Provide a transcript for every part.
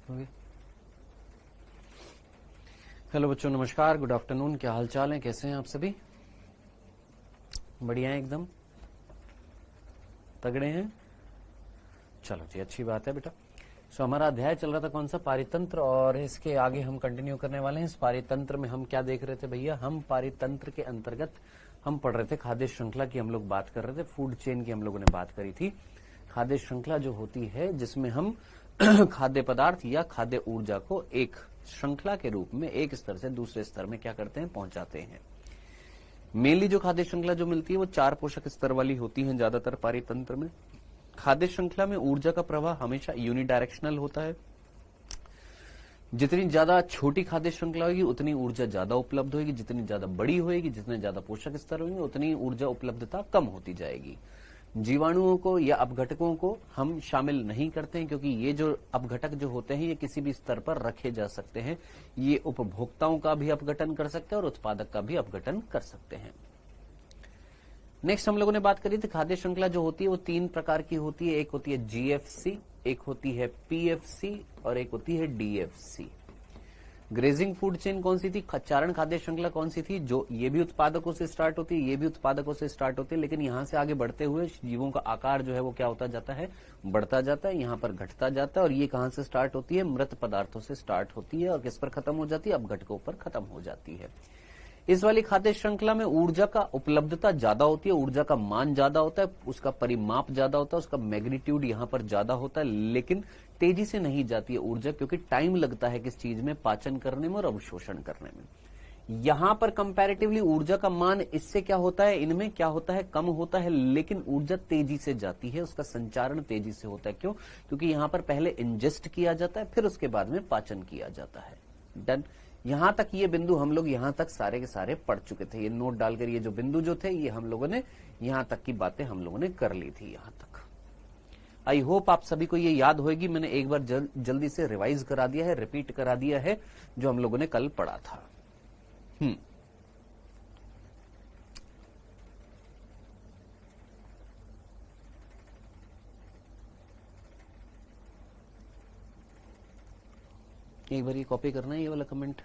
Hello बच्चों, नमस्कार, good afternoon. क्या हाल चाल है, कैसे हैं आप सभी? बढ़िया है, एकदम तगड़े हैं। चलो जी, अच्छी बात है बेटा। हमारा अध्याय चल रहा था कौन सा? पारितंत्र। और इसके आगे हम कंटिन्यू करने वाले हैं। इस पारितंत्र में हम क्या देख रहे थे भैया? हम पारितंत्र के अंतर्गत हम पढ़ रहे थे खाद्य श्रृंखला की, हम लोग बात कर रहे थे, फूड चेन की हम लोगों ने बात करी थी। खाद्य श्रृंखला जो होती है जिसमें हम खाद्य पदार्थ या खाद्य ऊर्जा को एक श्रृंखला के रूप में एक स्तर से दूसरे स्तर में क्या करते हैं? पहुंचाते हैं। मेनली जो खाद्य श्रृंखला जो मिलती है वो 4 पोषक स्तर वाली होती है ज्यादातर पारितंत्र में। खाद्य श्रृंखला में ऊर्जा का प्रवाह हमेशा यूनिडायरेक्शनल होता है। जितनी ज्यादा छोटी खाद्य श्रृंखला होगी उतनी ऊर्जा ज्यादा उपलब्ध होगी, जितनी ज्यादा बड़ी होगी, जितने ज्यादा पोषक स्तर होंगे उतनी ऊर्जा उपलब्धता कम होती जाएगी। जीवाणुओं को या अपघटकों को हम शामिल नहीं करते हैं, क्योंकि ये जो अपघटक जो होते हैं ये किसी भी स्तर पर रखे जा सकते हैं। ये उपभोक्ताओं का भी अपघटन कर सकते हैं और उत्पादक का भी अपघटन कर सकते हैं। नेक्स्ट हम लोगों ने बात करी थी खाद्य श्रृंखला जो होती है वो 3 प्रकार की होती है। एक होती है जीएफसी, एक होती है पीएफसी और एक होती है डीएफसी। ग्रेजिंग फूड चेन कौन सी थी? चारण खाद्य श्रृंखला कौन सी थी? जो ये भी उत्पादकों से स्टार्ट होती है, ये भी उत्पादकों से स्टार्ट होती है, लेकिन यहां से आगे बढ़ते हुए जीवों का आकार जो है वो क्या होता जाता है? बढ़ता जाता है, यहां पर घटता जाता है। और ये कहां से स्टार्ट होती है? मृत पदार्थों से स्टार्ट होती है और किस पर खत्म हो जाती है? अपघटकों पर खत्म हो जाती है। इस वाली खाद्य श्रृंखला में ऊर्जा का उपलब्धता ज्यादा होती है, ऊर्जा का मान ज्यादा होता है, उसका परिमाप ज्यादा होता है, उसका मैग्नीट्यूड यहां पर ज्यादा होता है, लेकिन तेजी से नहीं जाती है ऊर्जा, क्योंकि टाइम लगता है किस चीज में? पाचन करने में और अवशोषण करने में। यहां पर कंपैरेटिवली ऊर्जा का मान इससे क्या होता है? इनमें क्या होता है? कम होता है, लेकिन ऊर्जा तेजी से जाती है, उसका संचारण तेजी से होता है। क्यों? क्योंकि यहां पर पहले इंजेस्ट किया जाता है, फिर उसके बाद में पाचन किया जाता है। डन। यहां तक ये बिंदु हम लोग यहां तक सारे के सारे पढ़ चुके थे। ये नोट डालकर ये जो बिंदु जो थे ये हम लोगों ने यहां तक की बातें हम लोगों ने कर ली थी यहां तक। आई होप आप सभी को ये याद होगी। मैंने एक बार जल्दी से रिवाइज करा दिया है, रिपीट करा दिया है जो हम लोगों ने कल पढ़ा था। एक बार ये कॉपी करना है, ये वाला कमेंट।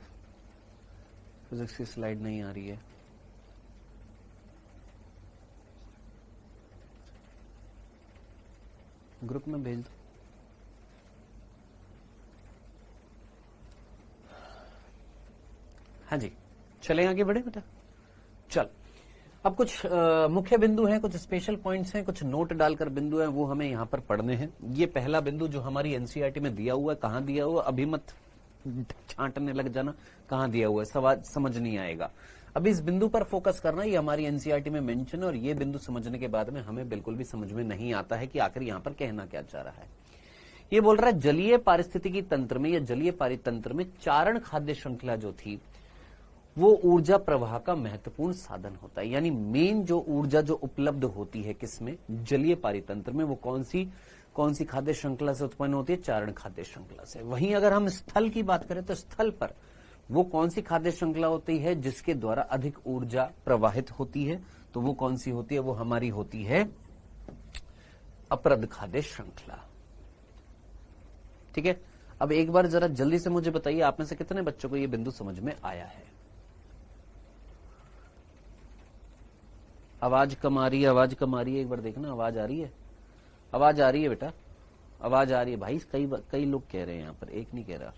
फिजिक्स की स्लाइड नहीं आ रही है। ग्रुप में भेज दो। हाँ जी, चलें आगे बढ़े बेटा। चल, अब कुछ मुख्य बिंदु हैं, कुछ स्पेशल पॉइंट्स हैं, कुछ नोट डालकर बिंदु हैं, वो हमें यहां पर पढ़ने हैं। ये पहला बिंदु जो हमारी एनसीईआरटी में दिया हुआ है, कहां दिया हुआ? अभी मत छांटने लग जाना, कहां दिया हुआ है, सवाल समझ नहीं आएगा। अब इस बिंदु पर फोकस करना, ये हमारी एनसीईआरटी में मेंशन है, और ये बिंदु समझने के बाद में हमें बिल्कुल भी समझ में नहीं आता है कि आखिर यहां पर कहना क्या चाह रहा है। ये बोल रहा है जलीय पारिस्थितिकी तंत्र में या जलीय पारितंत्र में चारण खाद्य श्रृंखला जो थी वो ऊर्जा प्रवाह का महत्वपूर्ण साधन होता है। यानी मेन जो ऊर्जा जो उपलब्ध होती है किसमें? जलीय पारितंत्र में। वो कौन सी खाद्य श्रृंखला से उत्पन्न होती है? चारण खाद्य श्रृंखला से। वहीं अगर हम स्थल की बात करें तो स्थल पर वो कौन सी खाद्य श्रृंखला होती है जिसके द्वारा अधिक ऊर्जा प्रवाहित होती है? तो वो कौन सी होती है? वो हमारी होती है अपरद खाद्य श्रृंखला। ठीक है। अब एक बार जरा जल्दी से मुझे बताइए, आप में से कितने बच्चों को ये बिंदु समझ में आया है? आवाज कम आ रही है, आवाज कम आ रही है, एक बार देखना आवाज आ रही है। आवाज आ रही है बेटा, आवाज आ रही है भाई। कई लोग कह रहे हैं यहां पर, एक नहीं कह रहा।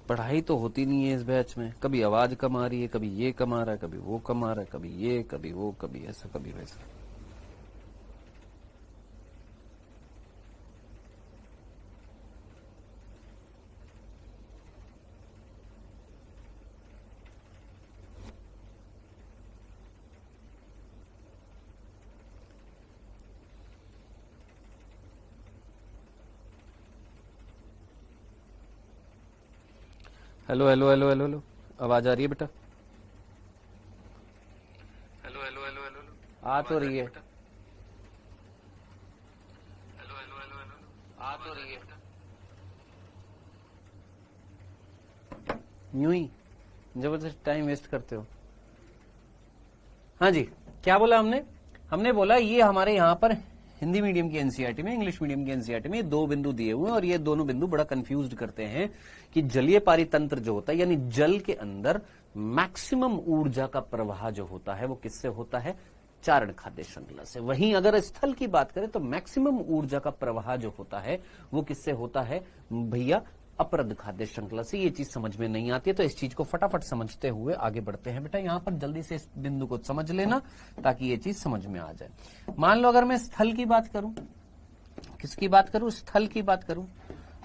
पढ़ाई तो होती नहीं है इस बैच में। कभी आवाज कम आ रही है, कभी ये कम आ रहा है, कभी वो कम आ रहा है, कभी ये, कभी वो, कभी ऐसा, कभी वैसा। Hello hello hello hello hello, आवाज आ रही है बेटा? Hello hello hello hello hello, आ तो रही है। Hello hello hello hello. आ तो रही है, यूं ही जबरदस्त टाइम वेस्ट करते हो। हाँ जी, क्या बोला हमने बोला ये हमारे यहाँ पर हिंदी मीडियम की एनसीईआरटी में, इंग्लिश मीडियम की एनसीईआरटी में 2 बिंदु दिए हुए हैं और ये दोनों बिंदु बड़ा कंफ्यूज्ड करते हैं कि जलीय पारितंत्र जो होता है यानी जल के अंदर मैक्सिमम ऊर्जा का प्रवाह जो होता है वो किससे होता है? चारण खाद्य श्रृंखला से। वहीं अगर स्थल की बात करें तो मैक्सिमम ऊर्जा का प्रवाह जो होता है वो किससे होता है भैया? अपरद खाद्य श्रृंखला से। ये चीज समझ में नहीं आती है तो इस चीज को फटाफट समझते हुए आगे बढ़ते हैं। बेटा यहां पर जल्दी से इस बिंदु को समझ लेना ताकि ये चीज समझ में आ जाए। मान लो अगर मैं स्थल की बात करूं, किसकी बात करूं? स्थल की बात करूं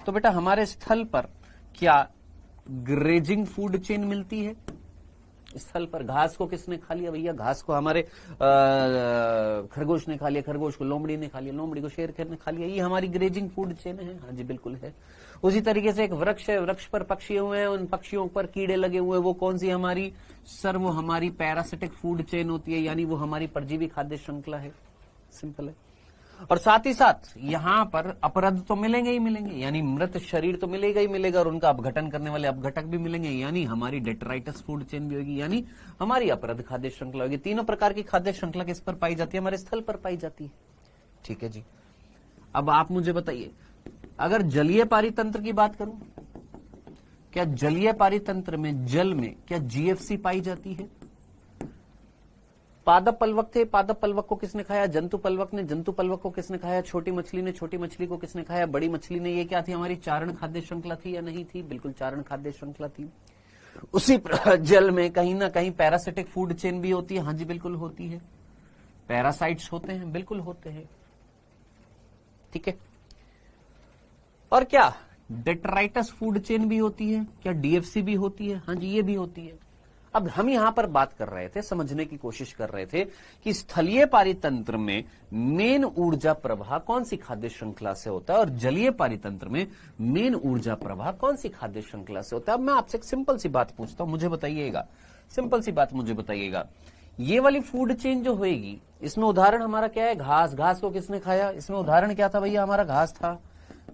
तो बेटा हमारे स्थल पर क्या ग्रेजिंग फूड चेन मिलती है? स्थल पर घास को किसने खा लिया भैया? घास को हमारे खरगोश ने खा लिया, खरगोश को लोमड़ी ने खा लिया, लोमड़ी को शेर ने खा लिया। ये हमारी ग्रेजिंग फूड चेन है। हाँ जी बिल्कुल है। उसी तरीके से एक वृक्ष है, वृक्ष पर पक्षी हुए हैं, उन पक्षियों पर कीड़े लगे हुए हैं, वो कौन सी हमारी? सर वो हमारी पैरासिटिक फूड चेन होती है, यानी वो हमारी परजीवी खाद्य श्रृंखला है। सिंपल है। और साथ ही साथ यहां पर अपरद तो मिलेंगे ही मिलेंगे, यानी मृत शरीर तो मिलेगा ही मिलेगा और उनका अपघटन करने वाले अपघटक भी मिलेंगे, यानी हमारी डेट्राइटस फूड चेन भी होगी, यानी हमारी अपरद खाद्य श्रृंखला होगी। तीनों प्रकार की खाद्य श्रृंखला किस पर पाई जाती है? हमारे स्थल पर पाई जाती है। ठीक है जी। अब आप मुझे बताइए, अगर जलीय पारितंत्र की बात करूं, क्या जलीय पारितंत्र में जल में क्या जीएफसी पाई जाती है? पादप पलवक थे, पादप पलवक को किसने खाया? जंतु पलवक ने। जंतु पलवक को किसने खाया? छोटी मछली ने। छोटी मछली को किसने खाया? बड़ी मछली ने। ये क्या थी? हमारी चारण खाद्य श्रृंखला थी या नहीं थी? बिल्कुल चारण खाद्य श्रृंखला थी। उसी जल में कहीं ना कहीं पैरासिटिक फूड चेन भी होती है। हाँ जी बिल्कुल होती है। पैरासाइट्स होते हैं, बिल्कुल होते हैं। ठीक है। और क्या डेट्राइटस फूड चेन भी होती है? क्या डीएफसी भी होती है? हाँ जी ये भी होती है। अब हम यहां पर बात कर रहे थे, समझने की कोशिश कर रहे थे कि स्थलीय पारितंत्र में मेन ऊर्जा प्रवाह कौन सी खाद्य श्रृंखला से होता है और जलीय पारितंत्र में मेन ऊर्जा प्रवाह कौन सी खाद्य श्रृंखला से होता है। अब मैं आपसे एक सिंपल सी बात पूछता हूं, मुझे बताइएगा, सिंपल सी बात मुझे बताइएगा, ये वाली फूड चेन जो होगी इसमें उदाहरण हमारा क्या है? घास। घास को किसने खाया? इसमें उदाहरण क्या था भैया? हमारा घास था।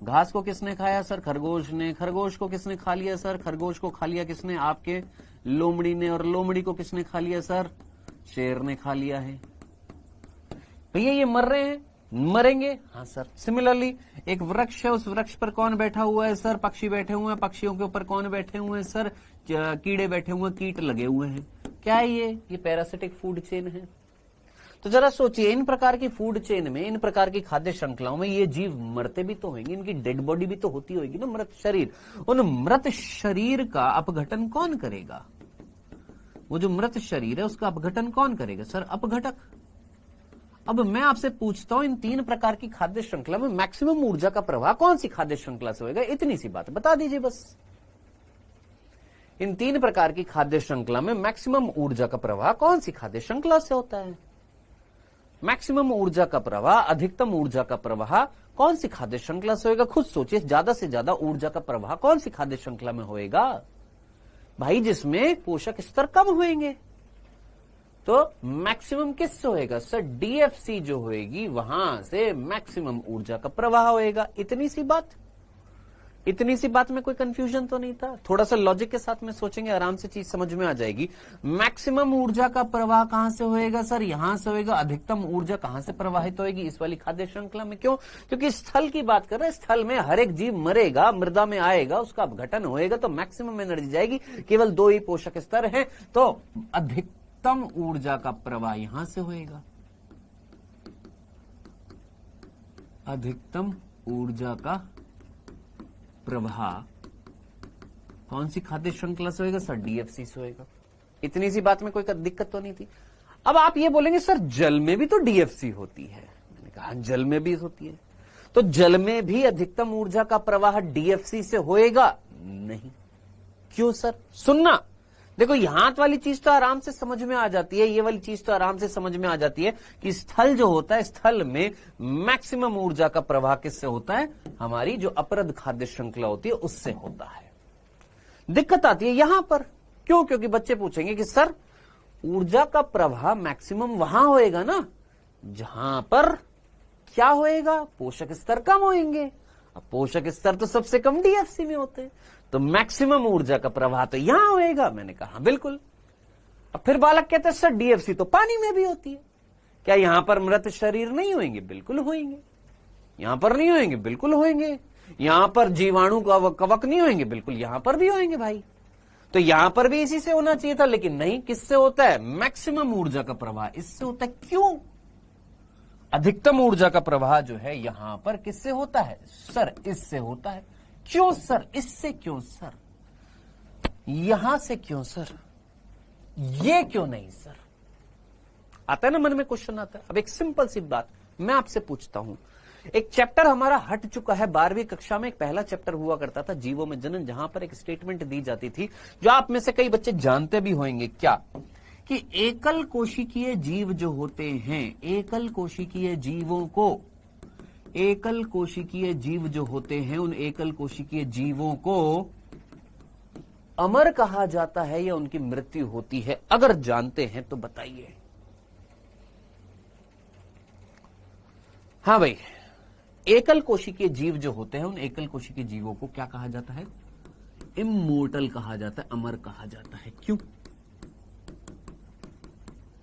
घास को किसने खाया? सर खरगोश ने। खरगोश को किसने खा लिया? सर खरगोश को खा लिया किसने? आपके लोमड़ी ने। और लोमड़ी को किसने खा लिया? सर शेर ने खा लिया है। भैया ये मर रहे हैं, मरेंगे? हाँ सर। सिमिलरली एक वृक्ष है, उस वृक्ष पर कौन बैठा हुआ है? सर पक्षी बैठे हुए हैं। पक्षियों के ऊपर कौन बैठे हुए हैं? सर कीड़े बैठे हुए हैं, कीट लगे हुए हैं। क्या है ये पैरासिटिक फूड चेन है। तो जरा सोचिए, इन प्रकार की फूड चेन में, इन प्रकार की खाद्य श्रृंखलाओं में ये जीव मरते भी तो होंगे, इनकी डेड बॉडी भी तो होती होगी ना, मृत शरीर। उन मृत शरीर का अपघटन कौन करेगा? वो जो मृत शरीर है उसका अपघटन कौन करेगा? सर अपघटक। अब मैं आपसे पूछता हूं, इन 3 प्रकार की खाद्य श्रृंखला में मैक्सिमम ऊर्जा का प्रवाह कौन सी खाद्य श्रृंखला से होगा? इतनी सी बात बता दीजिए बस। इन 3 प्रकार की खाद्य श्रृंखला में मैक्सिमम ऊर्जा का प्रवाह कौन सी खाद्य श्रृंखला से होता है? मैक्सिमम ऊर्जा का प्रवाह, अधिकतम ऊर्जा का प्रवाह कौन सी खाद्य श्रृंखला से होगा? खुद सोचिए, ज्यादा से ज्यादा ऊर्जा का प्रवाह कौन सी खाद्य श्रृंखला में होएगा भाई? जिसमें पोषक स्तर कम होंगे। तो मैक्सिमम किससे होएगा? सर डीएफसी जो होएगी वहां से मैक्सिमम ऊर्जा का प्रवाह होएगा। इतनी सी बात, इतनी सी बात में कोई कंफ्यूजन तो नहीं था? थोड़ा सा लॉजिक के साथ में सोचेंगे, आराम से चीज समझ में आ जाएगी। मैक्सिमम ऊर्जा का प्रवाह कहां से होएगा? सर यहां से होएगा। अधिकतम ऊर्जा कहां से प्रवाहित होएगी? इस वाली खाद्य श्रृंखला में। क्यों? क्योंकि स्थल की बात कर रहे हैं। स्थल में हर एक जीव मरेगा, मृदा में आएगा, उसका अपघटन होएगा तो मैक्सिमम एनर्जी जाएगी। केवल 2 ही पोषक स्तर हैं, तो अधिकतम ऊर्जा का प्रवाह यहां से होएगा। अधिकतम ऊर्जा का प्रवाह कौन सी खाद्य श्रृंखला से होगा? सर डीएफसी से होगा। इतनी सी बात में कोई दिक्कत तो नहीं थी। अब आप ये बोलेंगे सर जल में भी तो डीएफसी होती है। मैंने कहा जल में भी होती है, तो जल में भी अधिकतम ऊर्जा का प्रवाह डीएफसी से होएगा? नहीं। क्यों सर? सुनना, देखो यहां वाली चीज तो आराम से समझ में आ जाती है, ये वाली चीज तो आराम से समझ में आ जाती है कि स्थल जो होता है, स्थल में मैक्सिमम ऊर्जा का प्रवाह किससे होता है? हमारी जो अपरद खाद्य श्रृंखला होती है उससे होता है। दिक्कत आती है यहां पर। क्यों? क्योंकि बच्चे पूछेंगे कि सर ऊर्जा का प्रवाह मैक्सिमम वहां होएगा ना जहां पर क्या होएगा? पोषक स्तर कम होंगे। अब पोषक स्तर तो सबसे कम डीएफसी में होते हैं, तो मैक्सिमम ऊर्जा का प्रवाह तो यहां होएगा। मैंने कहा बिल्कुल। अब फिर बालक कहते हैं सर डीएफसी तो पानी में भी होती है, क्या यहां पर मृत शरीर नहीं होंगे? बिल्कुल होंगे। यहां पर नहीं होंगे? बिल्कुल होंगे। यहां पर जीवाणु कवक नहीं होंगे? बिल्कुल यहां पर भी होंगे भाई। तो यहां पर भी इसी से होना चाहिए था, लेकिन नहीं। किससे होता है? मैक्सिमम ऊर्जा का प्रवाह इससे होता है। क्यों? अधिकतम ऊर्जा का प्रवाह जो है यहां पर किससे होता है? सर इससे होता है। क्यों सर? इससे क्यों सर? यहां से क्यों सर? ये क्यों नहीं सर? आता है ना मन में क्वेश्चन आता है। अब एक सिंपल सी बात मैं आपसे पूछता हूं, एक चैप्टर हमारा हट चुका है 12वीं कक्षा में। एक पहला चैप्टर हुआ करता था जीवों में जनन, जहां पर एक स्टेटमेंट दी जाती थी जो आप में से कई बच्चे जानते भी होंगे। क्या? कि एकल कोशिकीय जीव जो होते हैं, एकल कोशिकीय जीवों को, एकल कोशिकीय जीव जो होते हैं, उन एकल कोशिकीय जीवों को अमर कहा जाता है या उनकी मृत्यु होती है? अगर जानते हैं तो बताइए। हाँ भाई, एकल कोशिकीय जीव जो होते हैं, उन एकल कोशिकीय जीवों को क्या कहा जाता है? इमोर्टल कहा जाता है, अमर कहा जाता है। क्यों?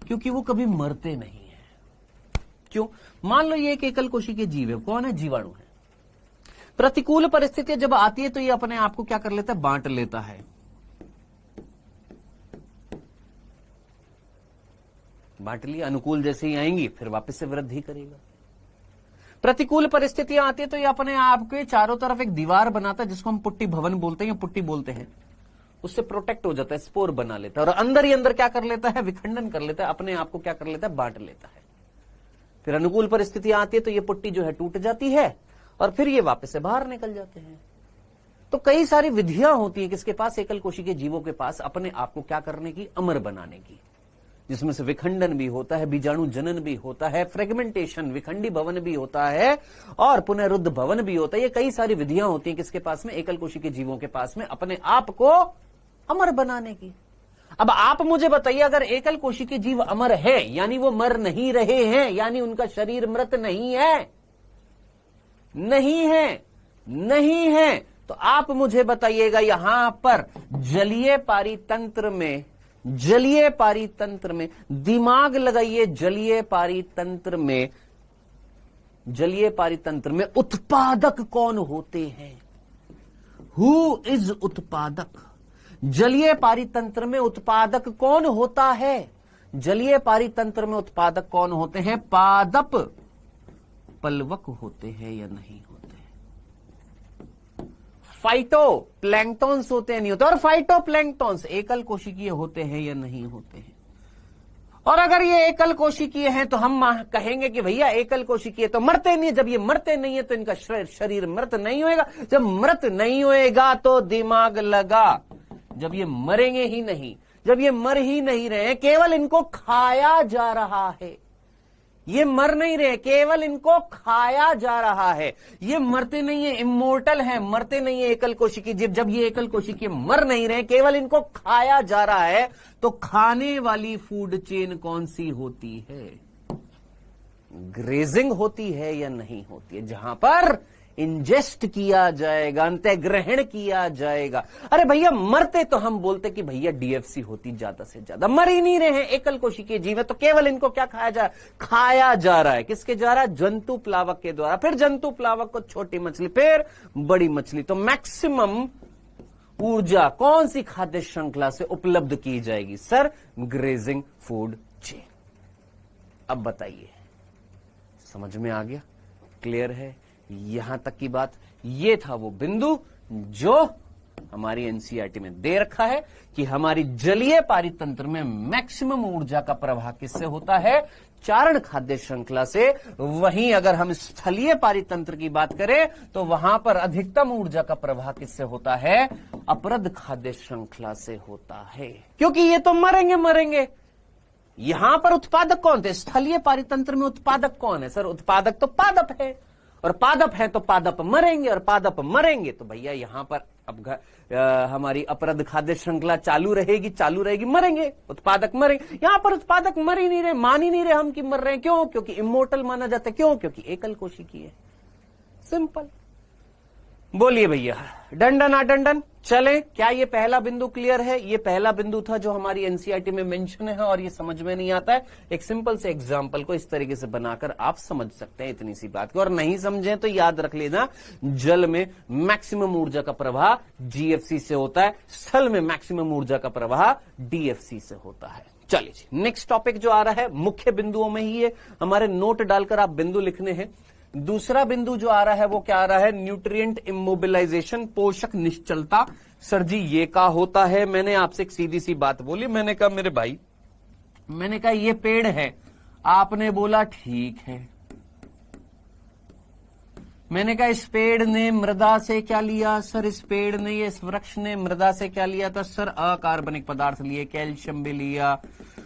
क्योंकि वो कभी मरते नहीं है। क्यों? मान लो ये एक एकल कोशिकीय जीव है। कौन है? जीवाणु है। प्रतिकूल परिस्थितियां जब आती है तो ये अपने आप को क्या कर लेता है? बांट लेता है। बांट लिया, अनुकूल जैसे ही आएंगी फिर वापस से वृद्धि करेगा। प्रतिकूल परिस्थितियां आती है तो ये अपने आप के चारों तरफ एक दीवार बनाता है, जिसको हम पुट्टी भवन बोलते हैं या पुट्टी बोलते हैं। उससे प्रोटेक्ट हो जाता है, स्पोर बना लेता है, और अंदर ही अंदर क्या कर लेता है? विखंडन कर लेता है, अपने आप को क्या कर लेता है? बांट लेता है। फिर अनुकूल परिस्थितियां आती है तो ये पुट्टी जो है टूट जाती है और फिर ये वापस से बाहर निकल जाते हैं। तो कई सारी विधियां होती है किसके पास? एकल कोशिकीय जीवों के पास, अपने आप को क्या करने की? अमर बनाने की। जिसमें से विखंडन भी होता है, बीजाणु जनन भी होता है, फ्रेगमेंटेशन विखंडी भवन भी होता है, और पुनरुद्ध भवन भी होता है। ये कई सारी विधियां होती हैं किसके पास में? एकल कोशिकीय जीवों के पास में, अपने आप को अमर बनाने की। अब आप मुझे बताइए, अगर एकल कोशिकीय जीव अमर है, यानी वो मर नहीं रहे हैं, यानी उनका शरीर मृत नहीं है, नहीं है, नहीं है, तो आप मुझे बताइएगा यहां पर जलीय पारितंत्र में, जलीय पारितंत्र में दिमाग लगाइए, जलीय पारितंत्र में, जलीय पारितंत्र में उत्पादक कौन होते हैं? हु इज उत्पादक? जलीय पारितंत्र में उत्पादक कौन होता है? जलीय पारितंत्र में उत्पादक कौन होते हैं? पादप पलवक होते हैं या नहीं होते? फाइटो प्लैंक्टॉन्स होते हैं, नहीं होते? और फाइटो प्लैंक्टॉन्स एकल कोशिकीय होते हैं या नहीं होते हैं? और अगर ये एकल कोशिकीय हैं तो हम कहेंगे कि भैया एकल कोशिकीय तो मरते नहीं है। जब ये मरते नहीं है तो इनका शरीर मृत नहीं होएगा। जब मृत नहीं होएगा तो दिमाग लगा, जब ये मरेंगे ही नहीं, जब ये मर ही नहीं रहे, केवल इनको खाया जा रहा है, ये मर नहीं रहे, केवल इनको खाया जा रहा है। ये मरते नहीं है, इमोर्टल है, मरते नहीं है एकल कोशिकीय जीव। जब ये एकल कोशिकीय मर नहीं रहे, केवल इनको खाया जा रहा है, तो खाने वाली फूड चेन कौन सी होती है? ग्रेजिंग होती है या नहीं होती है? जहां पर इंजेस्ट किया जाएगा, अंतःग्रहण किया जाएगा। अरे भैया मरते तो हम बोलते कि भैया डीएफसी होती ज्यादा से ज्यादा, मर ही नहीं रहे हैं, एकल कोशिकीय जीव है, तो केवल इनको क्या खाया जा रहा है? खाया जा रहा है। किसके जा रहा है? जंतु प्लावक के द्वारा। फिर जंतु प्लावक को छोटी मछली, फिर बड़ी मछली। तो मैक्सिमम ऊर्जा कौन सी खाद्य श्रृंखला से उपलब्ध की जाएगी? Sir grazing food chain. अब बताइए, समझ में आ गया? क्लियर है? यहां तक की बात। ये था वो बिंदु जो हमारी एनसीईआरटी में दे रखा है कि हमारी जलीय पारितंत्र में मैक्सिमम ऊर्जा का प्रवाह किससे होता है? चारण खाद्य श्रृंखला से। वहीं अगर हम स्थलीय पारितंत्र की बात करें तो वहां पर अधिकतम ऊर्जा का प्रवाह किससे होता है? अपरद खाद्य श्रृंखला से होता है। क्योंकि ये तो मरेंगे मरेंगे। यहां पर उत्पादक कौन थे? स्थलीय पारितंत्र में उत्पादक कौन है? सर उत्पादक तो पादप है, और पादप है तो पादप मरेंगे, और पादप मरेंगे तो भैया यहां पर अब हमारी अपरद खाद्य श्रृंखला चालू रहेगी, मरेंगे, उत्पादक मरेंगे। यहां पर उत्पादक मर ही नहीं रहे, मान ही नहीं रहे हम कि मर रहे हैं। क्यों? क्योंकि इमोर्टल माना जाता है। क्यों? क्योंकि एकल कोशिकीय है। सिंपल। बोलिए भैया, डन डन डन डन। चले, क्या ये पहला बिंदु क्लियर है? ये पहला बिंदु था जो हमारी एनसीईआरटी में मेंशन है और ये समझ में नहीं आता है। एक सिंपल से एग्जांपल को इस तरीके से बनाकर आप समझ सकते हैं इतनी सी बात को। और नहीं समझे तो याद रख लेना, जल में मैक्सिमम ऊर्जा का प्रवाह जीएफसी से होता है, स्थल में मैक्सिमम ऊर्जा का प्रवाह डीएफसी से होता है। चलिए जी, नेक्स्ट टॉपिक जो आ रहा है मुख्य बिंदुओं में ही है, हमारे नोट डालकर आप बिंदु लिखने हैं। दूसरा बिंदु जो आ रहा है वो क्या आ रहा है? न्यूट्रिएंट इमोबिलाइजेशन, पोषक निश्चलता। सर जी ये क्या होता है? मैंने आपसे एक सीधी सी बात बोली, मैंने कहा मेरे भाई, मैंने कहा ये पेड़ है, आपने बोला ठीक है। मैंने कहा इस पेड़ ने मृदा से क्या लिया? सर इस पेड़ ने, ये इस वृक्ष ने मृदा से क्या लिया था? सर अकार्बनिक पदार्थ लिए, कैल्शियम भी लिया,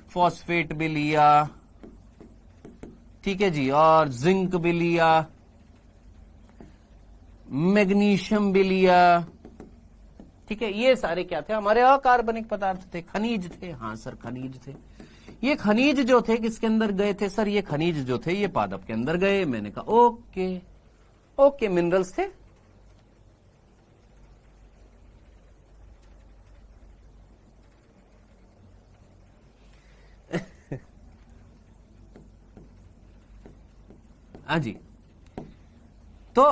फॉस्फेट भी लिया, ठीक है जी, और जिंक भी लिया, मैग्नीशियम भी लिया, ठीक है। ये सारे क्या थे? हमारे अकार्बनिक पदार्थ थे, खनिज थे। हाँ सर खनिज थे। ये खनिज जो थे किसके अंदर गए थे? सर ये खनिज जो थे ये पादप के अंदर गए। मैंने कहा ओके ओके, मिनरल्स थे। हाँ जी, तो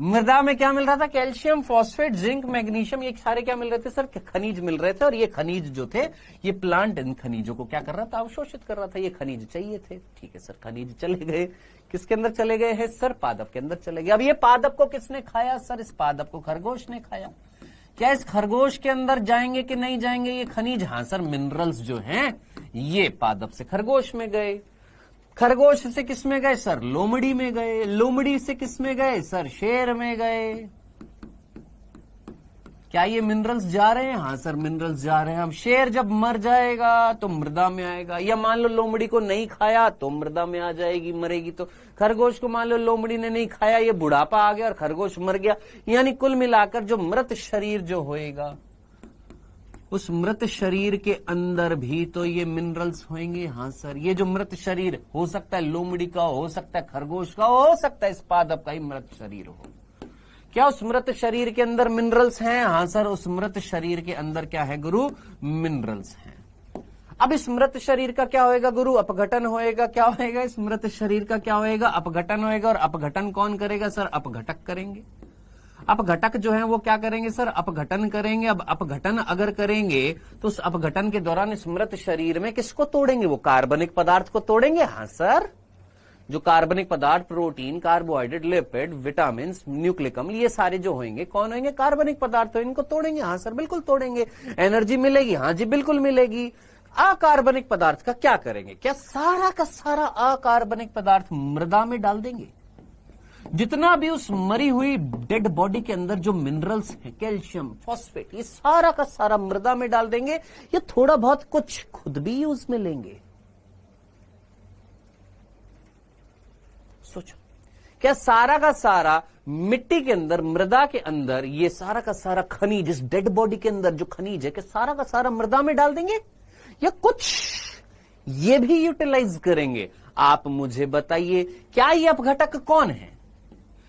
मृदा में क्या मिल रहा था? कैल्शियम, फॉस्फेट, जिंक, मैग्नीशियम, ये सारे क्या मिल रहे थे? सर खनिज मिल रहे थे। और ये खनिज जो थे, ये प्लांट इन खनिजों को क्या कर रहा था? अवशोषित कर रहा था। ये खनिज चाहिए थे, ठीक है सर। खनिज चले गए, किसके अंदर चले गए हैं? सर पादप के अंदर चले गए। अब ये पादप को किसने खाया? सर इस पादप को खरगोश ने खाया। क्या इस खरगोश के अंदर जाएंगे कि नहीं जाएंगे ये खनिज? हाँ सर, मिनरल्स जो हैं ये पादप से खरगोश में गए। खरगोश से किस में गए? सर लोमड़ी में गए। लोमड़ी से किस में गए? सर शेर में गए। क्या ये मिनरल्स जा रहे हैं? हाँ सर मिनरल्स जा रहे हैं। अब शेर जब मर जाएगा तो मृदा में आएगा, या मान लो लोमड़ी को नहीं खाया तो मृदा में आ जाएगी, मरेगी। तो खरगोश को मान लो लोमड़ी ने नहीं खाया, ये बुढ़ापा आ गया और खरगोश मर गया। यानी कुल मिलाकर जो मृत शरीर जो होएगा, उस मृत शरीर के अंदर भी तो ये मिनरल्स होंगे। हाँ सर, ये जो मृत शरीर हो सकता है लोमड़ी का, हो सकता है खरगोश का, हो सकता है इस पादप का ही मृत शरीर हो। क्या उस मृत शरीर के अंदर मिनरल्स हैं? हाँ सर, उस मृत शरीर के अंदर क्या है गुरु? मिनरल्स हैं। अब इस मृत शरीर का क्या होएगा गुरु? अपघटन होएगा। क्या होएगा? इस मृत शरीर का क्या होएगा? अपघटन होएगा। और अपघटन कौन करेगा? सर अपघटक करेंगे। अपघटक जो है वो क्या करेंगे? सर अपघटन करेंगे। अब अपघटन अगर करेंगे तो उस अपघटन के दौरान इस मृत शरीर में किसको तोड़ेंगे? वो कार्बनिक पदार्थ को तोड़ेंगे। हाँ सर, जो कार्बनिक पदार्थ, protein, carbohydrate, lipid, vitamin, nucleic अम्ल, ये सारे जो होंगे कौन होंगे? कार्बनिक पदार्थ। इनको तोड़ेंगे। हाँ सर बिल्कुल तोड़ेंगे। एनर्जी मिलेगी? हाँ जी बिल्कुल मिलेगी। अकार्बनिक पदार्थ का क्या करेंगे? क्या सारा का सारा अकार्बनिक पदार्थ मृदा में डाल देंगे? जितना भी उस मरी हुई डेड बॉडी के अंदर जो मिनरल्स हैं, कैल्शियम, फॉस्फेट, ये सारा का सारा मृदा में डाल देंगे, या थोड़ा बहुत कुछ खुद भी यूज में लेंगे? सोचो, क्या सारा का सारा मिट्टी के अंदर, मृदा के अंदर, ये सारा का सारा खनिज, इस डेड बॉडी के अंदर जो खनिज है, क्या सारा का सारा मृदा में डाल देंगे, या कुछ ये भी यूटिलाइज करेंगे? आप मुझे बताइए, क्या ये अपघटक कौन है?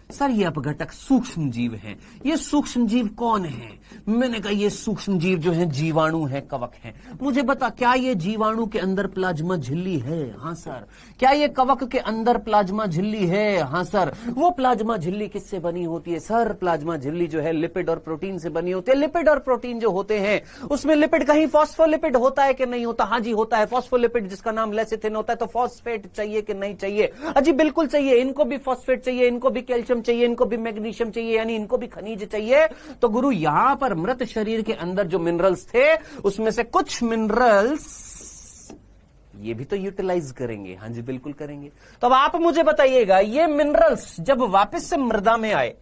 सर ये अपघटक सूक्ष्म जीव हैं। ये सूक्ष्म जीव कौन है? मैंने कहा ये सूक्ष्म जीव जो है जीवाणु है, कवक है। मुझे बता, क्या ये जीवाणु के अंदर प्लाज्मा झिल्ली है? हाँ सर। क्या ये कवक के अंदर प्लाज्मा झिल्ली है? हाँ सर। वो प्लाज्मा झिल्ली किससे बनी होती है? सर प्लाज्मा झिल्ली जो है लिपिड और प्रोटीन से बनी होती है। लिपिड और प्रोटीन जो होते हैं उसमें लिपिड कहीं फॉस्फोलिपिड होता है कि नहीं होता? हाँ जी होता है। फॉस्फोलिपिड जिसका नाम लेसिथिन होता है। तो फॉस्फेट चाहिए कि नहीं चाहिए? अजी बिल्कुल चाहिए। इनको भी फॉस्फेट चाहिए, इनको भी कैल्शियम चाहिए, इनको भी मैग्नीशियम चाहिए, यानी इनको भी खनिज चाहिए। तो गुरु यहां पर मृत शरीर के अंदर जो मिनरल्स थे उसमें से कुछ मिनरल्स ये भी तो यूटिलाइज करेंगे। हाँ जी बिल्कुल करेंगे। तो अब आप मुझे बताइएगा, ये मिनरल्स जब वापस से मृदा में आए,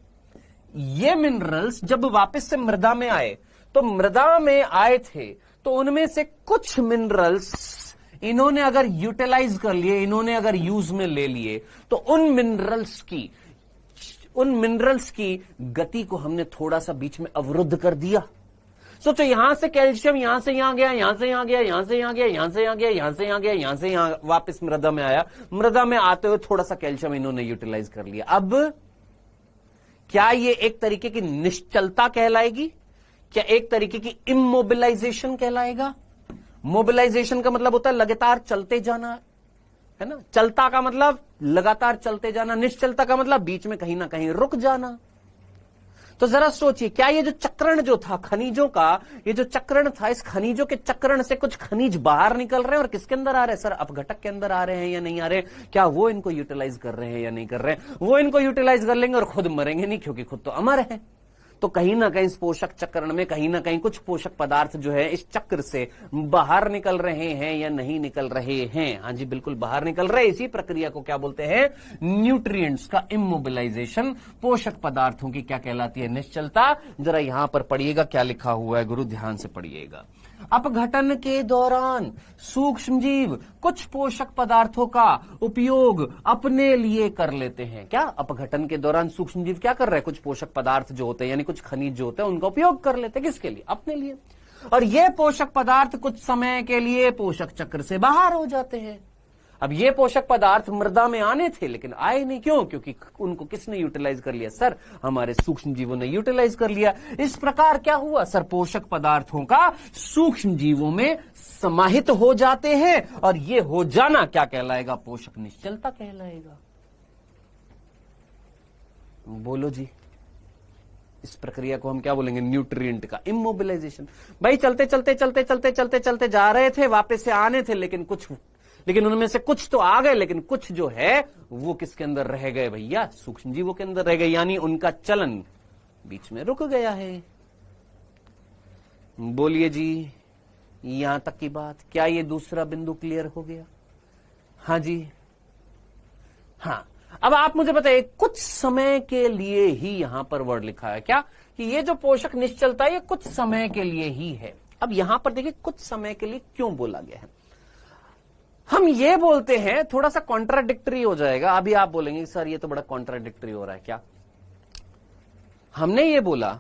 ये मिनरल्स जब वापस से मृदा में आए, तो मृदा में आए थे तो उनमें से कुछ मिनरल्स इन्होंने अगर यूटिलाइज कर लिए, इन्होंने अगर यूज में ले लिए, तो उन मिनरल्स की गति को हमने थोड़ा सा बीच में अवरुद्ध कर दिया। सोचो, यहां से कैल्शियम यहां से यहां गया, यहां से यहां गया, यहां से यहां गया, यहां से यहां गया, यहां से यहां गया, यहां से यहां वापस मृदा में आया। मृदा में आते हुए थोड़ा सा कैल्शियम इन्होंने यूटिलाइज कर लिया। अब क्या ये एक तरीके की निश्चलता कहलाएगी, क्या एक तरीके की इमोबिलाइजेशन कहलाएगा? मोबिलाइजेशन का मतलब होता है लगातार चलते जाना, है ना। चलता का मतलब लगातार चलते जाना, निश्चलता का मतलब बीच में कहीं ना कहीं रुक जाना। तो जरा सोचिए, क्या ये जो चक्रण जो था खनिजों का, ये जो चक्रण था, इस खनिजों के चक्रण से कुछ खनिज बाहर निकल रहे हैं और किसके अंदर आ रहे हैं? सर अपघटक के अंदर आ रहे हैं या नहीं आ रहे? क्या वो इनको यूटिलाइज कर रहे हैं या नहीं कर रहे हैं? वो इनको यूटिलाइज कर लेंगे और खुद मरेंगे नहीं, क्योंकि खुद तो अमर है। तो कहीं ना कहीं इस पोषक चक्रण में कहीं ना कहीं कुछ पोषक पदार्थ जो है इस चक्र से बाहर निकल रहे हैं या नहीं निकल रहे हैं? हाँ जी, बिल्कुल बाहर निकल रहे। इसी प्रक्रिया को क्या बोलते हैं? न्यूट्रिएंट्स का इमोबिलाइजेशन। पोषक पदार्थों की क्या कहलाती है? निश्चलता। जरा यहां पर पढ़िएगा क्या लिखा हुआ है गुरु, ध्यान से पढ़िएगा। अपघटन के दौरान सूक्ष्म जीव कुछ पोषक पदार्थों का उपयोग अपने लिए कर लेते हैं। क्या अपघटन के दौरान सूक्ष्म जीव क्या कर रहे हैं? कुछ पोषक पदार्थ जो होते हैं यानी कुछ खनिज जो होते हैं उनका उपयोग कर लेते हैं। किसके लिए? अपने लिए। और ये पोषक पदार्थ कुछ समय के लिए पोषक चक्र से बाहर हो जाते हैं। अब ये पोषक पदार्थ मृदा में आने थे लेकिन आए नहीं, क्यों? क्योंकि उनको किसने यूटिलाइज कर लिया? सर हमारे सूक्ष्म जीवों ने यूटिलाइज कर लिया। इस प्रकार क्या हुआ? सर पोषक पदार्थों का सूक्ष्म जीवों में समाहित हो जाते हैं और ये हो जाना क्या कहलाएगा? पोषक निश्चलता कहलाएगा। बोलो जी, इस प्रक्रिया को हम क्या बोलेंगे? न्यूट्रिएंट का इमोबिलाइजेशन। भाई चलते चलते चलते चलते चलते चलते जा रहे थे, वापस से आने थे, लेकिन उनमें से कुछ तो आ गए, लेकिन कुछ जो है वो किसके अंदर रह गए भैया? सूक्ष्म जीवों के अंदर रह गए, यानी उनका चलन बीच में रुक गया है। बोलिए जी, यहां तक की बात। क्या ये दूसरा बिंदु क्लियर हो गया? हाँ जी, हाँ। अब आप मुझे बताइए, कुछ समय के लिए ही यहां पर वर्ड लिखा है क्या कि ये जो पोषक निश्चलता है ये कुछ समय के लिए ही है। अब यहां पर देखिए कुछ समय के लिए क्यों बोला गया है। हम ये बोलते हैं, थोड़ा सा कॉन्ट्राडिक्टरी हो जाएगा। अभी आप बोलेंगे सर ये तो बड़ा कॉन्ट्राडिक्टरी हो रहा है। क्या? हमने ये बोला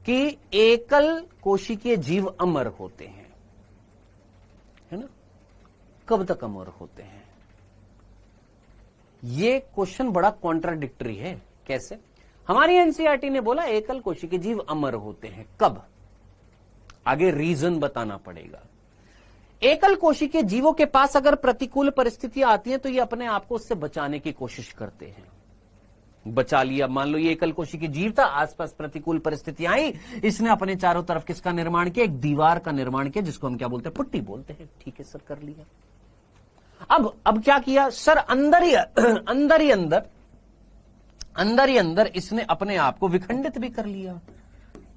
कि एकल कोशिकीय जीव अमर होते हैं, है ना। कब तक अमर होते हैं? ये क्वेश्चन बड़ा कॉन्ट्राडिक्टरी है। कैसे? हमारी एनसीईआरटी ने बोला एकल कोशिकीय जीव अमर होते हैं। कब? आगे रीजन बताना पड़ेगा। एकल कोशिकीय जीवों के पास अगर प्रतिकूल परिस्थितियां आती हैं तो ये अपने आप को उससे बचाने की कोशिश करते हैं। बचा लिया, मान लो ये एकल कोशिकीय जीव था, आसपास प्रतिकूल परिस्थितियां आई, इसने अपने चारों तरफ किसका निर्माण किया? एक दीवार का निर्माण किया, जिसको हम क्या बोलते हैं? पुट्टी बोलते हैं। ठीक है सर, कर लिया। अब क्या किया सर? अंदर ही अंदर इसने अपने आप को विखंडित भी कर लिया।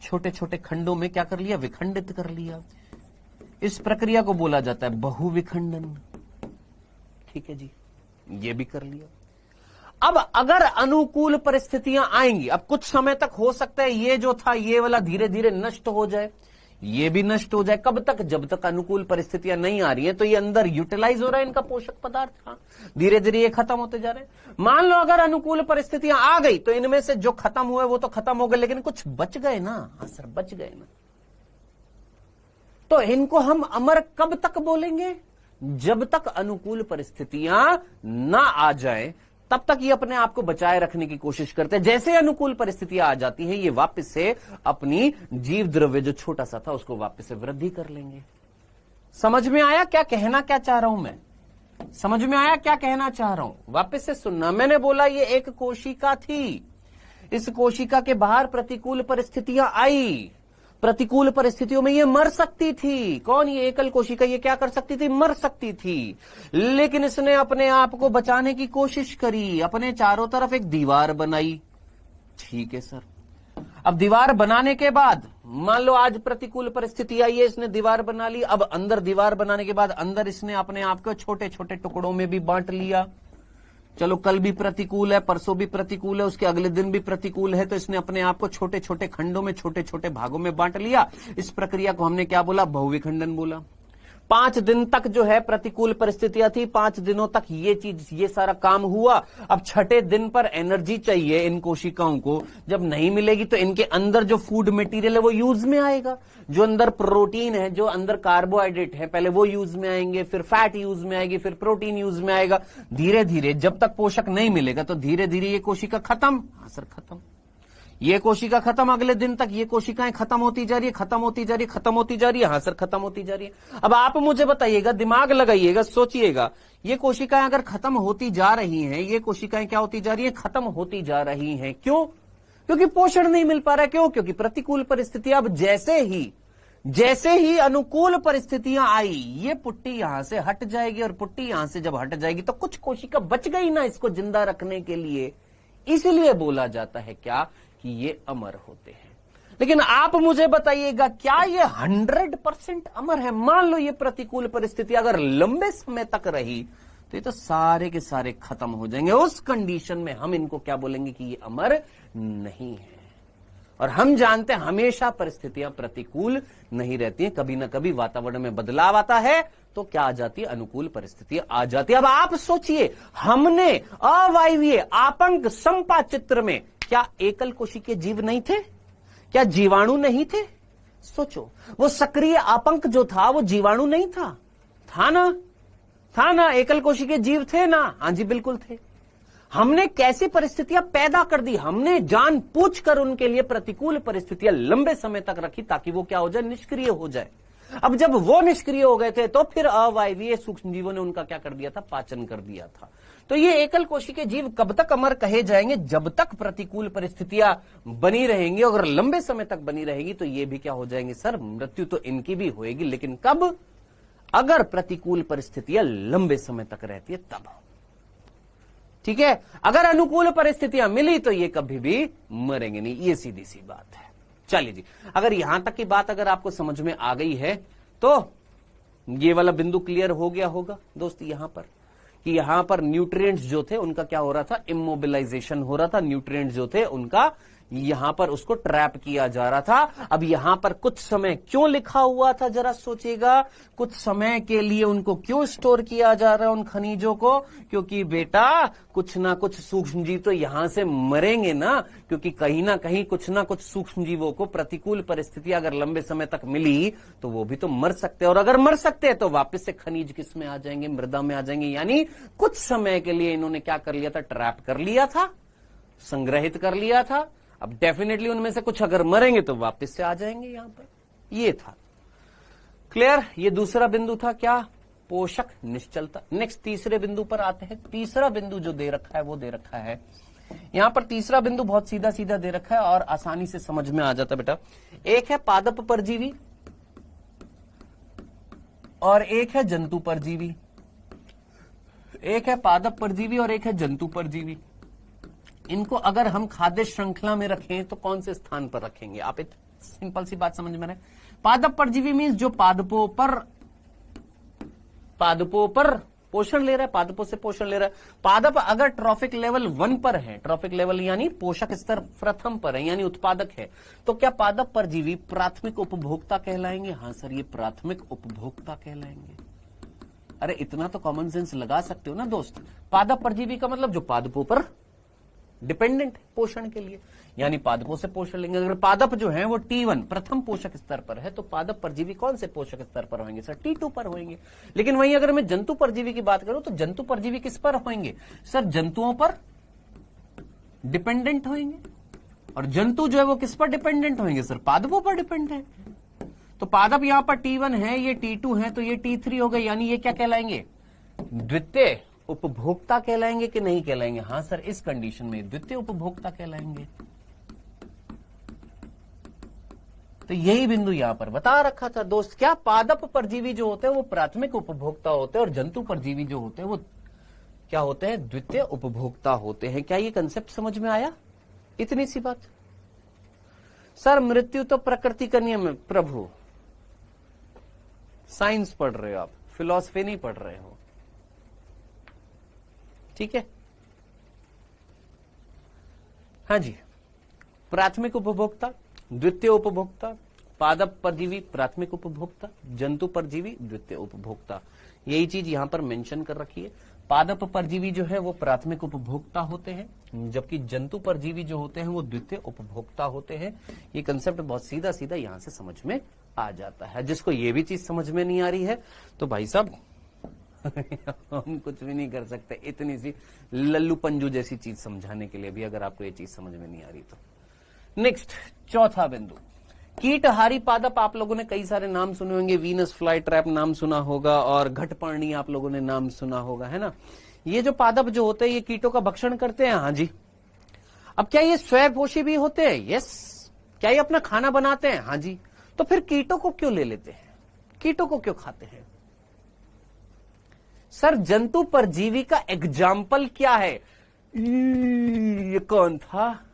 छोटे छोटे खंडों में क्या कर लिया? विखंडित कर लिया। इस प्रक्रिया को बोला जाता है बहुविखंडन। ठीक है जी, ये भी कर लिया। अब अगर अनुकूल परिस्थितियां आएंगी, अब कुछ समय तक हो सकता है ये जो था ये वाला धीरे धीरे नष्ट हो जाए, ये भी नष्ट हो जाए। कब तक? जब तक अनुकूल परिस्थितियां नहीं आ रही हैं। तो ये अंदर यूटिलाइज हो रहा है इनका पोषक पदार्थ, हाँ, धीरे धीरे ये खत्म होते जा रहे हैं। मान लो अगर अनुकूल परिस्थितियां आ गई तो इनमें से जो खत्म हुए वो तो खत्म हो गए, लेकिन कुछ बच गए ना। हाँ सर, बच गए ना। तो इनको हम अमर कब तक बोलेंगे? जब तक अनुकूल परिस्थितियां ना आ जाए तब तक ये अपने आप को बचाए रखने की कोशिश करते हैं। जैसे अनुकूल परिस्थितियां आ जाती हैं ये वापस से अपनी जीव द्रव्य जो छोटा सा था उसको वापस से वृद्धि कर लेंगे। समझ में आया क्या कहना क्या चाह रहा हूं मैं? समझ में आया क्या कहना चाह रहा हूं? वापस से सुनना। मैंने बोला ये एक कोशिका थी, इस कोशिका के बाहर प्रतिकूल परिस्थितियां आई, प्रतिकूल परिस्थितियों में ये मर सकती थी। कौन? ये एकल कोशिका। ये क्या कर सकती थी? मर सकती थी। लेकिन इसने अपने आप को बचाने की कोशिश करी, अपने चारों तरफ एक दीवार बनाई। ठीक है सर। अब दीवार बनाने के बाद मान लो आज प्रतिकूल परिस्थिति आई है, इसने दीवार बना ली। अब अंदर दीवार बनाने के बाद अंदर इसने अपने आप को छोटे छोटे टुकड़ों में भी बांट लिया। चलो कल भी प्रतिकूल है, परसों भी प्रतिकूल है, उसके अगले दिन भी प्रतिकूल है, तो इसने अपने आप को छोटे छोटे खंडों में, छोटे छोटे भागों में बांट लिया। इस प्रक्रिया को हमने क्या बोला? बहुविखंडन बोला। 5 दिन तक जो है प्रतिकूल परिस्थितियां थी, 5 दिनों तक ये सारा काम हुआ। अब छठे दिन पर एनर्जी चाहिए इन कोशिकाओं को, जब नहीं मिलेगी तो इनके अंदर जो फूड मटेरियल है वो यूज में आएगा, जो अंदर प्रोटीन है, जो अंदर कार्बोहाइड्रेट है, पहले वो यूज में आएंगे, फिर फैट यूज में आएगी, फिर प्रोटीन यूज में आएगा। धीरे धीरे जब तक पोषक नहीं मिलेगा तो धीरे धीरे ये कोशिका खत्म। हाँ सर खत्म, ये कोशिका खत्म, अगले दिन तक ये कोशिकाएं खत्म होती जा रही है, खत्म होती जा रही है, खत्म होती जा रही है। हाँ सर खत्म होती जा रही है। अब आप मुझे बताइएगा, दिमाग लगाइएगा, सोचिएगा, ये कोशिकाएं अगर खत्म होती जा रही हैं, ये कोशिकाएं क्या होती जा रही है? खत्म होती जा रही हैं। क्यों? क्योंकि पोषण नहीं मिल पा रहा है। क्यों? क्योंकि प्रतिकूल परिस्थितियां, अब जैसे ही अनुकूल परिस्थितियां आई, ये पुट्टी यहां से हट जाएगी, और पुट्टी यहां से जब हट जाएगी तो कुछ कोशिका बच गई ना इसको जिंदा रखने के लिए, इसलिए बोला जाता है क्या कि ये अमर होते हैं। लेकिन आप मुझे बताइएगा, क्या ये 100% अमर है? मान लो ये प्रतिकूल परिस्थिति अगर लंबे समय तक रही तो ये तो सारे के सारे खत्म हो जाएंगे। उस कंडीशन में हम इनको क्या बोलेंगे कि ये अमर नहीं है। और हम जानते हैं हमेशा परिस्थितियां प्रतिकूल नहीं रहती हैं, कभी ना कभी वातावरण में बदलाव आता है तो क्या आ जाती है? अनुकूल परिस्थितियां आ जाती है। अब आप सोचिए, हमने अवायवीय आपंक संपा चित्र में क्या एकल कोशिकीय जीव नहीं थे? क्या जीवाणु नहीं थे? सोचो, वो सक्रिय आपंक जो था वो जीवाणु नहीं था? था ना? एकल कोशिकीय जीव थे ना? हाँ जी बिल्कुल थे। हमने कैसी परिस्थितियां पैदा कर दी? हमने जानबूझकर उनके लिए प्रतिकूल परिस्थितियां लंबे समय तक रखी ताकि वो क्या हो जाए? निष्क्रिय हो जाए। अब जब वो निष्क्रिय हो गए थे तो फिर अवायवीय सूक्ष्म जीवों ने उनका क्या कर दिया था? पाचन कर दिया था। तो ये एकल कोशिकीय जीव कब तक अमर कहे जाएंगे? जब तक प्रतिकूल परिस्थितियां बनी रहेंगी। अगर लंबे समय तक बनी रहेगी तो ये भी क्या हो जाएंगे सर? मृत्यु तो इनकी भी होएगी, लेकिन कब? अगर प्रतिकूल परिस्थितियां लंबे समय तक रहती है तब। ठीक है, अगर अनुकूल परिस्थितियां मिली तो ये कभी भी मरेंगे नहीं, ये सीधी सी बात है। चलिए जी, अगर यहां तक की बात अगर आपको समझ में आ गई है तो ये वाला बिंदु क्लियर हो गया होगा दोस्त, यहां पर कि यहां पर न्यूट्रिएंट्स जो थे उनका क्या हो रहा था? इमोबिलाइजेशन हो रहा था। न्यूट्रिएंट्स जो थे उनका यहां पर उसको ट्रैप किया जा रहा था। अब यहां पर कुछ समय क्यों लिखा हुआ था जरा सोचिएगा, कुछ समय के लिए उनको क्यों स्टोर किया जा रहा है उन खनिजों को? क्योंकि बेटा कुछ ना कुछ सूक्ष्म जीव तो यहां से मरेंगे ना, क्योंकि कहीं ना कहीं कुछ ना कुछ सूक्ष्म जीवों को प्रतिकूल परिस्थिति अगर लंबे समय तक मिली तो वो भी तो मर सकते हैं, और अगर मर सकते हैं तो वापस से खनिज किस में आ जाएंगे? मृदा में आ जाएंगे। यानी कुछ समय के लिए इन्होंने क्या कर लिया था? ट्रैप कर लिया था, संग्रहित कर लिया था। अब डेफिनेटली उनमें से कुछ अगर मरेंगे तो वापस से आ जाएंगे यहां पर। ये था क्लियर। ये दूसरा बिंदु था क्या? पोषक निश्चलता। नेक्स्ट तीसरे बिंदु पर आते हैं। तीसरा बिंदु जो दे रखा है वो दे रखा है यहां पर। तीसरा बिंदु बहुत सीधा सीधा दे रखा है और आसानी से समझ में आ जाता बेटा। एक है पादप परजीवी और एक है जंतु परजीवी। एक है पादप परजीवी और एक है जंतु परजीवी। इनको अगर हम खाद्य श्रृंखला में रखें तो कौन से स्थान पर रखेंगे? आप एक सिंपल सी बात समझ में रहे। पादप परजीवी मीन्स जो पादपों पर पोषण ले रहा है, पादपों से पोषण ले रहा है। पादप अगर ट्रॉफिक लेवल 1 पर है, ट्रॉफिक लेवल यानी पोषक स्तर प्रथम पर है, यानी उत्पादक है, तो क्या पादप परजीवी प्राथमिक उपभोक्ता कहलाएंगे? हाँ सर, ये प्राथमिक उपभोक्ता कहलाएंगे। अरे इतना तो कॉमन सेंस लगा सकते हो ना दोस्त। पादप परजीवी का मतलब जो पादपों पर डिपेंडेंट है पोषण के लिए, यानी पादपों से पोषण लेंगे। अगर पादप जो है वो T1 प्रथम पोषक स्तर पर है तो पादप परजीवी कौन से पोषक स्तर पर होंगे सर? T2 पर होंगे। लेकिन वहीं अगर मैं जंतु परजीवी की बात करूं तो जंतु परजीवी किस पर होंगे सर? जंतुओं पर डिपेंडेंट होंगे। और जंतु जो है वो किस पर डिपेंडेंट होंगे सर? पादपों पर डिपेंडेंट। तो पादप यहां पर T1 है, ये T2 है, तो ये T3 हो गए, यानी ये क्या कहलाएंगे? द्वितीय उपभोक्ता कहलाएंगे कि नहीं कहलाएंगे? हाँ सर, इस कंडीशन में द्वितीय उपभोक्ता कहलाएंगे। तो यही बिंदु यहां पर बता रखा था दोस्त। क्या पादप परजीवी जो होते हैं वो प्राथमिक उपभोक्ता होते हैं और जंतु परजीवी जो होते हैं वो क्या होते हैं? द्वितीय उपभोक्ता होते हैं। क्या ये कंसेप्ट समझ में आया? इतनी सी बात। सर मृत्यु तो प्रकृति का नियम है। प्रभु साइंस पढ़ रहे हो आप, फिलॉसफी नहीं पढ़ रहे हो, ठीक है? हाँ जी, प्राथमिक उपभोक्ता, द्वितीय उपभोक्ता, पादप परजीवी प्राथमिक उपभोक्ता, जंतु परजीवी द्वितीय उपभोक्ता। यही चीज यहां पर मेंशन कर रखी है। पादप परजीवी जो है वो प्राथमिक उपभोक्ता होते हैं, जबकि जंतु परजीवी जो होते हैं वो द्वितीय उपभोक्ता होते हैं। ये कंसेप्ट बहुत सीधा सीधा यहां से समझ में आ जाता है। जिसको ये भी चीज समझ में नहीं आ रही है तो भाई साहब हम कुछ भी नहीं कर सकते, इतनी सी लल्लू पंजू जैसी चीज समझाने के लिए भी अगर आपको ये चीज समझ में नहीं आ रही तो। नेक्स्ट, चौथा बिंदु, कीटहारी पादप। आप लोगों ने कई सारे नाम सुने होंगे, वीनस फ्लाई ट्रैप नाम सुना होगा और घटपर्णी आप लोगों ने नाम सुना होगा, है ना। ये जो पादप जो होते हैं ये कीटों का भक्षण करते हैं। हाँ जी। अब क्या ये स्वयंपोषी भी होते हैं? यस। क्या ये अपना खाना बनाते हैं? हाँ जी। तो फिर कीटों को क्यों ले लेते हैं, कीटों को क्यों खाते हैं? सर जंतु परजीवी का एग्जाम्पल क्या है? ये कौन था?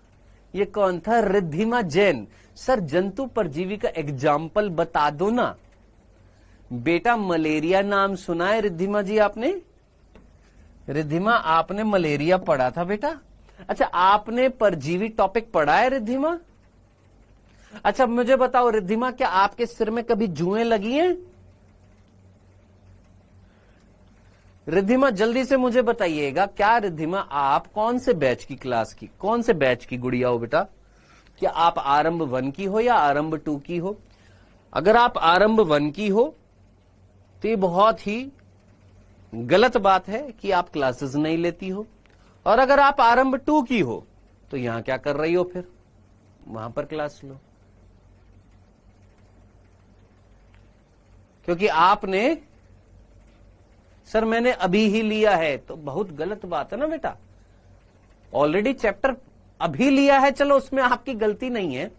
ये कौन था? रिद्धिमा जैन। सर जंतु परजीवी का एग्जाम्पल बता दो ना। बेटा मलेरिया नाम सुना है रिद्धिमा जी आपने? रिद्धिमा आपने मलेरिया पढ़ा था बेटा? अच्छा, आपने परजीवी टॉपिक पढ़ा है रिद्धिमा? अच्छा मुझे बताओ रिद्धिमा, क्या आपके सिर में कभी जुएं लगी हैं? रिद्धिमा जल्दी से मुझे बताइएगा, क्या रिद्धिमा आप कौन से बैच की क्लास की, कौन से बैच की गुड़िया हो बेटा? क्या आप आरंभ 1 की हो या आरंभ 2 की हो? अगर आप आरंभ 1 की हो तो ये बहुत ही गलत बात है कि आप क्लासेस नहीं लेती हो, और अगर आप आरंभ 2 की हो तो यहां क्या कर रही हो? फिर वहां पर क्लास लो, क्योंकि आपने सर मैंने अभी ही लिया है, तो बहुत गलत बात है ना बेटा। ऑलरेडी चैप्टर अभी लिया है, चलो उसमें आपकी गलती नहीं है,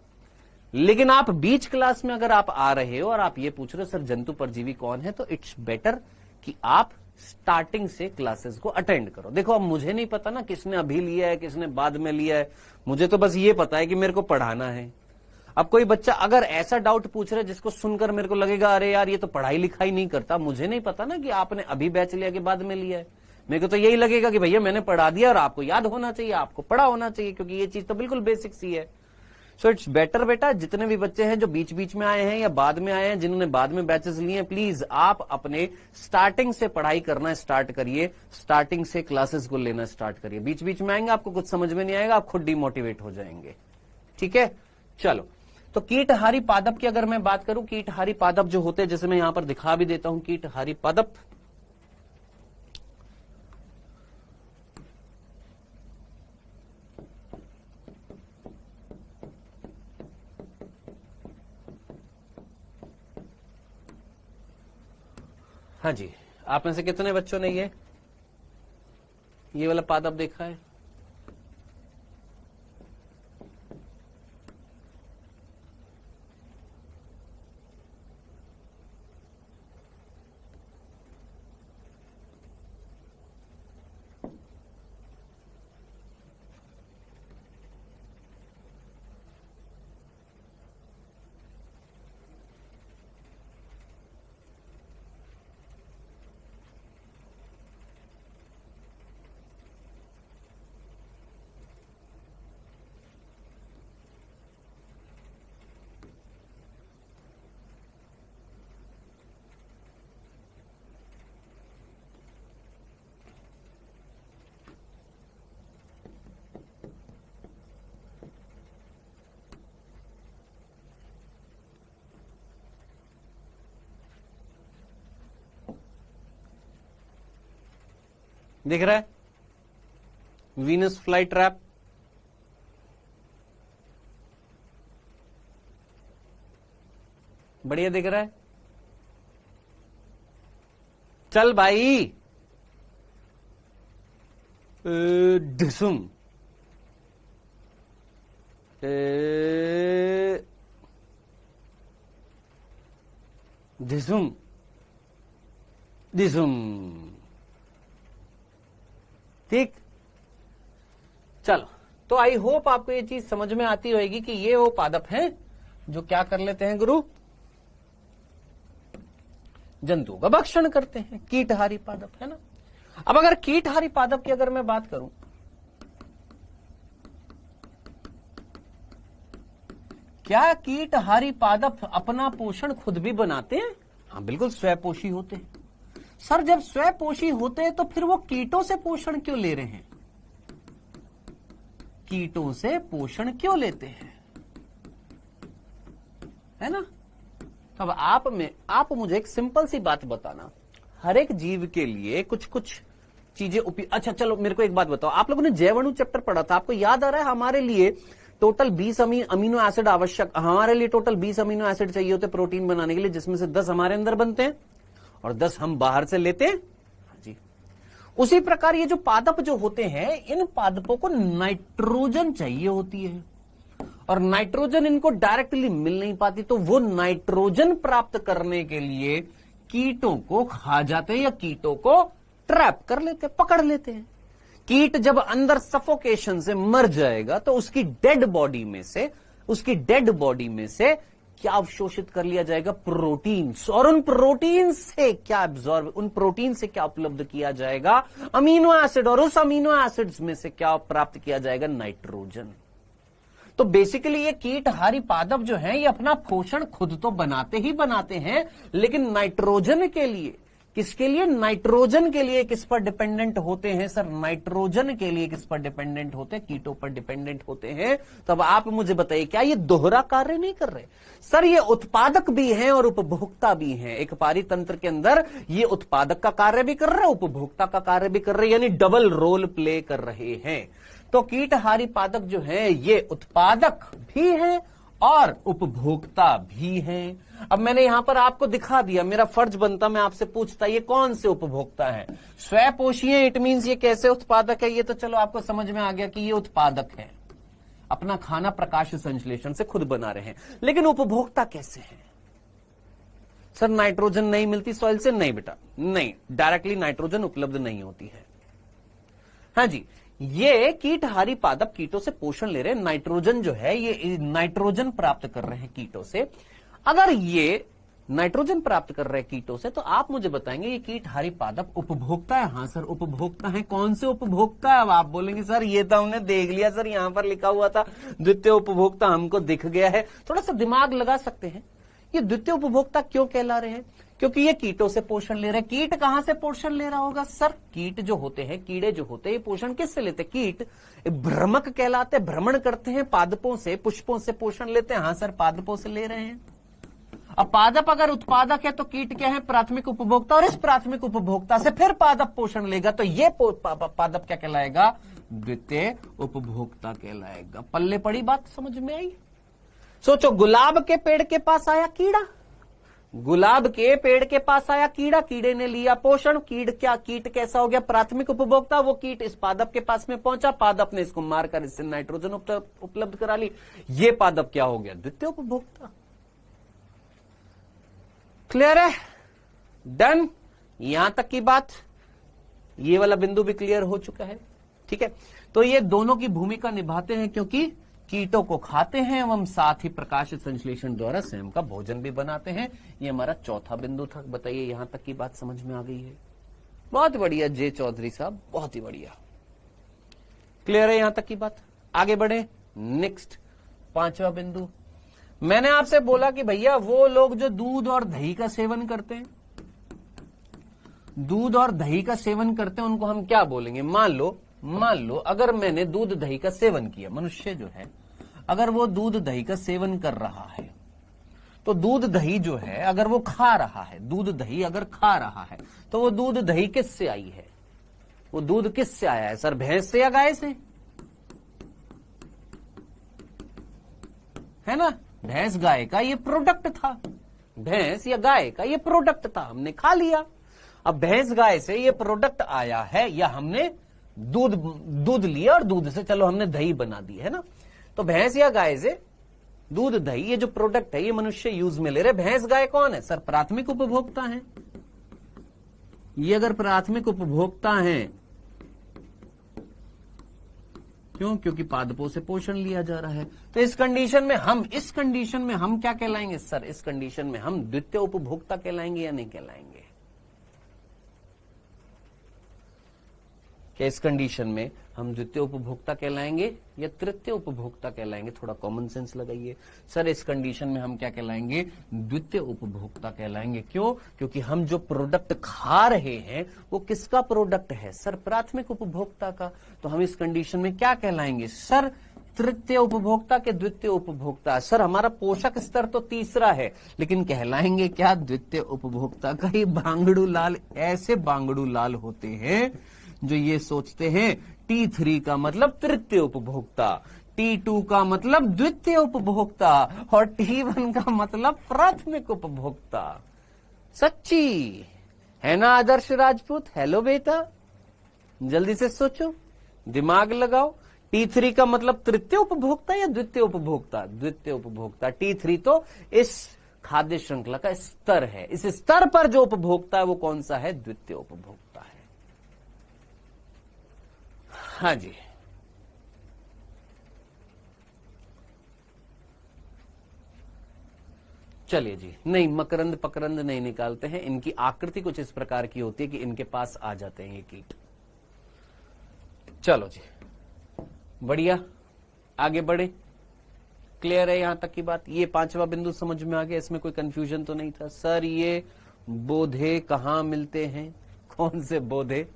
लेकिन आप बीच क्लास में अगर आप आ रहे हो और आप ये पूछ रहे हो सर जंतु परजीवी कौन है, तो इट्स बेटर कि आप स्टार्टिंग से क्लासेस को अटेंड करो। देखो अब मुझे नहीं पता ना किसने अभी लिया है किसने बाद में लिया है, मुझे तो बस ये पता है कि मेरे को पढ़ाना है। अब कोई बच्चा अगर ऐसा डाउट पूछ रहा है जिसको सुनकर मेरे को लगेगा अरे यार ये तो पढ़ाई लिखाई नहीं करता, मुझे नहीं पता ना कि आपने अभी बैच लिया कि बाद में लिया है। मेरे को तो यही लगेगा कि भैया मैंने पढ़ा दिया और आपको याद होना चाहिए, आपको पढ़ा होना चाहिए, क्योंकि ये चीज तो बिल्कुल बेसिक सी है। सो इट्स बेटर बेटा, जितने भी बच्चे हैं जो बीच बीच में आए हैं या बाद में आए हैं, जिन्होंने बाद में बैचेस लिए हैं, प्लीज आप अपने स्टार्टिंग से पढ़ाई करना स्टार्ट करिए, स्टार्टिंग से क्लासेस को लेना स्टार्ट करिए। बीच बीच में आएंगे आपको कुछ समझ में नहीं आएगा, आप खुद डिमोटिवेट हो जाएंगे। ठीक है, चलो। तो कीटहारी पादप की अगर मैं बात करूं, कीटहारी पादप जो होते हैं, जैसे मैं यहां पर दिखा भी देता हूं, कीटहारी पादप हाँ जी, आप में से कितने बच्चों ने ये वाला पादप देखा है? दिख रहा है? वीनस फ्लाई ट्रैप, बढ़िया दिख रहा है। चल भाई, ढिसुम ढिसुम ढिसुम, ठीक। चलो, तो आई होप आपको ये चीज समझ में आती होगी कि ये वो पादप हैं जो क्या कर लेते हैं गुरु, जंतुओं का भक्षण करते हैं, कीटहारी पादप, है ना। अब अगर कीटहारी पादप की अगर मैं बात करूं, क्या कीटहारी पादप अपना पोषण खुद भी बनाते हैं? हाँ बिल्कुल, स्वयपोषी होते हैं। सर जब स्वयपोषी होते हैं तो फिर वो कीटों से पोषण क्यों ले रहे हैं? कीटों से पोषण क्यों लेते हैं, है ना? अब आप मुझे एक सिंपल सी बात बताना, हर एक जीव के लिए कुछ कुछ चीजें अच्छा चलो मेरे को एक बात बताओ, आप लोगों ने जैवाणु चैप्टर पढ़ा था, आपको याद आ रहा है हमारे लिए टोटल 20 अमीनो एसिड आवश्यक, हमारे लिए टोटल 20 अमीनो एसिड चाहिए होते प्रोटीन बनाने के लिए, जिसमें से 10 हमारे अंदर बनते हैं और 10 हम बाहर से लेते हैं जी। उसी प्रकार ये जो पादप जो होते हैं, इन पादपों को नाइट्रोजन चाहिए होती है और नाइट्रोजन इनको डायरेक्टली मिल नहीं पाती, तो वो नाइट्रोजन प्राप्त करने के लिए कीटों को खा जाते हैं या कीटों को ट्रैप कर लेते हैं, पकड़ लेते हैं। कीट जब अंदर सफोकेशन से मर जाएगा तो उसकी डेड बॉडी में से क्या अवशोषित कर लिया जाएगा? प्रोटीन्स। और उन प्रोटीन से क्या उपलब्ध किया जाएगा? Amino acid. और उस अमीनो एसिड्स में से क्या प्राप्त किया जाएगा? नाइट्रोजन। तो बेसिकली ये कीटहारी पादप जो हैं, ये अपना पोषण खुद तो बनाते ही बनाते हैं, लेकिन नाइट्रोजन के लिए, किसके लिए? नाइट्रोजन के लिए किस पर डिपेंडेंट होते हैं सर? नाइट्रोजन के लिए किस पर डिपेंडेंट होते हैं? कीटों पर डिपेंडेंट होते हैं। तब आप मुझे बताइए, क्या ये दोहरा कार्य नहीं कर रहे? सर ये उत्पादक भी हैं और उपभोक्ता भी हैं। एक पारितंत्र के अंदर ये उत्पादक का कार्य भी कर रहे हैं, उपभोक्ता का कार्य भी कर रहे हैं, यानी डबल रोल प्ले कर रहे हैं। तो कीटहारी पादप जो है ये उत्पादक भी हैं और उपभोक्ता भी हैं। अब मैंने यहां पर आपको दिखा दिया, मेरा फर्ज बनता मैं आपसे पूछता ये कौन से उपभोक्ता हैं? स्वयपोषी है, इट मींस ये कैसे उत्पादक है? ये तो चलो आपको समझ में आ गया कि ये उत्पादक है, अपना खाना प्रकाश संश्लेषण से खुद बना रहे हैं। लेकिन उपभोक्ता कैसे हैं? सर नाइट्रोजन नहीं मिलती सॉइल से? नहीं बेटा, नहीं, डायरेक्टली नाइट्रोजन उपलब्ध नहीं होती है। हाँ जी, ये कीटहारी पादप कीटों से पोषण ले रहे हैं, नाइट्रोजन जो है ये नाइट्रोजन प्राप्त कर रहे हैं कीटों से। अगर ये नाइट्रोजन प्राप्त कर रहे हैं कीटों से, तो आप मुझे बताएंगे ये कीटहारी पादप उपभोक्ता है? हाँ सर उपभोक्ता है। कौन से उपभोक्ता है? अब आप बोलेंगे सर ये तो हमने देख लिया सर, यहां पर लिखा हुआ था द्वितीय उपभोक्ता, हमको दिख गया है। थोड़ा सा दिमाग लगा सकते हैं, ये द्वितीय उपभोक्ता क्यों कहला रहे हैं? क्योंकि ये कीटों से पोषण ले रहे हैं। कीट कहां से पोषण ले रहा होगा सर? कीट जो होते हैं, कीड़े जो होते हैं, ये पोषण किससे लेते हैं? कीट भ्रमक कहलाते, भ्रमण करते हैं, पादपों से, पुष्पों से पोषण लेते हैं। हाँ सर पादपों से ले रहे हैं। अब पादप अगर उत्पादक है तो कीट क्या है? प्राथमिक उपभोक्ता। और इस प्राथमिक उपभोक्ता से फिर पादप पोषण लेगा, तो ये पादप क्या कहलाएगा? द्वितीय उपभोक्ता कहलाएगा। पल्ले पड़ी बात, समझ में आई? सोचो, गुलाब के पेड़ के पास आया कीड़ा, गुलाब के पेड़ के पास आया कीड़ा, कीड़े ने लिया पोषण। कीट कैसा हो गया? प्राथमिक उपभोक्ता। वो कीट इस पादप के पास में पहुंचा, पादप ने इसको मारकर इससे नाइट्रोजन उपलब्ध करा ली। ये पादप क्या हो गया? द्वितीय उपभोक्ता। क्लियर है? डन? यहां तक की बात, ये वाला बिंदु भी क्लियर हो चुका है। ठीक है, तो ये दोनों की भूमिका निभाते हैं, क्योंकि कीटों को खाते हैं एवं साथ ही प्रकाश संश्लेषण द्वारा स्वयं का भोजन भी बनाते हैं। ये हमारा चौथा बिंदु था। बताइए यहां तक की बात समझ में आ गई है? बहुत बढ़िया जे चौधरी साहब, बहुत ही बढ़िया। क्लियर है यहां तक की बात? आगे बढ़े। नेक्स्ट पांचवा बिंदु, मैंने आपसे बोला कि भैया वो लोग जो दूध और दही का सेवन करते हैं, दूध और दही का सेवन करते हैं, उनको हम क्या बोलेंगे? मान लो अगर मैंने दूध दही का सेवन किया, मनुष्य जो है अगर वो दूध दही का सेवन कर रहा है, तो दूध दही जो है अगर वो खा रहा है, दूध दही अगर खा रहा है, तो वो दूध दही किससे आई है? वो दूध किससे आया है सर? भैंस से या गाय से? है ना? भैंस गाय का ये प्रोडक्ट था, भैंस या गाय का ये प्रोडक्ट था, हमने खा लिया। अब भैंस गाय से ये प्रोडक्ट आया है, या हमने दूध लिया और दूध से चलो हमने दही बना दी, है ना? तो भैंस या गाय से दूध दही ये जो प्रोडक्ट है ये मनुष्य यूज में ले रहे। भैंस गाय कौन है सर? प्राथमिक उपभोक्ता है। ये अगर प्राथमिक उपभोक्ता है, क्यों? क्योंकि पादपों से पोषण लिया जा रहा है। तो इस कंडीशन में हम क्या कहलाएंगे सर? इस कंडीशन में हम द्वितीय उपभोक्ता कहलाएंगे या नहीं कहलाएंगे? क्या इस कंडीशन में हम द्वितीय उपभोक्ता कहलाएंगे या तृतीय उपभोक्ता कहलाएंगे? थोड़ा कॉमन सेंस लगाइए। सर इस कंडीशन में हम क्या कहलाएंगे? द्वितीय उपभोक्ता कहलाएंगे। क्यों? क्योंकि हम जो प्रोडक्ट खा रहे हैं वो किसका प्रोडक्ट है? सर प्राथमिक उपभोक्ता का। तो हम इस कंडीशन में क्या कहलाएंगे? सर तृतीय उपभोक्ता के द्वितीय उपभोक्ता। सर हमारा पोषक स्तर तो तीसरा है, लेकिन कहलाएंगे क्या? द्वितीय उपभोक्ता। कई बांगड़ू लाल ऐसे बांगड़ू लाल होते हैं जो ये सोचते हैं T3 का मतलब तृतीय उपभोक्ता, T2 का मतलब द्वितीय उपभोक्ता और T1 का मतलब प्राथमिक उपभोक्ता। सच्ची है ना आदर्श राजपूत? हेलो बेटा, जल्दी से सोचो, दिमाग लगाओ। T3 का मतलब तृतीय उपभोक्ता या द्वितीय उपभोक्ता? द्वितीय उपभोक्ता। T3 तो इस खाद्य श्रृंखला का स्तर है। इस स्तर पर जो उपभोक्ता है वो कौन सा है? द्वितीय उपभोक्ता है। हाँ जी, चलिए जी। नहीं, मकरंद पकरंद नहीं निकालते हैं। इनकी आकृति कुछ इस प्रकार की होती है कि इनके पास आ जाते हैं ये कीट। चलो जी, बढ़िया, आगे बढ़े। क्लियर है यहां तक की बात? ये पांचवा बिंदु समझ में आ गया? इसमें कोई कंफ्यूजन तो नहीं था? सर ये बोधे कहाँ मिलते हैं? कौन से बोधे?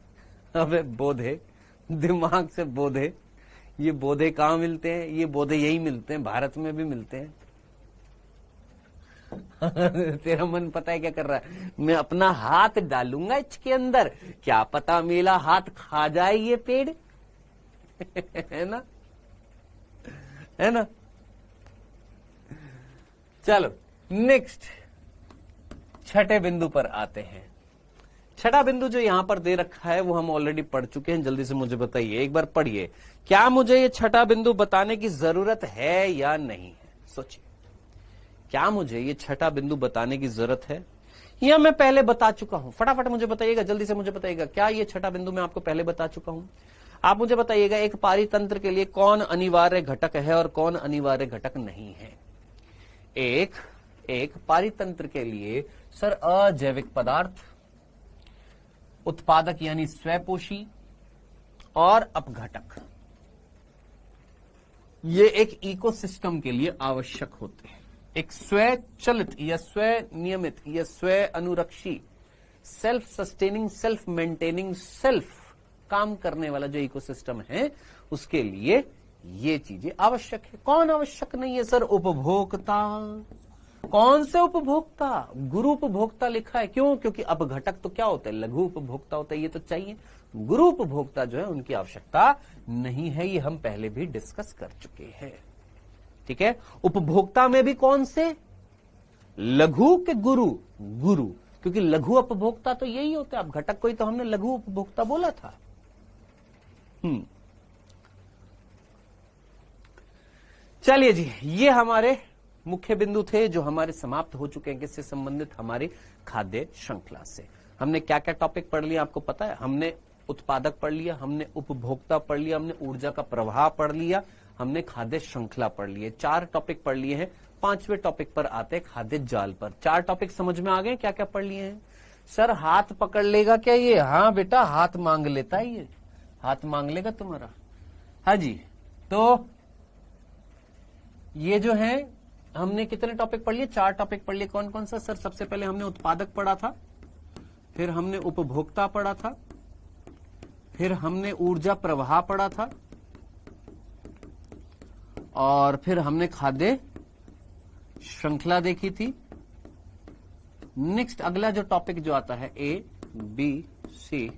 अबे बोधे, दिमाग से बोधे। ये बोधे कहाँ मिलते हैं? ये बोधे यही मिलते हैं, भारत में भी मिलते हैं। तेरा मन पता है क्या कर रहा है? मैं अपना हाथ डालूंगा इसके अंदर, क्या पता मेरा हाथ खा जाए ये पेड़। है ना, है ना? चलो नेक्स्ट छठे बिंदु पर आते हैं। छठा बिंदु जो यहां पर दे रखा है वो हम ऑलरेडी पढ़ चुके हैं। जल्दी से मुझे बताइए, एक बार पढ़िए, क्या मुझे ये छठा बिंदु बताने की जरूरत है या नहीं है? सोचिए, क्या मुझे ये छठा बिंदु बताने की जरूरत है या मैं पहले बता चुका हूं? फटाफट मुझे बताइएगा, जल्दी से मुझे बताइएगा, क्या ये छठा बिंदु मैं आपको पहले बता चुका हूं? आप मुझे बताइएगा एक पारितंत्र के लिए कौन अनिवार्य घटक है और कौन अनिवार्य घटक नहीं है। एक पारितंत्र के लिए सर अजैविक पदार्थ, उत्पादक यानी स्वयपोषी और अपघटक, ये एक इकोसिस्टम के लिए आवश्यक होते हैं। एक स्वचलित या स्वनियमित या स्व अनुरक्षी, self sustaining, self maintaining, self काम करने वाला जो इकोसिस्टम है उसके लिए ये चीजें आवश्यक है। कौन आवश्यक नहीं है? सर उपभोक्ता। कौन से उपभोक्ता? गुरु उपभोक्ता लिखा है। क्यों? क्योंकि अपघटक तो क्या होता है? लघु उपभोक्ता होता है, ये तो चाहिए। गुरु उपभोक्ता जो है उनकी आवश्यकता नहीं है, ये हम पहले भी डिस्कस कर चुके हैं। ठीक है, उपभोक्ता में भी कौन से? लघु के गुरु? गुरु, क्योंकि लघु उपभोक्ता तो यही होता है। अपघटक को ही तो हमने लघु उपभोक्ता बोला था। चलिए जी, ये हमारे मुख्य बिंदु थे जो हमारे समाप्त हो चुके हैं। किससे संबंधित? हमारी खाद्य श्रृंखला से। हमने क्या क्या टॉपिक पढ़ लिया आपको पता है? हमने उत्पादक पढ़ लिया, हमने उपभोक्ता पढ़ लिया, हमने ऊर्जा का प्रवाह पढ़ लिया, हमने खाद्य श्रृंखला पढ़ लिए। 4 टॉपिक पढ़ लिए हैं। 5वें टॉपिक पर आते हैं खाद्य जाल पर। 4 टॉपिक समझ में आ गए? क्या क्या पढ़ लिए हैं? सर हाथ पकड़ लेगा क्या ये? हाँ बेटा, हाथ मांग लेता है ये, हाथ मांग लेगा तुम्हारा। हाँ जी, तो ये जो है हमने कितने टॉपिक पढ़ लिए? 4 टॉपिक पढ़ लिए। कौन कौन सा? सर सबसे पहले हमने उत्पादक पढ़ा था, फिर हमने उपभोक्ता पढ़ा था, फिर हमने ऊर्जा प्रवाह पढ़ा था, और फिर हमने खाद्य श्रृंखला देखी थी। नेक्स्ट अगला जो टॉपिक जो आता है A, B, C,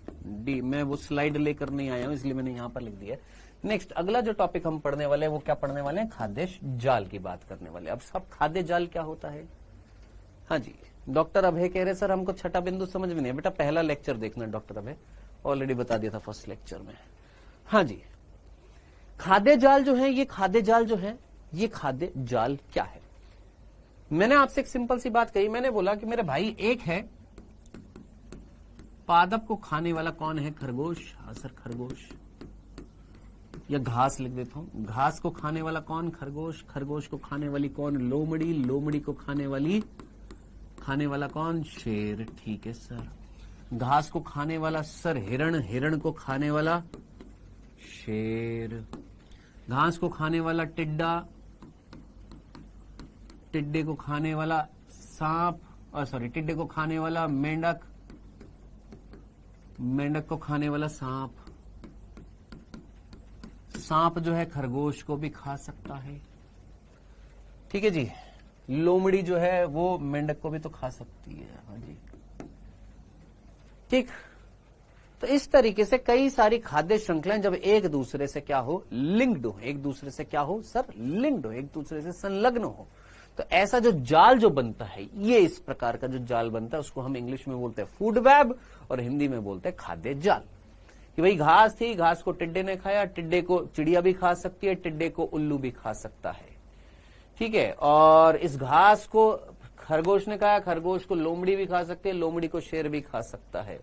D, मैं वो स्लाइड लेकर नहीं आया हूं इसलिए मैंने यहां पर लिख दिया। नेक्स्ट अगला जो टॉपिक हम पढ़ने वाले हैं वो क्या पढ़ने वाले हैं? खाद्य जाल की बात करने वाले। अब सब खाद्य जाल क्या होता है? हाँ जी, डॉक्टर अभय कह रहे सर हमको छठा बिंदु समझ में नहीं। बेटा पहला लेक्चर देखना डॉक्टर अभय, ऑलरेडी बता दिया था फर्स्ट लेक्चर में। हाँ जी, खाद्य जाल जो है, ये खाद्य जाल जो है, ये खाद्य जाल क्या है? मैंने आपसे एक सिंपल सी बात कही। मैंने बोला कि मेरे भाई एक है पादप को खाने वाला, कौन है? खरगोश। हाँ सर खरगोश, या घास लिख देता हूं। घास को खाने वाला कौन? खरगोश। खरगोश को खाने वाली कौन? लोमड़ी। लोमड़ी को खाने वाला कौन? शेर। ठीक है सर। घास को खाने वाला सर हिरण, हिरण को खाने वाला शेर, घास को खाने वाला टिड्डा, टिड्डे को खाने वाला सांप, टिड्डे को खाने वाला मेंढक, मेंढक को खाने वाला सांप, सांप जो है खरगोश को भी खा सकता है। ठीक है जी। लोमड़ी जो है वो मेंढक को भी तो खा सकती है। हाँ जी, ठीक। तो इस तरीके से कई सारी खाद्य श्रृंखलाएं जब एक दूसरे से क्या हो, लिंक्ड हो, एक दूसरे से क्या हो सर, लिंक्ड हो, एक दूसरे से संलग्न हो, तो ऐसा जो जाल जो बनता है, ये इस प्रकार का जो जाल बनता है उसको हम इंग्लिश में बोलते हैं फूड वेब और हिंदी में बोलते हैं खाद्य जाल। कि भाई घास थी, घास को टिड्डे ने खाया, टिड्डे को चिड़िया भी खा सकती है, टिड्डे को उल्लू भी खा सकता है। ठीक है। और इस घास को खरगोश ने खाया, खरगोश को लोमड़ी भी खा सकती है, लोमड़ी को शेर भी खा सकता है।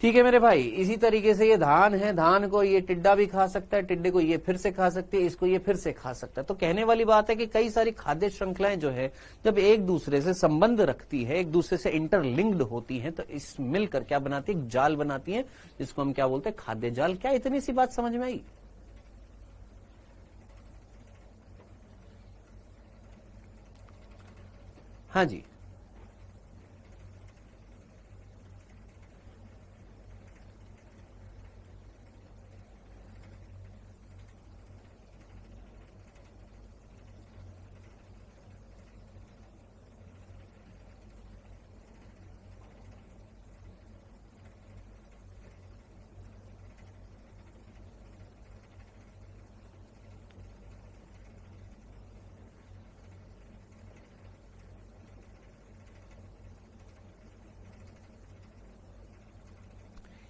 ठीक है मेरे भाई। इसी तरीके से ये धान है, धान को ये टिड्डा भी खा सकता है, टिड्डे को ये फिर से खा सकती है, इसको ये फिर से खा सकता है। तो कहने वाली बात है कि कई सारी खाद्य श्रृंखलाएं जो है जब एक दूसरे से संबंध रखती है, एक दूसरे से इंटरलिंक्ड होती हैं, तो इस मिलकर क्या बनाती है, जाल बनाती है, जिसको हम क्या बोलते हैं, खाद्य जाल। क्या इतनी सी बात समझ में आई? हाँ जी।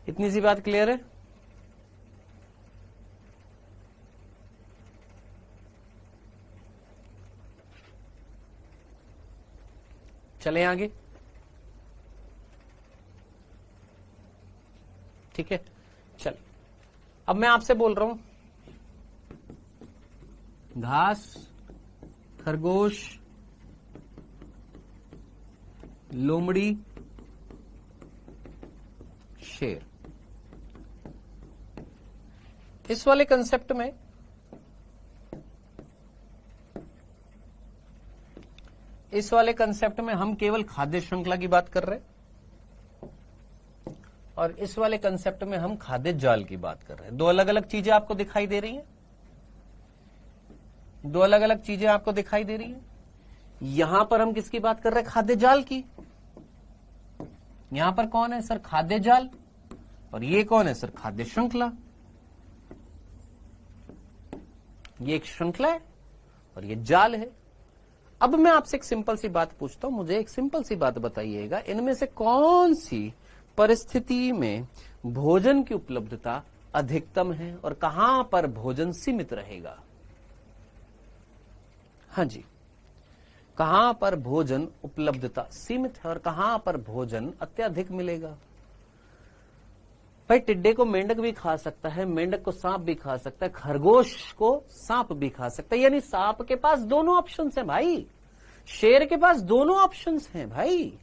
इतनी सी बात क्लियर है? चले आगे। ठीक है, चल। अब मैं आपसे बोल रहा हूं, घास, खरगोश, लोमड़ी, शेर, इस वाले कंसेप्ट में हम केवल खाद्य श्रृंखला की बात कर रहे हैं और इस वाले कंसेप्ट में हम खाद्य जाल की बात कर रहे हैं। दो अलग अलग चीजें आपको दिखाई दे रही हैं, दो अलग अलग चीजें आपको दिखाई दे रही हैं। यहां पर हम किसकी बात कर रहे हैं, खाद्य जाल की। यहां पर कौन है सर, खाद्य जाल, और ये कौन है सर, खाद्य श्रृंखला। ये एक श्रृंखला है और ये जाल है। अब मैं आपसे एक सिंपल सी बात पूछता हूं, मुझे एक सिंपल सी बात बताइएगा, इनमें से कौन सी परिस्थिति में भोजन की उपलब्धता अधिकतम है और कहां पर भोजन सीमित रहेगा? हाँ जी, कहां पर भोजन उपलब्धता सीमित है और कहां पर भोजन अत्यधिक मिलेगा? भाई टिड्डे को मेंढक भी खा सकता है, मेंढक को सांप भी खा सकता है, खरगोश को सांप भी खा सकता है, यानी सांप के पास दोनों ऑप्शंस हैं भाई, शेर के पास दोनों ऑप्शंस हैं भाई,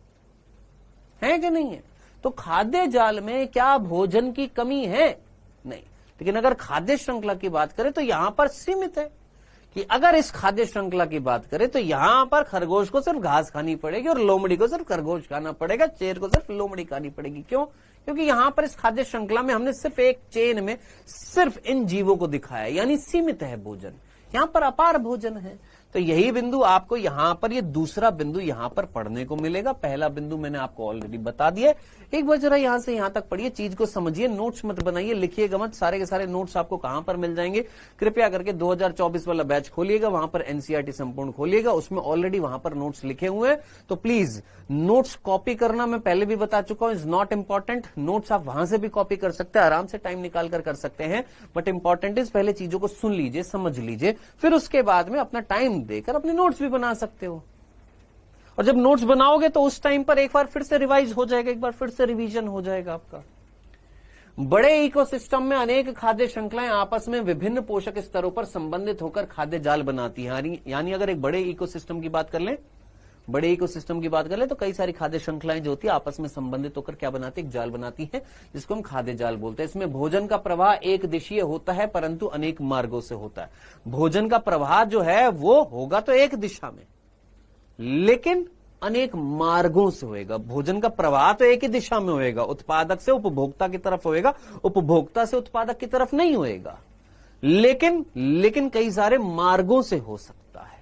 है कि नहीं है? तो खाद्य जाल में क्या भोजन की कमी है? नहीं। लेकिन अगर खाद्य श्रृंखला की बात करें तो यहां पर सीमित है कि अगर इस खाद्य श्रृंखला की बात करें तो यहां पर खरगोश को सिर्फ घास खानी पड़ेगी और लोमड़ी को सिर्फ खरगोश खाना पड़ेगा, शेर को सिर्फ लोमड़ी खानी पड़ेगी। क्यों? क्योंकि यहां पर इस खाद्य श्रृंखला में हमने सिर्फ एक चेन में सिर्फ इन जीवों को दिखाया, यानी सीमित है भोजन, यहां पर अपार भोजन है। तो यही बिंदु आपको यहां पर, ये दूसरा बिंदु यहां पर पढ़ने को मिलेगा। पहला बिंदु मैंने आपको ऑलरेडी बता दिया। एक बार जरा यहां से यहां तक पढ़िए, चीज को समझिए, नोट्स मत बनाइए, लिखिएगा मत। सारे के सारे नोट्स आपको कहां पर मिल जाएंगे? कृपया करके 2024 वाला बैच खोलिएगा, वहां पर एनसीईआरटी संपूर्ण खोलिएगा, उसमें ऑलरेडी वहां पर नोट्स लिखे हुए हैं। तो प्लीज नोट्स कॉपी करना मैं पहले भी बता चुका हूं, इज नॉट इंपॉर्टेंट। नोट्स आप वहां से भी कॉपी कर सकते हैं, आराम से टाइम निकाल कर सकते हैं, बट इंपॉर्टेंट इज पहले चीजों को सुन लीजिए, समझ लीजिए, फिर उसके बाद में अपना टाइम देकर अपने नोट्स भी बना सकते हो। और जब नोट्स बनाओगे तो उस टाइम पर एक बार फिर से रिवाइज हो जाएगा, एक बार फिर से रिवीजन हो जाएगा आपका। बड़े इकोसिस्टम में अनेक खाद्य श्रृंखलाएं आपस में विभिन्न पोषक स्तरों पर संबंधित होकर खाद्य जाल बनाती हैं। यानी अगर एक बड़े इकोसिस्टम की बात कर लें, बड़े इकोसिस्टम की बात कर ले तो कई सारी खाद्य श्रृंखलाएं जो होती है आपस में संबंधित होकर क्या बनाती है, एक जाल बनाती है जिसको हम खाद्य जाल बोलते हैं। इसमें भोजन का प्रवाह एक दिशीय होता है परंतु अनेक मार्गों से होता है। भोजन का प्रवाह जो है वो होगा तो एक दिशा में, लेकिन अनेक मार्गों से होएगा। भोजन का प्रवाह तो एक ही दिशा में होएगा, उत्पादक से उपभोक्ता की तरफ होएगा, उपभोक्ता से उत्पादक की तरफ नहीं होएगा, लेकिन कई सारे मार्गों से हो सकता है।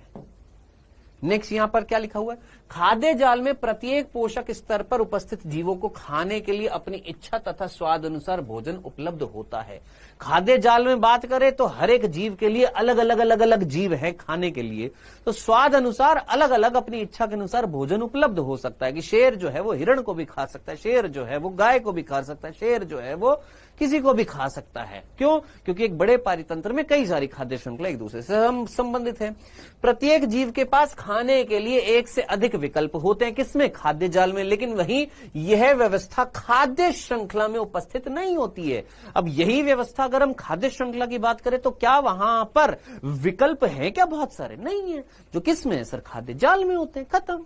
नेक्स्ट यहां पर क्या लिखा हुआ है, खाद्य जाल में प्रत्येक पोषक स्तर पर उपस्थित जीवों को खाने के लिए अपनी इच्छा तथा स्वाद अनुसार भोजन उपलब्ध होता है। खाद्य जाल में बात करें तो हर एक जीव के लिए अलग अलग जीव है खाने के लिए, तो स्वाद अनुसार अलग अलग अपनी इच्छा के अनुसार भोजन उपलब्ध हो सकता है कि शेर जो है वो हिरण को भी खा सकता है, शेर जो है वो गाय को भी खा सकता है, शेर जो है वो किसी को भी खा सकता है। क्यों? क्योंकि एक बड़े पारितंत्र में कई सारी खाद्य श्रृंखला एक दूसरे से संबंधित है। प्रत्येक जीव के पास खाने के लिए एक से अधिक विकल्प होते हैं, किसमें? खाद्य जाल में, लेकिन वहीं यह व्यवस्था खाद्य श्रृंखला में उपस्थित नहीं होती है। अब यही व्यवस्था अगर हम खाद्य श्रृंखला की बात करें तो क्या वहां पर विकल्प है क्या? बहुत सारे नहीं है। जो किसमें है सर? खाद्य जाल में होते हैं। खत्म।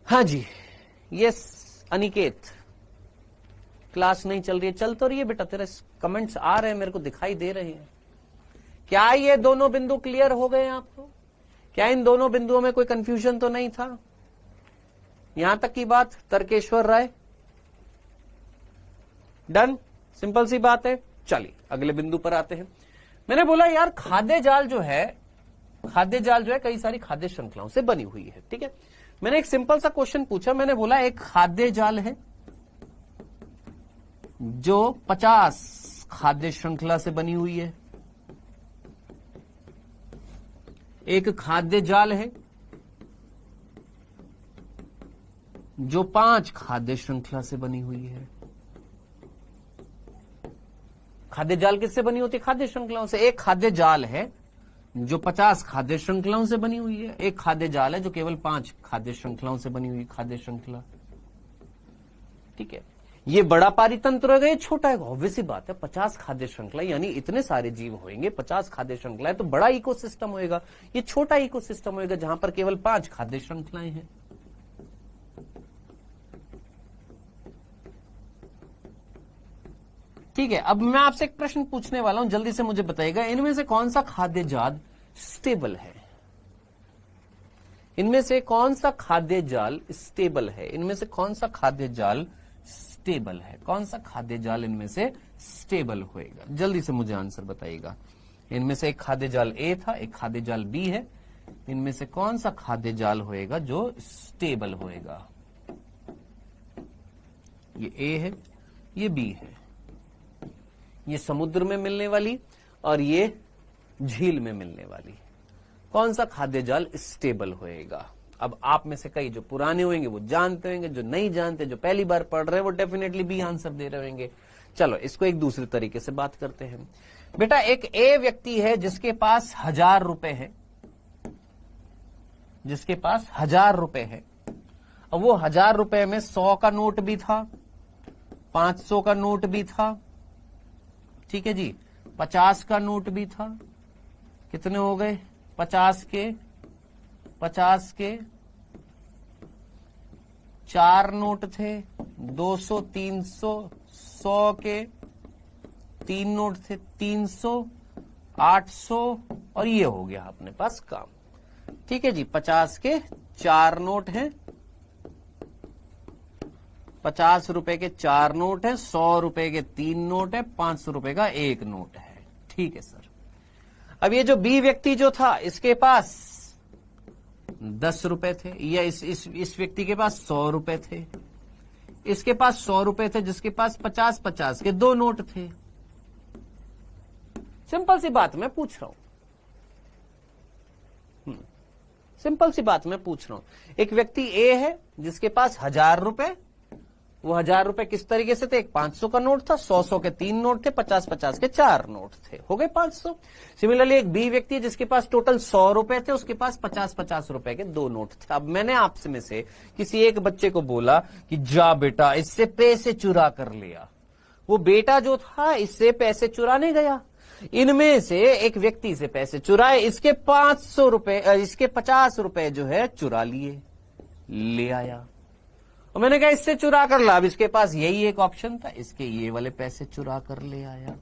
हाँ जी, यस अनिकेत, क्लास नहीं चल रही है? चल तो रही है बेटा, तेरे कमेंट्स आ रहे हैं, मेरे को दिखाई दे रहे हैं। क्या ये दोनों बिंदु क्लियर हो गए आपको? क्या इन दोनों बिंदुओं में कोई कंफ्यूजन तो नहीं था? यहां तक की बात तर्केश्वर राय, डन, सिंपल सी बात है। चलिए अगले बिंदु पर आते हैं। मैंने बोला यार खाद्य जाल जो है कई सारी खाद्य श्रृंखलाओं से बनी हुई है, ठीक है। मैंने एक सिंपल सा क्वेश्चन पूछा, मैंने बोला एक खाद्य जाल है जो 50 खाद्य श्रृंखला से बनी हुई है, एक खाद्य जाल है जो 5 खाद्य श्रृंखला से बनी हुई है। खाद्य जाल किससे बनी होती है? खाद्य श्रृंखलाओं से। एक खाद्य जाल है जो 50 खाद्य श्रृंखलाओं से बनी हुई है, एक खाद्य जाल है जो केवल 5 खाद्य श्रृंखलाओं से बनी हुई खाद्य श्रृंखला, ठीक है। ये बड़ा पारितंत्र होगा, ये छोटा है, ऑब्वियस सी बात है। 50 खाद्य श्रृंखला यानी इतने सारे जीव होंगे, 50 खाद्य श्रृंखला है तो बड़ा इकोसिस्टम होएगा। ये छोटा इकोसिस्टम होएगा जहां पर केवल 5 खाद्य श्रृंखलाएं हैं। ठीक है, अब मैं आपसे एक प्रश्न पूछने वाला हूं, जल्दी से मुझे बताइएगा, इनमें से कौन सा खाद्य जाल स्टेबल है? इनमें से कौन सा खाद्य जाल स्टेबल है? इनमें से कौन सा खाद्य जाल स्टेबल है? कौन सा खाद्य जाल इनमें से स्टेबल होएगा? जल्दी से मुझे आंसर बताइएगा। इनमें से एक खाद्य जाल ए था, एक खाद्य जाल बी है, इनमें से कौन सा खाद्य जाल होएगा जो स्टेबल होएगा? ये ए है, ये बी है, ये समुद्र में मिलने वाली और ये झील में मिलने वाली। कौन सा खाद्य जाल स्टेबल होएगा? अब आप में से कई जो पुराने होंगे वो जानते होंगे, जो नहीं जानते, जो पहली बार पढ़ रहे हैं वो डेफिनेटली बी आंसर दे रहे होंगे। चलो इसको एक दूसरे तरीके से बात करते हैं। बेटा एक ए व्यक्ति है जिसके पास 1000 रुपए है, जिसके पास 1000 रुपए है। अब वो 1000 रुपए में 100 का नोट भी था, 500 का नोट भी था, ठीक है जी, 50 का नोट भी था। कितने हो गए? 50 के 4 नोट थे, 200, 300, 100 के 3 नोट थे, 300, 800 और ये हो गया अपने पास काम। ठीक है जी, 50 के 4 नोट हैं, 50 रुपए के 4 नोट है, 100 रुपए के 3 नोट है, 500 रुपए का 1 नोट है। ठीक है सर। अब ये जो बी व्यक्ति जो था इसके पास 10 रुपए थे, या इस व्यक्ति के पास 100 रुपए थे, इसके पास 100 रुपए थे, जिसके पास 50-50 के 2 नोट थे। सिंपल सी बात मैं पूछ रहा हूं, सिंपल सी बात मैं पूछ रहा हूं। एक व्यक्ति ए है जिसके पास 1000 रुपए, वो 1000 रुपए किस तरीके से थे? एक 500 का नोट था, 100 के 3 नोट थे, 50-50 के 4 नोट थे, हो गए 500। सिमिलरली एक बी व्यक्ति है जिसके पास टोटल 100 रुपए थे, उसके पास 50-50 रुपए के 2 नोट थे। अब मैंने आपसे में से किसी एक बच्चे को बोला कि जा बेटा इससे पैसे चुरा कर लिया। वो बेटा जो था इससे पैसे चुराने गया। इनमें से एक व्यक्ति से पैसे चुराए, इसके 500 रुपए, इसके 50 रुपए जो है चुरा लिए, ले आया। और मैंने कहा इससे चुरा कर ला, अब इसके पास यही एक ऑप्शन था, इसके ये वाले पैसे चुरा कर ले आया।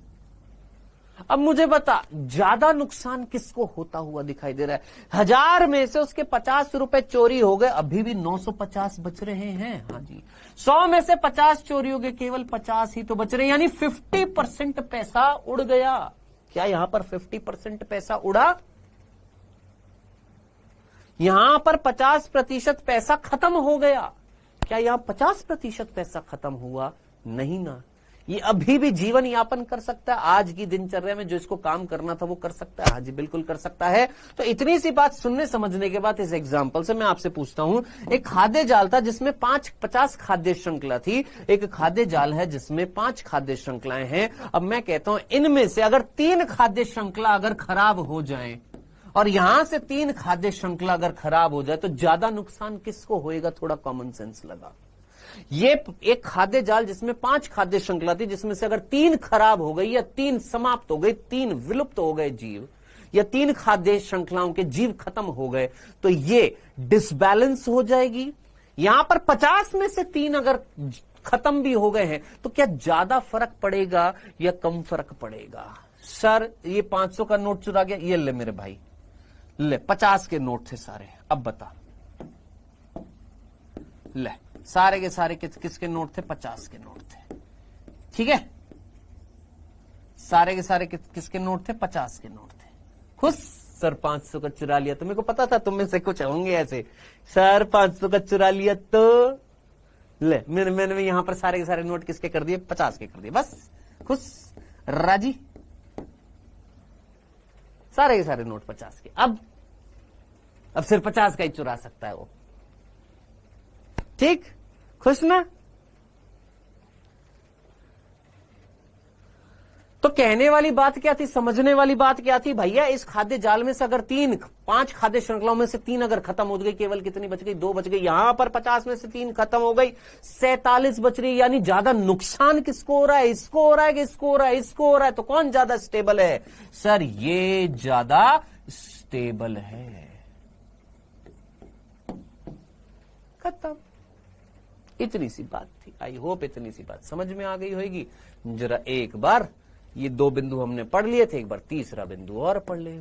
अब मुझे बता, ज्यादा नुकसान किसको होता हुआ दिखाई दे रहा है? 1000 में से उसके 50 रुपए चोरी हो गए, अभी भी 950 बच रहे हैं। हाँ जी, 100 में से 50 चोरी हो गए, केवल 50 ही तो बच रहे हैं, यानी 50% पैसा उड़ गया। क्या यहां पर 50% पैसा उड़ा? यहां पर 50% पैसा खत्म हो गया। क्या यहां 50% पैसा खत्म हुआ? नहीं ना, ये अभी भी जीवन यापन कर सकता है। आज की दिनचर्या में जो इसको काम करना था वो कर सकता है। हाँ जी, बिल्कुल कर सकता है। तो इतनी सी बात सुनने समझने के बाद इस एग्जाम्पल से मैं आपसे पूछता हूं, एक खाद्य जाल था जिसमें 50 खाद्य श्रृंखला थी, एक खाद्य जाल है जिसमें 5 खाद्य श्रृंखलाएं हैं। अब मैं कहता हूं इनमें से अगर 3 खाद्य श्रृंखला अगर खराब हो जाए और यहां से 3 खाद्य श्रृंखला अगर खराब हो जाए तो ज्यादा नुकसान किसको होएगा? थोड़ा कॉमन सेंस लगा। ये एक खाद्य जाल जिसमें 5 खाद्य श्रृंखला थी, जिसमें से अगर 3 खराब हो गई या 3 समाप्त हो गई, 3 विलुप्त हो गए जीव, या 3 खाद्य श्रृंखलाओं के जीव खत्म हो गए, तो ये डिसबैलेंस हो जाएगी। यहां पर 50 में से 3 अगर खत्म भी हो गए हैं तो क्या ज्यादा फर्क पड़ेगा या कम फर्क पड़ेगा? सर ये 500 का नोट चुरा गया, ये ले मेरे भाई, ले 50 के नोट थे सारे, अब बता, ले सारे के सारे किसके नोट थे? 50 के नोट थे, ठीक है। सारे के सारे किसके नोट थे? 50 के नोट थे। खुश? सर 500 का चुरा लिया तो मेरे को पता था तुम में से कुछ होंगे ऐसे, सर 500 का चुरा लिया तो ले, मैंने यहां पर सारे के सारे नोट किसके कर दिए? 50 के कर दिए, बस खुश राजी, सारे के सारे नोट 50 के। अब सिर्फ 50 का ही चुरा सकता है वो, ठीक, खुश ना? तो कहने वाली बात क्या थी, समझने वाली बात क्या थी? भैया इस खाद्य जाल में से अगर 5 खाद्य श्रृंखलाओं में से 3 अगर खत्म हो गई, केवल कितनी बच गई? 2 बच गई। यहां पर 50 में से 3 खत्म हो गई, 47 बच रही, यानी ज्यादा नुकसान किसको हो रहा है? इसको हो रहा है कि इसको हो रहा है? इसको हो रहा है। तो कौन ज्यादा स्टेबल है? सर ये ज्यादा स्टेबल है। खत्म, इतनी सी बात थी। आई होप इतनी सी बात समझ में आ गई होगी। जरा एक बार ये 2 बिंदु हमने पढ़ लिए थे, एक बार तीसरा बिंदु और पढ़ ले।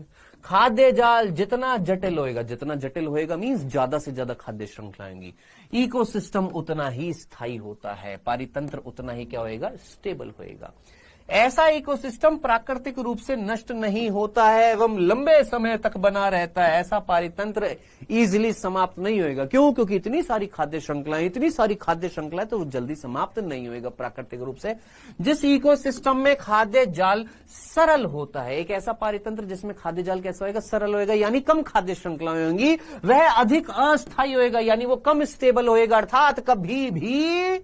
खाद्य जाल जितना जटिल होएगा मींस ज्यादा से ज्यादा खाद्य श्रृंखलाएं होंगी, इकोसिस्टम उतना ही स्थायी होता है, पारितंत्र उतना ही क्या होएगा? स्टेबल होएगा। ऐसा इकोसिस्टम प्राकृतिक रूप से नष्ट नहीं होता है एवं लंबे समय तक बना रहता है। ऐसा पारितंत्र इजीली समाप्त नहीं होएगा। क्यों? क्योंकि इतनी सारी खाद्य श्रृंखलाएं तो वो जल्दी समाप्त नहीं होएगा प्राकृतिक रूप से। जिस इकोसिस्टम में खाद्य जाल सरल होता है, एक ऐसा पारितंत्र जिसमें खाद्य जाल कैसा होएगा? सरल होएगा, यानी कम खाद्य श्रृंखलाएं होंगी, वह अधिक अस्थायी होएगा, यानी वो कम स्टेबल होएगा, अर्थात कभी भी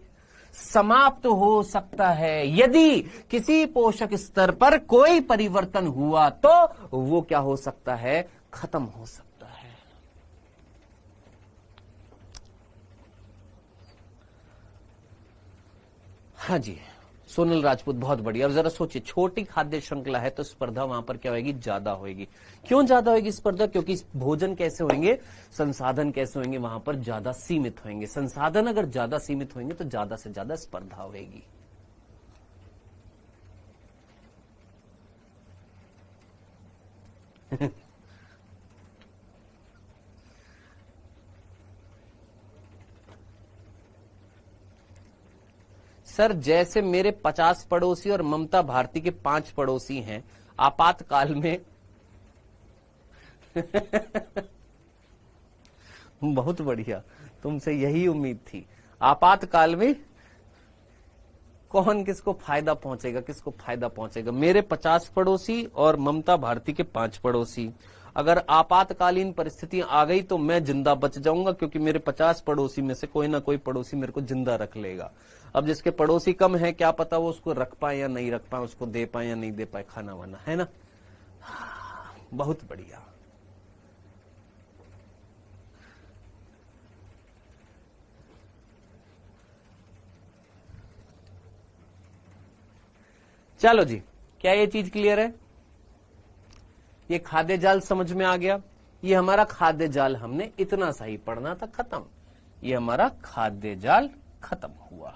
समाप्त हो सकता है। यदि किसी पोषक स्तर पर कोई परिवर्तन हुआ तो वो क्या हो सकता है? खत्म हो सकता है। हाँ जी, सोनल राजपूत बहुत बढ़िया। अब जरा सोचिए, छोटी खाद्य श्रृंखला है तो स्पर्धा वहां पर क्या होगी? ज्यादा होगी। क्यों ज्यादा होगी स्पर्धा? क्योंकि भोजन कैसे होंगे, संसाधन कैसे होंगे, वहां पर ज्यादा सीमित होंगे। संसाधन अगर ज्यादा सीमित होंगे तो ज्यादा से ज्यादा स्पर्धा होगी। सर जैसे मेरे 50 पड़ोसी और ममता भारती के 5 पड़ोसी हैं, आपातकाल में बहुत बढ़िया, तुमसे यही उम्मीद थी। आपातकाल में कौन किसको फायदा पहुंचेगा? मेरे 50 पड़ोसी और ममता भारती के 5 पड़ोसी। अगर आपातकालीन परिस्थितियां आ गई तो मैं जिंदा बच जाऊंगा, क्योंकि मेरे 50 पड़ोसी में से कोई ना कोई पड़ोसी मेरे को जिंदा रख लेगा। अब जिसके पड़ोसी कम है, क्या पता वो उसको रख पाए या नहीं रख पाए, उसको दे पाए या नहीं दे पाए खाना वाना, है ना? बहुत बढ़िया। चलो जी, क्या ये चीज क्लियर है? ये खाद्य जाल समझ में आ गया। ये हमारा खाद्य जाल हमने इतना सा ही पढ़ना था, खत्म। ये हमारा खाद्य जाल खत्म हुआ।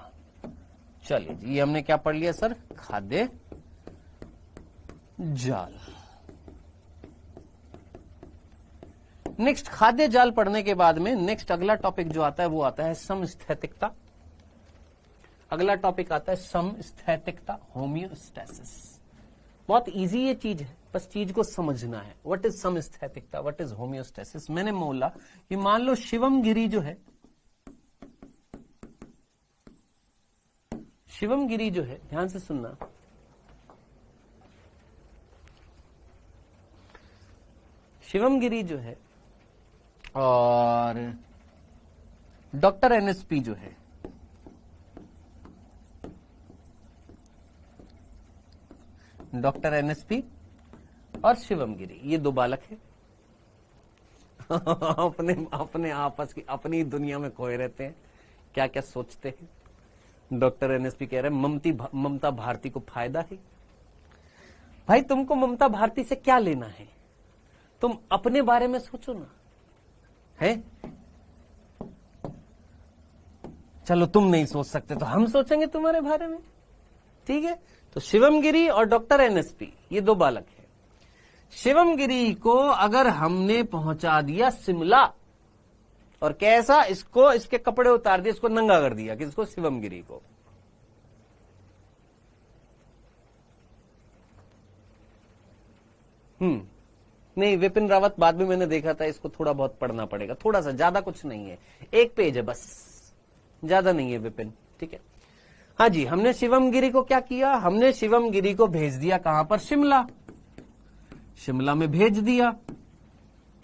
चलिए जी, ये हमने क्या पढ़ लिया सर? खाद्य जाल। नेक्स्ट, खाद्य जाल पढ़ने के बाद में नेक्स्ट अगला टॉपिक जो आता है वो आता है समस्थैतिकता। अगला टॉपिक आता है समस्थैतिकता, होम्योस्टैसिस। बहुत इजी ये चीज है, बस चीज को समझना है। व्हाट इज समस्थैतिकता, व्हाट इज होम्योस्टैसिस। मैंने बोला कि मान लो शिवम गिरी जो है, शिवम गिरी जो है, ध्यान से सुनना, शिवम गिरी जो है और डॉक्टर एनएसपी जो है, डॉक्टर एनएसपी और शिवम गिरी, ये दो बालक हैं। अपने आपस की अपनी दुनिया में खोए रहते हैं, क्या क्या सोचते हैं। डॉक्टर एनएसपी कह रहे हैं ममता भारती को फायदा है। भाई तुमको ममता भारती से क्या लेना है? तुम अपने बारे में सोचो ना, है? चलो तुम नहीं सोच सकते तो हम सोचेंगे तुम्हारे बारे में, ठीक है? तो शिवम गिरी और डॉक्टर एनएसपी, ये दो बालक हैं। शिवम गिरी को अगर हमने पहुंचा दिया शिमला, और कैसा, इसको इसके कपड़े उतार दिए, इसको नंगा कर दिया, किसको? शिवम गिरी को। नहीं, विपिन रावत बाद में मैंने देखा था, इसको थोड़ा बहुत पढ़ना पड़ेगा, थोड़ा सा, ज्यादा कुछ नहीं है, एक पेज है बस, ज्यादा नहीं है विपिन, ठीक है? हाँ जी, हमने शिवम गिरी को क्या किया? हमने शिवम गिरी को भेज दिया कहां पर? शिमला। शिमला में भेज दिया,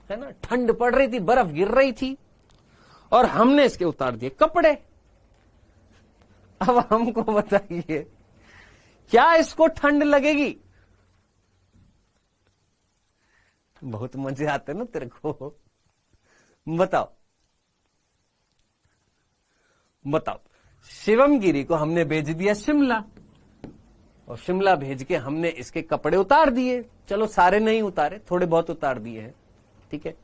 है ना? ठंड पड़ रही थी, बर्फ गिर रही थी, और हमने इसके उतार दिए कपड़े। अब हमको बताइए, क्या इसको ठंड लगेगी? बहुत मजे आते ना तेरे को, बताओ बताओ। शिवम गिरी को हमने भेज दिया शिमला, और शिमला भेज के हमने इसके कपड़े उतार दिए। चलो सारे नहीं उतारे, थोड़े बहुत उतार दिए हैं, ठीक है?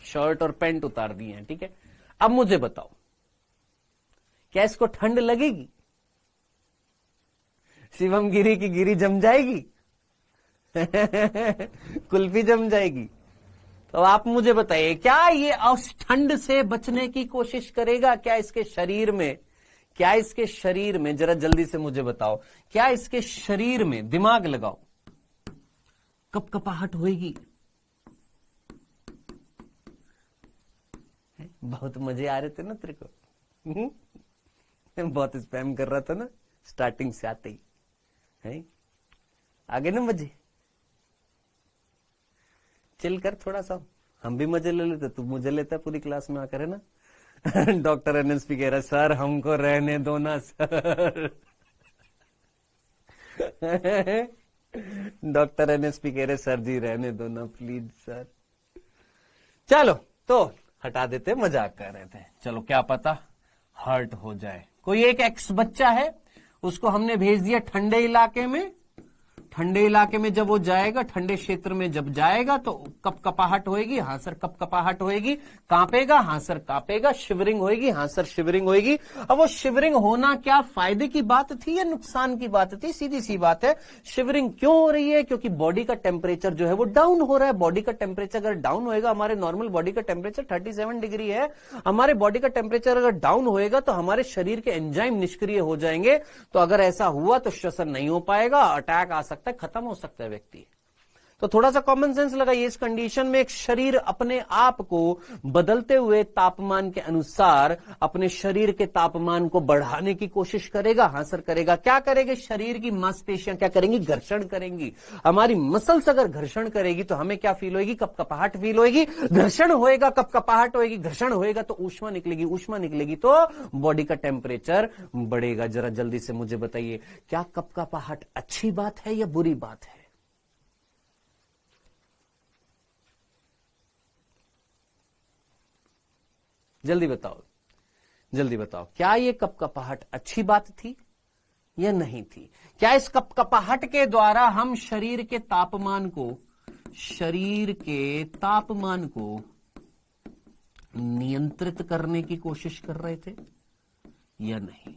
शर्ट और पैंट उतार दिए हैं, ठीक है? अब मुझे बताओ, क्या इसको ठंड लगेगी? शिवम गिरी की गिरी जम जाएगी? कुल्फी जम जाएगी? तो आप मुझे बताइए, क्या ये उस ठंड से बचने की कोशिश करेगा? क्या इसके शरीर में, क्या इसके शरीर में, जरा जल्दी से मुझे बताओ, क्या इसके शरीर में, दिमाग लगाओ, कपकपाहट होएगी? बहुत मजे आ रहे थे ना तेरे को? बहुत स्पैम कर रहा था ना स्टार्टिंग से आते ही, है? आगे ना मजे, चिल कर थोड़ा सा, हम भी मजे ले लेते, तू मुझे लेता पूरी क्लास में आकर, है ना? डॉक्टर एनएसपी कह रहा है, सर हमको रहने दो ना सर। डॉक्टर एनएसपी कह रहे, सर जी रहने दो ना प्लीज सर। चलो तो हटा देते, मजाक कर रहे थे। चलो क्या पता हर्ट हो जाए। कोई एक एक्स बच्चा है, उसको हमने भेज दिया ठंडे इलाके में। ठंडे इलाके में जब वो जाएगा, ठंडे क्षेत्र में जब जाएगा तो कपकपाहट होएगी। हाँ सर कपकपाहट होएगी। कांपेगा? हाँ सर कांपेगा। शिवरिंग होएगी? हाँ सर शिवरिंग होएगी। अब वो शिवरिंग होना क्या फायदे की बात थी या नुकसान की बात थी? सीधी सी बात है, शिवरिंग क्यों हो रही है? क्योंकि बॉडी का टेम्परेचर जो है वो डाउन हो रहा है। बॉडी का टेम्परेचर अगर डाउन होएगा, हमारे नॉर्मल बॉडी का टेम्परेचर 37 डिग्री है, हमारे बॉडी का टेम्परेचर अगर डाउन होएगा तो हमारे शरीर के एंजाइम निष्क्रिय हो जाएंगे। तो अगर ऐसा हुआ तो श्वसन नहीं हो पाएगा, अटैक आ सकता है, खत्म हो सकता है व्यक्ति। तो थोड़ा सा कॉमन सेंस लगाइए। इस कंडीशन में एक शरीर अपने आप को बदलते हुए तापमान के अनुसार अपने शरीर के तापमान को बढ़ाने की कोशिश करेगा। हाँ सर करेगा। क्या करेगा? शरीर की मांसपेशियां क्या करेंगी? घर्षण करेंगी। हमारी मसल्स अगर घर्षण करेगी तो हमें क्या फील होगी? कपकपाहट फील होगी। घर्षण होएगा, कपकपाहट होएगी, घर्षण होएगा तो ऊष्मा निकलेगी। ऊष्मा निकलेगी तो बॉडी का टेम्परेचर बढ़ेगा। जरा जल्दी से मुझे बताइए, क्या कपकपाहट अच्छी बात है या बुरी बात है? जल्दी बताओ, जल्दी बताओ, क्या ये कपकपाहट अच्छी बात थी या नहीं थी? क्या इस कपकपाहट के द्वारा हम शरीर के तापमान को शरीर के तापमान को नियंत्रित करने की कोशिश कर रहे थे या नहीं?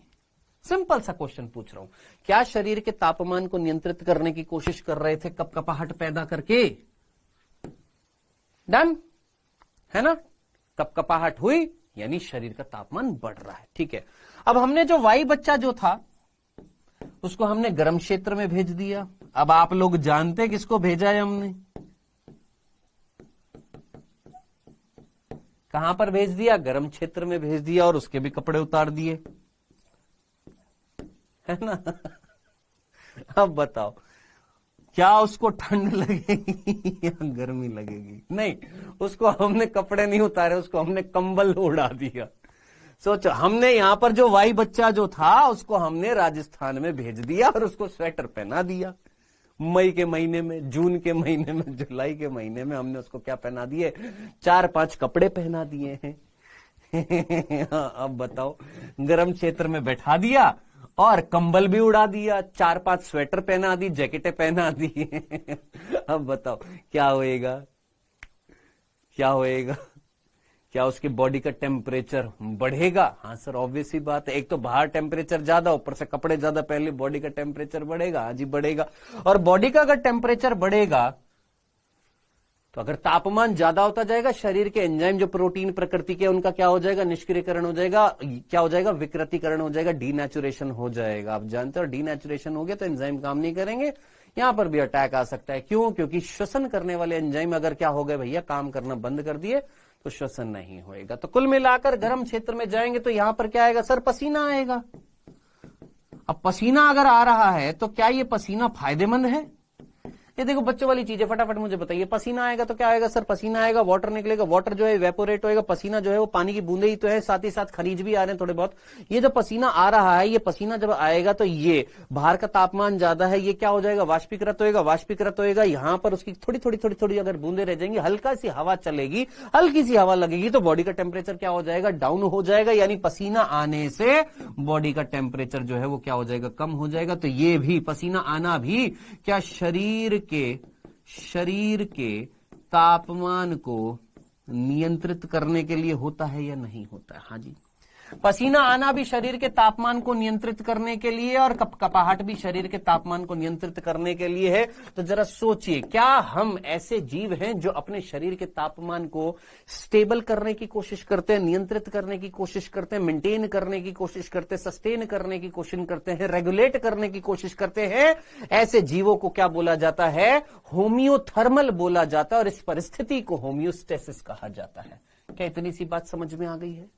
सिंपल सा क्वेश्चन पूछ रहा हूं, क्या शरीर के तापमान को नियंत्रित करने की कोशिश कर रहे थे कपकपाहट पैदा करके? डन है ना? कपकपाहट हुई यानी शरीर का तापमान बढ़ रहा है। ठीक है, अब हमने जो वाई बच्चा जो था उसको हमने गर्म क्षेत्र में भेज दिया। अब आप लोग जानते हैं किसको भेजा है हमने? कहां पर भेज दिया? गर्म क्षेत्र में भेज दिया और उसके भी कपड़े उतार दिए, है ना? अब बताओ, क्या उसको ठंड लगेगी या गर्मी लगेगी? नहीं, उसको हमने कपड़े नहीं उतारे, उसको हमने कंबल उड़ा दिया। सोचो, हमने यहां पर जो वाई बच्चा जो था उसको हमने राजस्थान में भेज दिया और उसको स्वेटर पहना दिया। मई के महीने में, जून के महीने में, जुलाई के महीने में हमने उसको क्या पहना दिए? 4-5 कपड़े पहना दिए हैं। अब बताओ, गर्म क्षेत्र में बैठा दिया और कंबल भी उड़ा दिया, 4-5 स्वेटर पहना दी, जैकेटें पहना दी। अब बताओ क्या होएगा? क्या होएगा? क्या उसकी बॉडी का टेम्परेचर बढ़ेगा? हाँ सर, ऑब्वियस ही बात है। एक तो बाहर टेम्परेचर ज्यादा, ऊपर से कपड़े ज्यादा, पहले बॉडी का टेम्परेचर बढ़ेगा। हाँ जी, बढ़ेगा। और बॉडी का अगर टेम्परेचर बढ़ेगा तो अगर तापमान ज्यादा होता जाएगा, शरीर के एंजाइम जो प्रोटीन प्रकृति के, उनका क्या हो जाएगा? निष्क्रियकरण हो जाएगा। क्या हो जाएगा? विकृतीकरण हो जाएगा, डीनेचुरेशन हो जाएगा। आप जानते हो, डीनेचुरेशन हो गया तो एंजाइम काम नहीं करेंगे। यहां पर भी अटैक आ सकता है। क्यों? क्योंकि श्वसन करने वाले एंजाइम अगर क्या हो गए भैया, काम करना बंद कर दिए तो श्वसन नहीं होएगा। तो कुल मिलाकर गर्म क्षेत्र में जाएंगे तो यहां पर क्या आएगा सर? पसीना आएगा। अब पसीना अगर आ रहा है तो क्या ये पसीना फायदेमंद है? ये देखो बच्चों वाली चीज है, फटाफट मुझे बताइए। पसीना आएगा तो क्या आएगा सर? पसीना आएगा, वाटर निकलेगा, वाटर जो है इवेपोरेट होएगा। पसीना जो है वो पानी की बूंदे ही तो है, साथ ही साथ खनिज भी आ रहे हैं थोड़े बहुत। ये जो पसीना आ रहा है, ये पसीना जब आएगा तो ये बाहर का तापमान ज्यादा है, ये क्या हो जाएगा? वाष्पीकृत होएगा। वाष्पीकृत होएगा, यहां पर उसकी थोड़ी अगर बूंदे रह जाएंगी, हल्का सी हवा चलेगी, हल्की सी हवा लगेगी तो बॉडी का टेम्परेचर क्या हो जाएगा? डाउन हो जाएगा। यानी पसीना आने से बॉडी का टेम्परेचर जो है वो क्या हो जाएगा? कम हो जाएगा। तो ये भी पसीना आना भी क्या शरीर के तापमान को नियंत्रित करने के लिए होता है या नहीं होता है? हाँ जी, पसीना आना भी शरीर के तापमान को नियंत्रित करने के लिए और कपकपाहट भी शरीर के तापमान को नियंत्रित करने के लिए है। तो जरा सोचिए, क्या हम ऐसे जीव हैं जो अपने शरीर के तापमान को स्टेबल करने की कोशिश करते हैं, नियंत्रित करने की कोशिश करते हैं, मेंटेन करने की कोशिश करते हैं, सस्टेन करने की कोशिश करते हैं, रेगुलेट करने की कोशिश करते हैं? ऐसे जीवों को क्या बोला जाता है? होम्योथर्मल बोला जाता है। और इस परिस्थिति को होम्योस्टेसिस कहा जाता है। क्या इतनी सी बात समझ में आ गई है?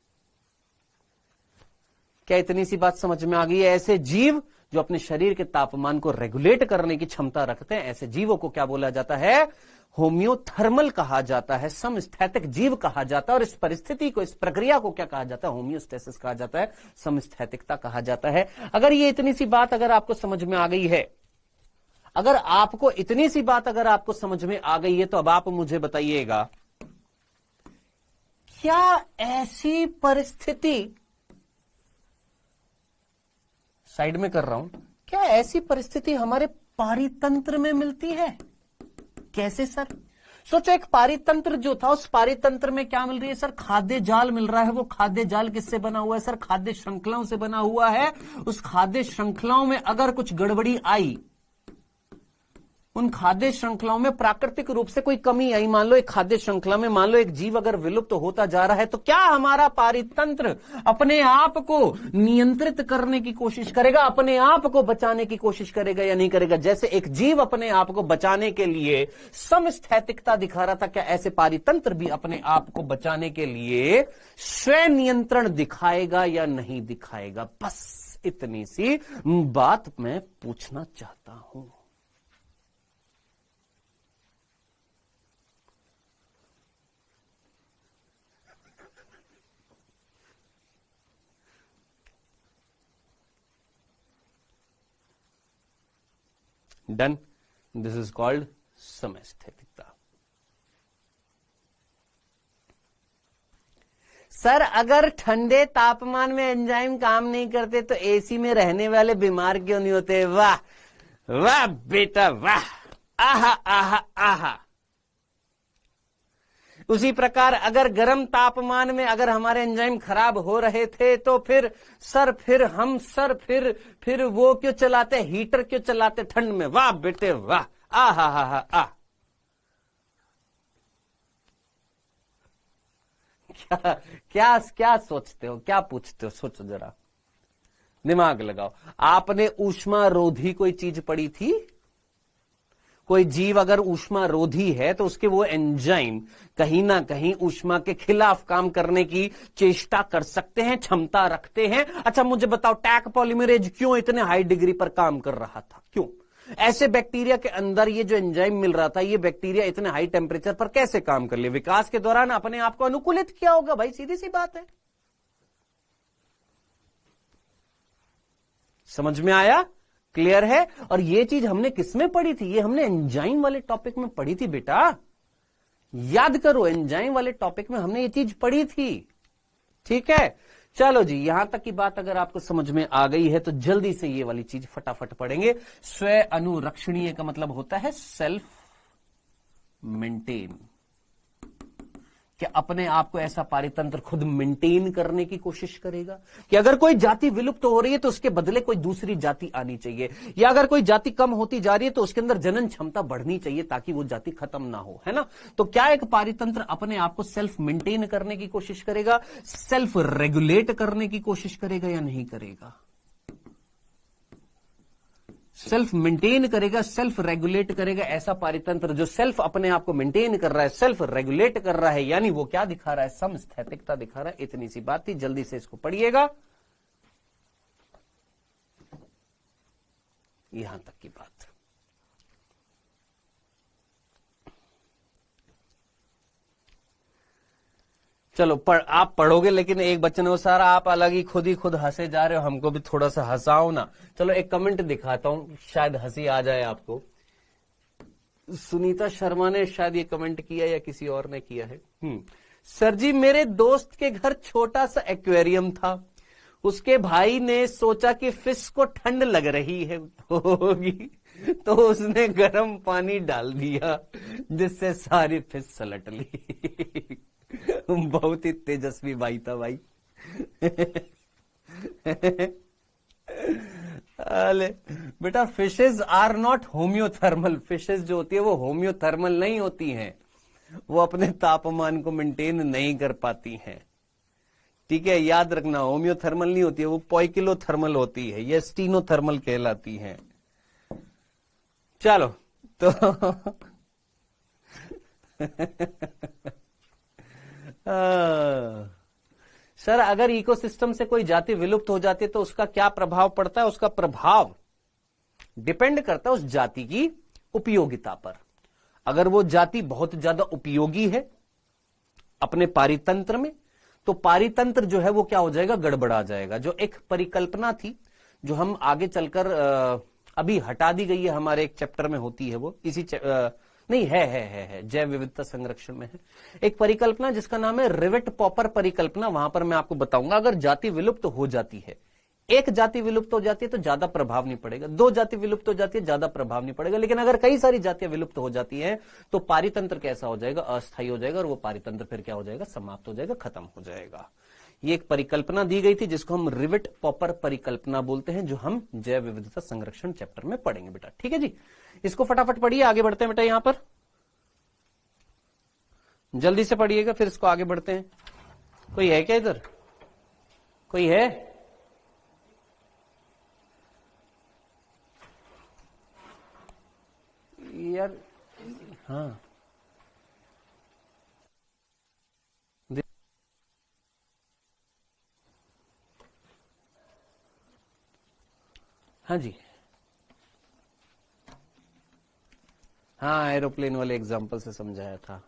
क्या इतनी सी बात समझ में आ गई है? ऐसे जीव जो अपने शरीर के तापमान को रेगुलेट करने की क्षमता रखते हैं, ऐसे जीवों को क्या बोला जाता है? होम्योथर्मल कहा जाता है, समस्थैतिक जीव कहा जाता है। और इस परिस्थिति को, इस प्रक्रिया को क्या कहा जाता है? होम्योस्टेसिस कहा जाता है, समस्थैतिकता कहा जाता है। अगर ये इतनी सी बात अगर आपको समझ में आ गई है, अगर आपको इतनी सी बात अगर आपको समझ में आ गई है, तो अब आप मुझे बताइएगा, क्या ऐसी परिस्थिति, साइड में कर रहा हूं, क्या ऐसी परिस्थिति हमारे पारितंत्र में मिलती है? कैसे सर? सोचो, एक पारितंत्र जो था, उस पारितंत्र में क्या मिल रही है सर? खाद्य जाल मिल रहा है। वो खाद्य जाल किससे बना हुआ है सर? खाद्य श्रृंखलाओं से बना हुआ है। उस खाद्य श्रृंखलाओं में अगर कुछ गड़बड़ी आई, उन खाद्य श्रृंखलाओं में प्राकृतिक रूप से कोई कमी आई, मान लो एक खाद्य श्रृंखला में मान लो एक जीव अगर विलुप्त होता जा रहा है, तो क्या हमारा पारितंत्र अपने आप को नियंत्रित करने की कोशिश करेगा, अपने आप को बचाने की कोशिश करेगा या नहीं करेगा? जैसे एक जीव अपने आप को बचाने के लिए समस्थैतिकता दिखा रहा था, क्या ऐसे पारितंत्र भी अपने आप को बचाने के लिए स्वयं नियंत्रण दिखाएगा या नहीं दिखाएगा? बस इतनी सी बात मैं पूछना चाहता हूं। डन, दिस इज कॉल्ड समस्थैतिकता। सर, अगर ठंडे तापमान में एंजाइम काम नहीं करते तो एसी में रहने वाले बीमार क्यों नहीं होते? वाह वाह बेटा वाह, आहा आहा आहा। उसी प्रकार अगर गर्म तापमान में अगर हमारे एंजाइम खराब हो रहे थे तो फिर फिर वो क्यों चलाते, हीटर क्यों चलाते ठंड में? वाह बेटे वाह, आ हा हा हा आ। क्या क्या क्या सोचते हो, क्या पूछते हो? सोचो जरा, दिमाग लगाओ। आपने ऊष्मा रोधी कोई चीज पढ़ी थी? कोई जीव अगर ऊष्मा रोधी है तो उसके वो एंजाइम कहीं ना कहीं ऊष्मा के खिलाफ काम करने की चेष्टा कर सकते हैं, क्षमता रखते हैं। अच्छा मुझे बताओ, टैक पॉलीमरेज क्यों इतने हाई डिग्री पर काम कर रहा था? क्यों? ऐसे बैक्टीरिया के अंदर ये जो एंजाइम मिल रहा था, ये बैक्टीरिया इतने हाई टेम्परेचर पर कैसे काम कर ले? विकास के दौरान अपने आप को अनुकूलित किया होगा भाई, सीधी सी बात है। समझ में आया? क्लियर है? और ये चीज हमने किसमें पढ़ी थी? ये हमने एंजाइम वाले टॉपिक में पढ़ी थी बेटा, याद करो, एंजाइम वाले टॉपिक में हमने ये चीज पढ़ी थी। ठीक है, चलो जी, यहां तक की बात अगर आपको समझ में आ गई है तो जल्दी से ये वाली चीज फटाफट पढ़ेंगे। स्व अनुरक्षणीय का मतलब होता है सेल्फ मेंटेन, कि अपने आप को ऐसा पारितंत्र खुद मेंटेन करने की कोशिश करेगा कि अगर कोई जाति विलुप्त हो रही है तो उसके बदले कोई दूसरी जाति आनी चाहिए, या अगर कोई जाति कम होती जा रही है तो उसके अंदर जनन क्षमता बढ़नी चाहिए ताकि वो जाति खत्म ना हो, है ना? तो क्या एक पारितंत्र अपने आप को सेल्फ मेंटेन करने की कोशिश करेगा, सेल्फ रेगुलेट करने की कोशिश करेगा या नहीं करेगा? सेल्फ मेंटेन करेगा, सेल्फ रेगुलेट करेगा। ऐसा पारितंत्र जो सेल्फ अपने आप को मेंटेन कर रहा है, सेल्फ रेगुलेट कर रहा है, यानी वो क्या दिखा रहा है? समस्थैतिकता दिखा रहा है। इतनी सी बात थी, जल्दी से इसको पढ़िएगा। यहां तक की बात। चलो आप पढ़ोगे, लेकिन एक बच्चन हो सारा, आप अलग ही खुद हंसे जा रहे हो, हमको भी थोड़ा सा हंसाओ ना। चलो एक कमेंट दिखाता हूं, शायद हंसी आ जाए आपको। सुनीता शर्मा ने शायद ये कमेंट किया या किसी और ने किया है। सर जी, मेरे दोस्त के घर छोटा सा एक्वेरियम था, उसके भाई ने सोचा कि फिश को ठंड लग रही है होगी तो उसने गर्म पानी डाल दिया जिससे सारी फिश सलट ली। बहुत ही तेजस्वी भाई था भाई। अरे बेटा, fishes are not homeothermal. Fishes जो होती है वो होम्योथर्मल नहीं होती हैं, वो अपने तापमान को मेंटेन नहीं कर पाती हैं। ठीक है, याद रखना, होम्योथर्मल नहीं होती है, वो पॉइकिलोथर्मल होती है, ये स्टीनोथर्मल कहलाती हैं। चलो तो सर, अगर इकोसिस्टम से कोई जाति विलुप्त हो जाती है तो उसका क्या प्रभाव पड़ता है? उसका प्रभाव डिपेंड करता है उस जाति की उपयोगिता पर। अगर वो जाति बहुत ज्यादा उपयोगी है अपने पारितंत्र में, तो पारितंत्र जो है वो क्या हो जाएगा? गड़बड़ा जाएगा। जो एक परिकल्पना थी जो हम आगे चलकर अभी हटा दी गई है, हमारे एक चैप्टर में होती है, वो इसी नहीं है जैव विविधता संरक्षण में है एक परिकल्पना जिसका नाम है रिवेट पॉपर परिकल्पना। वहां पर मैं आपको बताऊंगा, अगर जाति विलुप्त हो जाती है, एक जाति विलुप्त हो जाती है तो ज्यादा प्रभाव नहीं पड़ेगा, दो जाति विलुप्त हो जाती है ज्यादा प्रभाव नहीं पड़ेगा, लेकिन अगर कई सारी जातियां विलुप्त हो जाती हैं तो पारितंत्र कैसा हो जाएगा? अस्थायी हो जाएगा, और वो पारितंत्र फिर क्या हो जाएगा? समाप्त हो जाएगा, खत्म हो जाएगा। ये एक परिकल्पना दी गई थी जिसको हम रिवेट पॉपर परिकल्पना बोलते हैं, जो हम जैव विविधता संरक्षण चैप्टर में पढ़ेंगे बेटा। ठीक है जी, इसको फटाफट पढ़िए, आगे बढ़ते हैं बेटा। यहां पर जल्दी से पढ़िएगा, फिर इसको आगे बढ़ते हैं। कोई है क्या इधर? कोई है? यार हाँ, हाँ जी, हाँ, एरोप्लेन वाले एग्जांपल से समझाया था।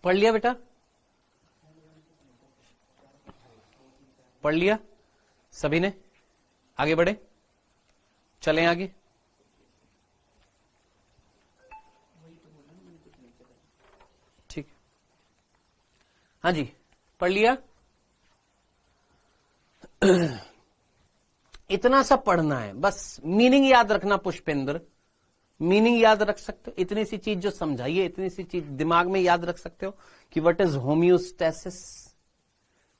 पढ़ लिया बेटा? पढ़ लिया सभी ने? आगे बढ़े, चलें आगे। ठीक, हाँ जी, पढ़ लिया? इतना सा पढ़ना है बस, मीनिंग याद रखना पुष्पेंद्र, मीनिंग याद रख सकते हो, इतनी सी चीज जो समझाइए, इतनी सी चीज दिमाग में याद रख सकते हो कि व्हाट इज होम्योस्टेसिस।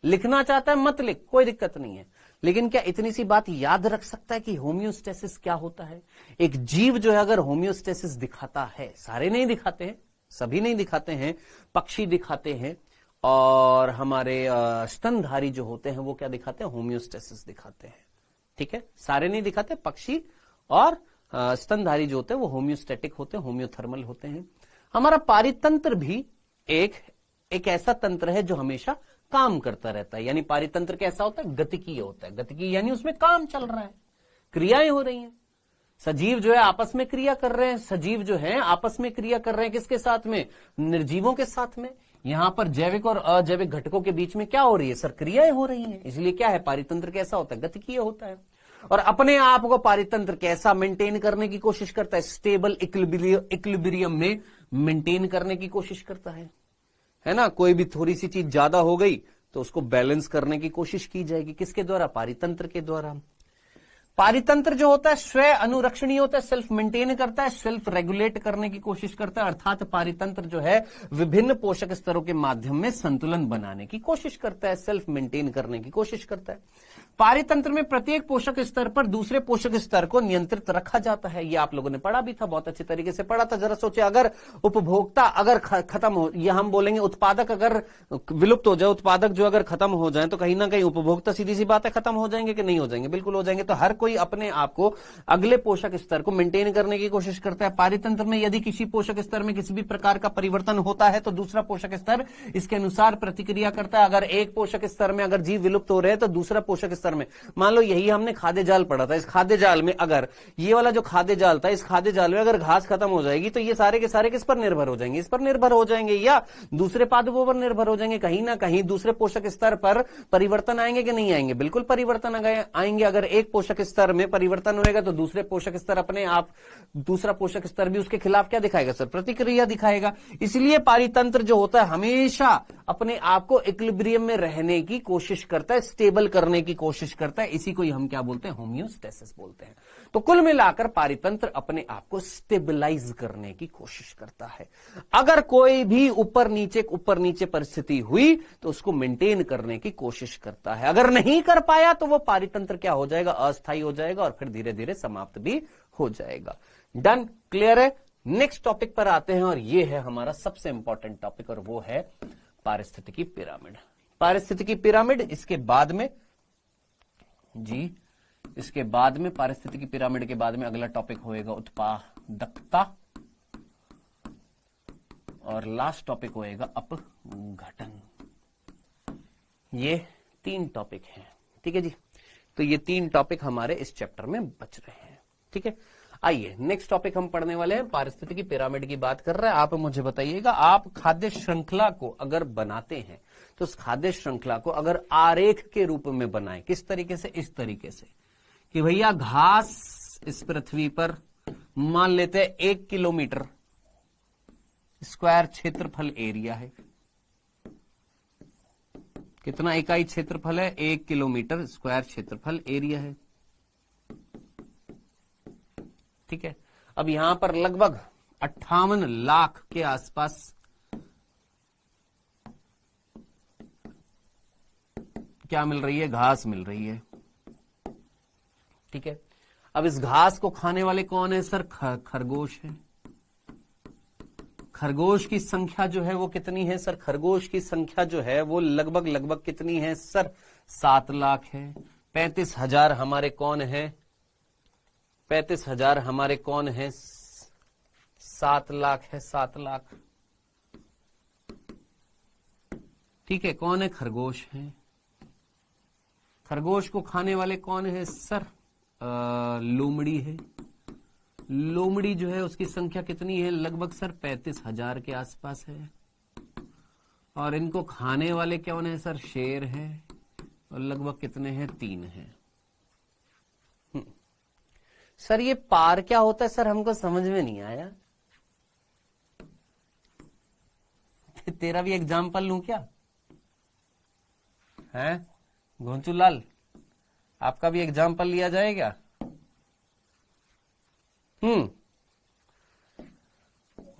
लिखना चाहता है मत लिख, कोई दिक्कत नहीं है, लेकिन क्या इतनी सी बात याद रख सकता है कि होम्योस्टेसिस क्या होता है। एक जीव जो है अगर होम्योस्टेसिस दिखाता है, सारे नहीं दिखाते हैं, सभी नहीं दिखाते हैं, पक्षी दिखाते हैं, और हमारे स्तनधारी जो होते हैं वो क्या दिखाते हैं, होम्योस्टेसिस दिखाते हैं। ठीक है, सारे नहीं दिखाते, पक्षी और स्तनधारी जो होते हैं वो होम्योस्टेटिक होते हैं, होम्योथर्मल होते हैं। हमारा पारितंत्र भी एक ऐसा तंत्र है जो हमेशा काम करता रहता है। यानी पारितंत्र कैसा होता है, गतिकीय होता है। गतिकीय यानी उसमें काम चल रहा है, क्रियाएं हो रही हैं। सजीव जो है आपस में क्रिया कर रहे हैं, सजीव जो है आपस में क्रिया कर रहे हैं, किसके साथ में, निर्जीवों के साथ में। यहां पर जैविक और अजैविक घटकों के बीच में क्या हो रही है सर, क्रियाएं हो रही हैं। इसलिए क्या है, पारितंत्र कैसा होता है, गतिकीय होता है। और अपने आप को पारितंत्र कैसा मेंटेन करने की कोशिश करता है, स्टेबल इक्विलिब्रियम में मेंटेन करने की कोशिश करता है ना। कोई भी थोड़ी सी चीज ज्यादा हो गई तो उसको बैलेंस करने की कोशिश की जाएगी, किसके द्वारा, पारितंत्र के द्वारा। पारितंत्र जो होता है स्वयं अनुरक्षणीय होता है, सेल्फ मेंटेन करता है, सेल्फ रेगुलेट करने की कोशिश करता है। अर्थात पारितंत्र जो है विभिन्न पोषक स्तरों के माध्यम में संतुलन बनाने की कोशिश करता है, सेल्फ मेंटेन करने की कोशिश करता है। पारितंत्र में प्रत्येक पोषक स्तर पर दूसरे पोषक स्तर को नियंत्रित रखा जाता है। ये आप लोगों ने पढ़ा भी था, बहुत अच्छे तरीके से पढ़ा था। जरा सोचे, अगर उपभोक्ता अगर खत्म हो, या हम बोलेंगे उत्पादक अगर विलुप्त हो जाए, उत्पादक जो अगर खत्म हो जाए, तो कहीं ना कहीं उपभोक्ता, सीधी सी बात है, खत्म हो जाएंगे कि नहीं हो जाएंगे, बिल्कुल हो जाएंगे। तो हर कोई अपने आप को अगले पोषक स्तर को मेंटेन करने की कोशिश करता है। पारितंत्र में यदि किसी पोषक स्तर में किसी भी प्रकार का परिवर्तन होता है तो दूसरा पोषक स्तर इसके अनुसार प्रतिक्रिया करता है। अगर एक पोषक स्तर में अगर जीव विलुप्त हो रहे हैं तो दूसरा पोषक स्तर में, मान लो यही हमने खाद्य जाल पढ़ा था, इस खाद्य जाल में अगर ये वाला जो खाद्य जाल था, इस खाद्य जाल में अगर घास खत्म हो जाएगी तो ये सारे के सारे किस पर निर्भर हो जाएंगे, इस पर निर्भर हो जाएंगे या दूसरे पादपों पर निर्भर हो जाएंगे। कहीं ना कहीं दूसरे पोषक स्तर पर परिवर्तन आएंगे कि नहीं आएंगे, बिल्कुल परिवर्तन आएंगे। अगर एक पोषक स्तर में परिवर्तन होगा तो दूसरे पोषक स्तर अपने आप, दूसरा पोषक स्तर भी उसके खिलाफ क्या दिखाएगा सर, प्रतिक्रिया दिखाएगा। इसलिए पारितंत्र जो होता है हमेशा अपने आप को इक्विलिब्रियम में रहने की कोशिश करता है, स्टेबल करने की कोशिश करता है। इसी को ही हम क्या बोलते हैं, होम्योस्टेसिस बोलते हैं। तो कुल मिलाकर पारितंत्र अपने आप को स्टेबलाइज करने की कोशिश करता है। अगर कोई भी ऊपर नीचे परिस्थिति हुई तो उसको मेंटेन करने की कोशिश करता है। अगर नहीं कर पाया तो वो पारितंत्र क्या हो जाएगा, अस्थायी हो जाएगा और फिर धीरे धीरे समाप्त भी हो जाएगा। डन, क्लियर है। नेक्स्ट टॉपिक पर आते हैं और ये है हमारा सबसे इंपॉर्टेंट टॉपिक और वो है पारिस्थितिकी पिरामिड। पारिस्थितिकी पिरामिड, इसके बाद में जी, इसके बाद में पारिस्थितिकी पिरामिड के बाद में अगला टॉपिक होएगा उत्पादकता और लास्ट टॉपिक होएगा अपघटन। ये 3 टॉपिक हैं, ठीक है जी। तो ये 3 टॉपिक हमारे इस चैप्टर में बच रहे हैं, ठीक है। आइए नेक्स्ट टॉपिक हम पढ़ने वाले हैं, पारिस्थितिकी पिरामिड की बात कर रहे हैं। आप मुझे बताइएगा, आप खाद्य श्रृंखला को अगर बनाते हैं तो उस खाद्य श्रृंखला को अगर आरेख के रूप में बनाएं, किस तरीके से, इस तरीके से कि भैया घास इस पृथ्वी पर मान लेते हैं 1 किलोमीटर स्क्वायर क्षेत्रफल एरिया है। कितना इकाई क्षेत्रफल है, 1 किलोमीटर स्क्वायर क्षेत्रफल एरिया है, ठीक है। अब यहां पर लगभग 58 लाख के आसपास क्या मिल रही है, घास मिल रही है, ठीक है। अब इस घास को खाने वाले कौन है सर, खरगोश है। खरगोश की संख्या जो है वो कितनी है सर, खरगोश की संख्या जो है वो लगभग कितनी है सर, 7 लाख है। 35,000 हमारे कौन है, 35,000 हमारे कौन है, 7 लाख है, 7 लाख, ठीक है। कौन है, खरगोश है। खरगोश को खाने वाले कौन है सर, लोमड़ी है। लोमड़ी जो है उसकी संख्या कितनी है, लगभग सर 35,000 के आसपास है। और इनको खाने वाले कौन है सर, शेर है और लगभग कितने हैं, 3 हैं। सर ये पार क्या होता है सर, हमको समझ में नहीं आया। तेरा भी एग्जाम्पल लूं क्या है घोंचूलाल, आपका भी एग्जाम्पल लिया जाएगा।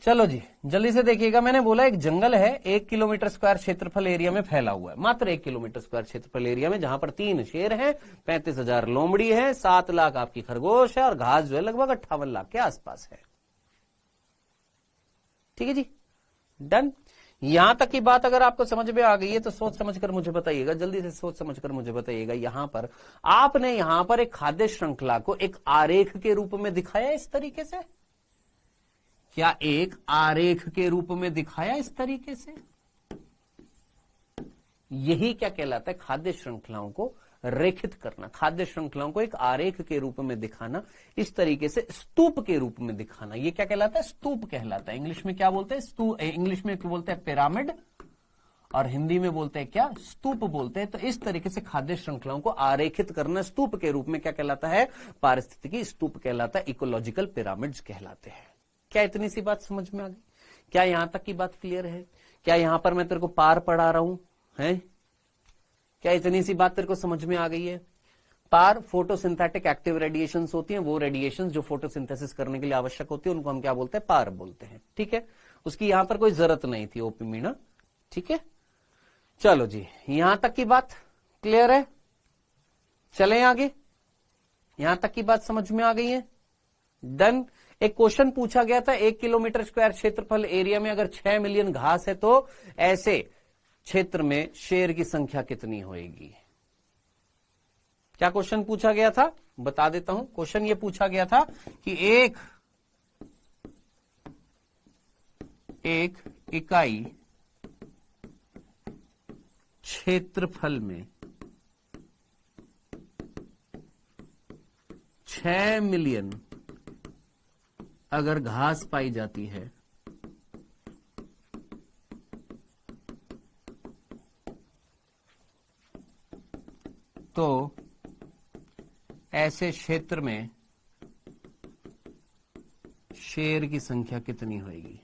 चलो जी जल्दी से देखिएगा। मैंने बोला एक जंगल है 1 किलोमीटर स्क्वायर क्षेत्रफल एरिया में फैला हुआ है, मात्र 1 किलोमीटर स्क्वायर क्षेत्रफल एरिया में, जहां पर 3 शेर हैं, 35,000 लोमड़ी है, 7 लाख आपकी खरगोश है और घास जो है लगभग 58 लाख के आसपास है। ठीक है जी, डन। यहां तक की बात अगर आपको समझ में आ गई है तो सोच समझकर मुझे बताइएगा, जल्दी से सोच समझकर मुझे बताइएगा। यहां पर आपने यहां पर एक खाद्य श्रृंखला को एक आरेख के रूप में दिखाया इस तरीके से, क्या एक आरेख के रूप में दिखाया इस तरीके से? यही क्या कहलाता है? खाद्य श्रृंखलाओं को रेखित करना, खाद्य श्रृंखलाओं को एक आरेख के रूप में दिखाना, इस तरीके से स्तूप के रूप में दिखाना, ये क्या कहलाता है? स्तूप कहलाता है। इंग्लिश में क्या बोलते हैं? इंग्लिश में क्या बोलते हैं? पिरामिड, और हिंदी में बोलते हैं क्या? स्तूप बोलते हैं। तो इस तरीके से खाद्य श्रृंखलाओं को आरेखित करना स्तूप के रूप में क्या कहलाता है? पारिस्थितिकी स्तूप कहलाता है, इकोलॉजिकल पिरामिड्स कहलाते हैं। क्या इतनी सी बात समझ में आ गई? क्या यहां तक की बात क्लियर है? क्या यहां पर मैं तेरे को पार पढ़ा रहा हूं है? क्या इतनी सी बात तेरे को समझ में आ गई है? पार फोटोसिंथेटिक एक्टिव रेडिएशंस होती हैं, वो रेडिएशंस जो फोटोसिंथेसिस करने के लिए आवश्यक होती है उनको हम क्या बोलते हैं? पार बोलते हैं। ठीक है, उसकी यहां पर कोई जरूरत नहीं थी ओपी मीना। ठीक है, चलो जी यहां तक की बात क्लियर है? चलें आगे, यहां तक की बात समझ में आ गई है? डन। एक क्वेश्चन पूछा गया था, 1 किलोमीटर स्क्वायर क्षेत्रफल एरिया में अगर 6 मिलियन घास है तो ऐसे क्षेत्र में शेर की संख्या कितनी होगी? क्या क्वेश्चन पूछा गया था? बता देता हूं। क्वेश्चन ये पूछा गया था कि एक इकाई क्षेत्रफल में 6 मिलियन अगर घास पाई जाती है तो ऐसे क्षेत्र में शेर की संख्या कितनी होगी?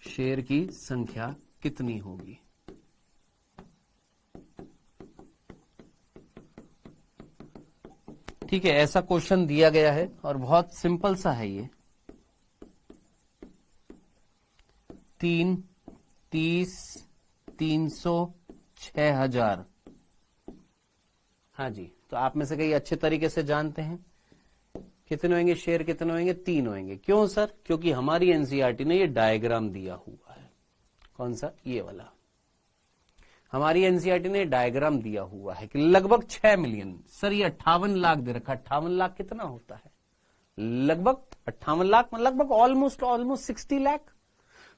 शेर की संख्या कितनी होगी? ठीक है, ऐसा क्वेश्चन दिया गया है और बहुत सिंपल सा है ये। 3, 30, 300, 6000। हाँ जी, तो आप में से कई अच्छे तरीके से जानते हैं कितने होंगे शेर, कितने होंगे? 3 होंगे। क्यों सर? क्योंकि हमारी एनसीईआरटी ने ये डायग्राम दिया हुआ है। कौन सा? ये वाला। हमारी एनसीईआरटी ने डायग्राम दिया हुआ है कि लगभग 6 मिलियन। सर ये 58 लाख दे रखा। 58 लाख कितना होता है? लगभग 58 लाख, लगभग ऑलमोस्ट 60 लाख,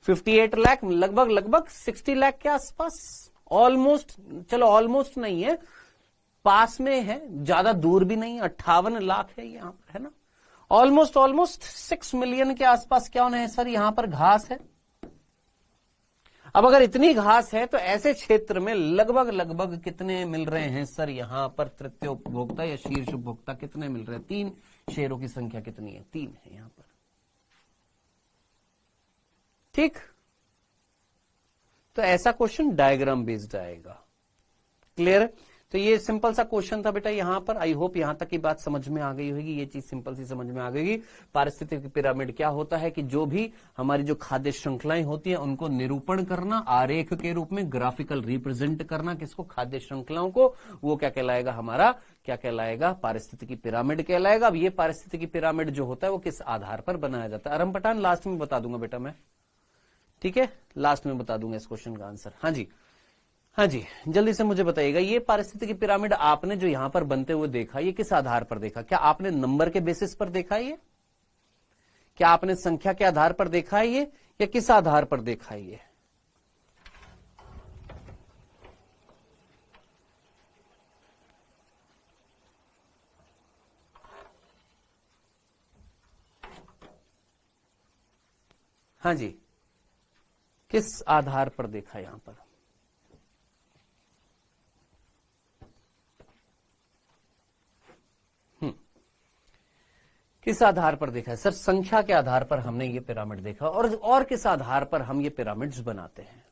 58 लाख, लगभग 60 लाख के आसपास। ऑलमोस्ट, चलो ऑलमोस्ट नहीं है, पास में है, ज्यादा दूर भी नहीं, 58 लाख है यहां पर, है ना? ऑलमोस्ट 6 मिलियन के आसपास क्या होना है सर? यहां पर घास है। अब अगर इतनी घास है तो ऐसे क्षेत्र में लगभग कितने मिल रहे हैं सर? यहां पर तृतीय उपभोक्ता या शीर्ष उपभोक्ता कितने मिल रहे हैं? 3 शेरों की संख्या कितनी है? 3 है यहां पर। ठीक, तो ऐसा क्वेश्चन डायग्राम बेस्ड आएगा। क्लियर? तो ये सिंपल सा क्वेश्चन था बेटा यहां पर। आई होप यहां तक की बात समझ में आ गई होगी, ये चीज सिंपल सी समझ में आ गई। पारिस्थितिक पिरामिड क्या होता है कि जो भी हमारी जो खाद्य श्रृंखलाएं होती हैं उनको निरूपण करना, आरेख के रूप में ग्राफिकल रिप्रेजेंट करना, किसको? खाद्य श्रृंखलाओं को। वो क्या कहलाएगा? हमारा क्या कहलाएगा? पारिस्थितिकी पिरामिड कहलाएगा। अब ये पारिस्थितिकी पिरामिड जो होता है वो किस आधार पर बनाया जाता है? अरम पठान लास्ट में बता दूंगा बेटा मैं, ठीक है? लास्ट में बता दूंगा इस क्वेश्चन का आंसर। हाँ जी, हाँ जी, जल्दी से मुझे बताइएगा, ये पारिस्थितिकी पिरामिड आपने जो यहां पर बनते हुए देखा, ये किस आधार पर देखा? क्या आपने नंबर के बेसिस पर देखा है ये? क्या आपने संख्या के आधार पर देखा है ये, या किस आधार पर देखा है ये? हाँ जी, किस आधार पर देखा यहां पर? किस आधार पर देखा है सर? संख्या के आधार पर हमने ये पिरामिड देखा। और किस आधार पर हम ये पिरामिड्स बनाते हैं?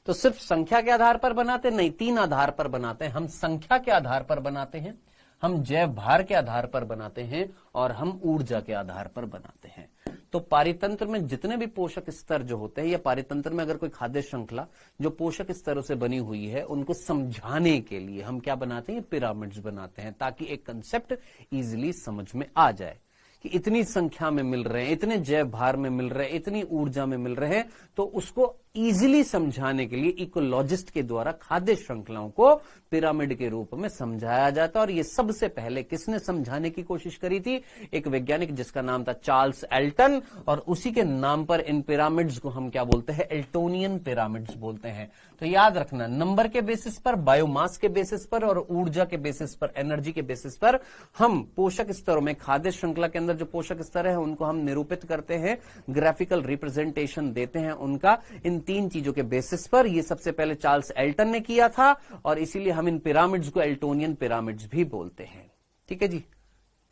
तो सिर्फ संख्या के आधार पर बनाते नहीं, 3 आधार पर बनाते हैं। हम संख्या के आधार पर बनाते हैं, हम जैव भार के आधार पर बनाते हैं और हम ऊर्जा के आधार पर बनाते हैं। तो पारितंत्र में जितने भी पोषक स्तर जो होते हैं, या पारितंत्र में अगर कोई खाद्य श्रृंखला जो पोषक स्तरों से बनी हुई है, उनको समझाने के लिए हम क्या बनाते हैं, पिरामिड्स बनाते हैं, ताकि एक कंसेप्ट इजीली समझ में आ जाए कि इतनी संख्या में मिल रहे हैं, इतने जैव भार में मिल रहे हैं, इतनी ऊर्जा में मिल रहे हैं। तो उसको इजीली समझाने के लिए इकोलॉजिस्ट के द्वारा खाद्य श्रृंखलाओं को पिरामिड के रूप में समझाया जाता है। और ये सबसे पहले किसने समझाने की कोशिश करी थी, एक वैज्ञानिक जिसका नाम था चार्ल्स एल्टन, और उसी के नाम पर इन पिरामिड्स को हम क्या बोलते हैं, एल्टोनियन पिरामिड्स बोलते हैं। तो याद रखना, नंबर के बेसिस पर, बायोमास के बेसिस पर और ऊर्जा के बेसिस पर, एनर्जी के बेसिस पर हम पोषक स्तरों में, खाद्य श्रृंखला के अंदर जो पोषक स्तर है उनको हम निरूपित करते हैं, ग्राफिकल रिप्रेजेंटेशन देते हैं उनका, इन 3 चीजों के बेसिस पर। ये सबसे पहले चार्ल्स एल्टन ने किया था, और इसीलिए हम इन पिरामिड्स को एल्टोनियन पिरामिड्स भी बोलते हैं। ठीक है जी,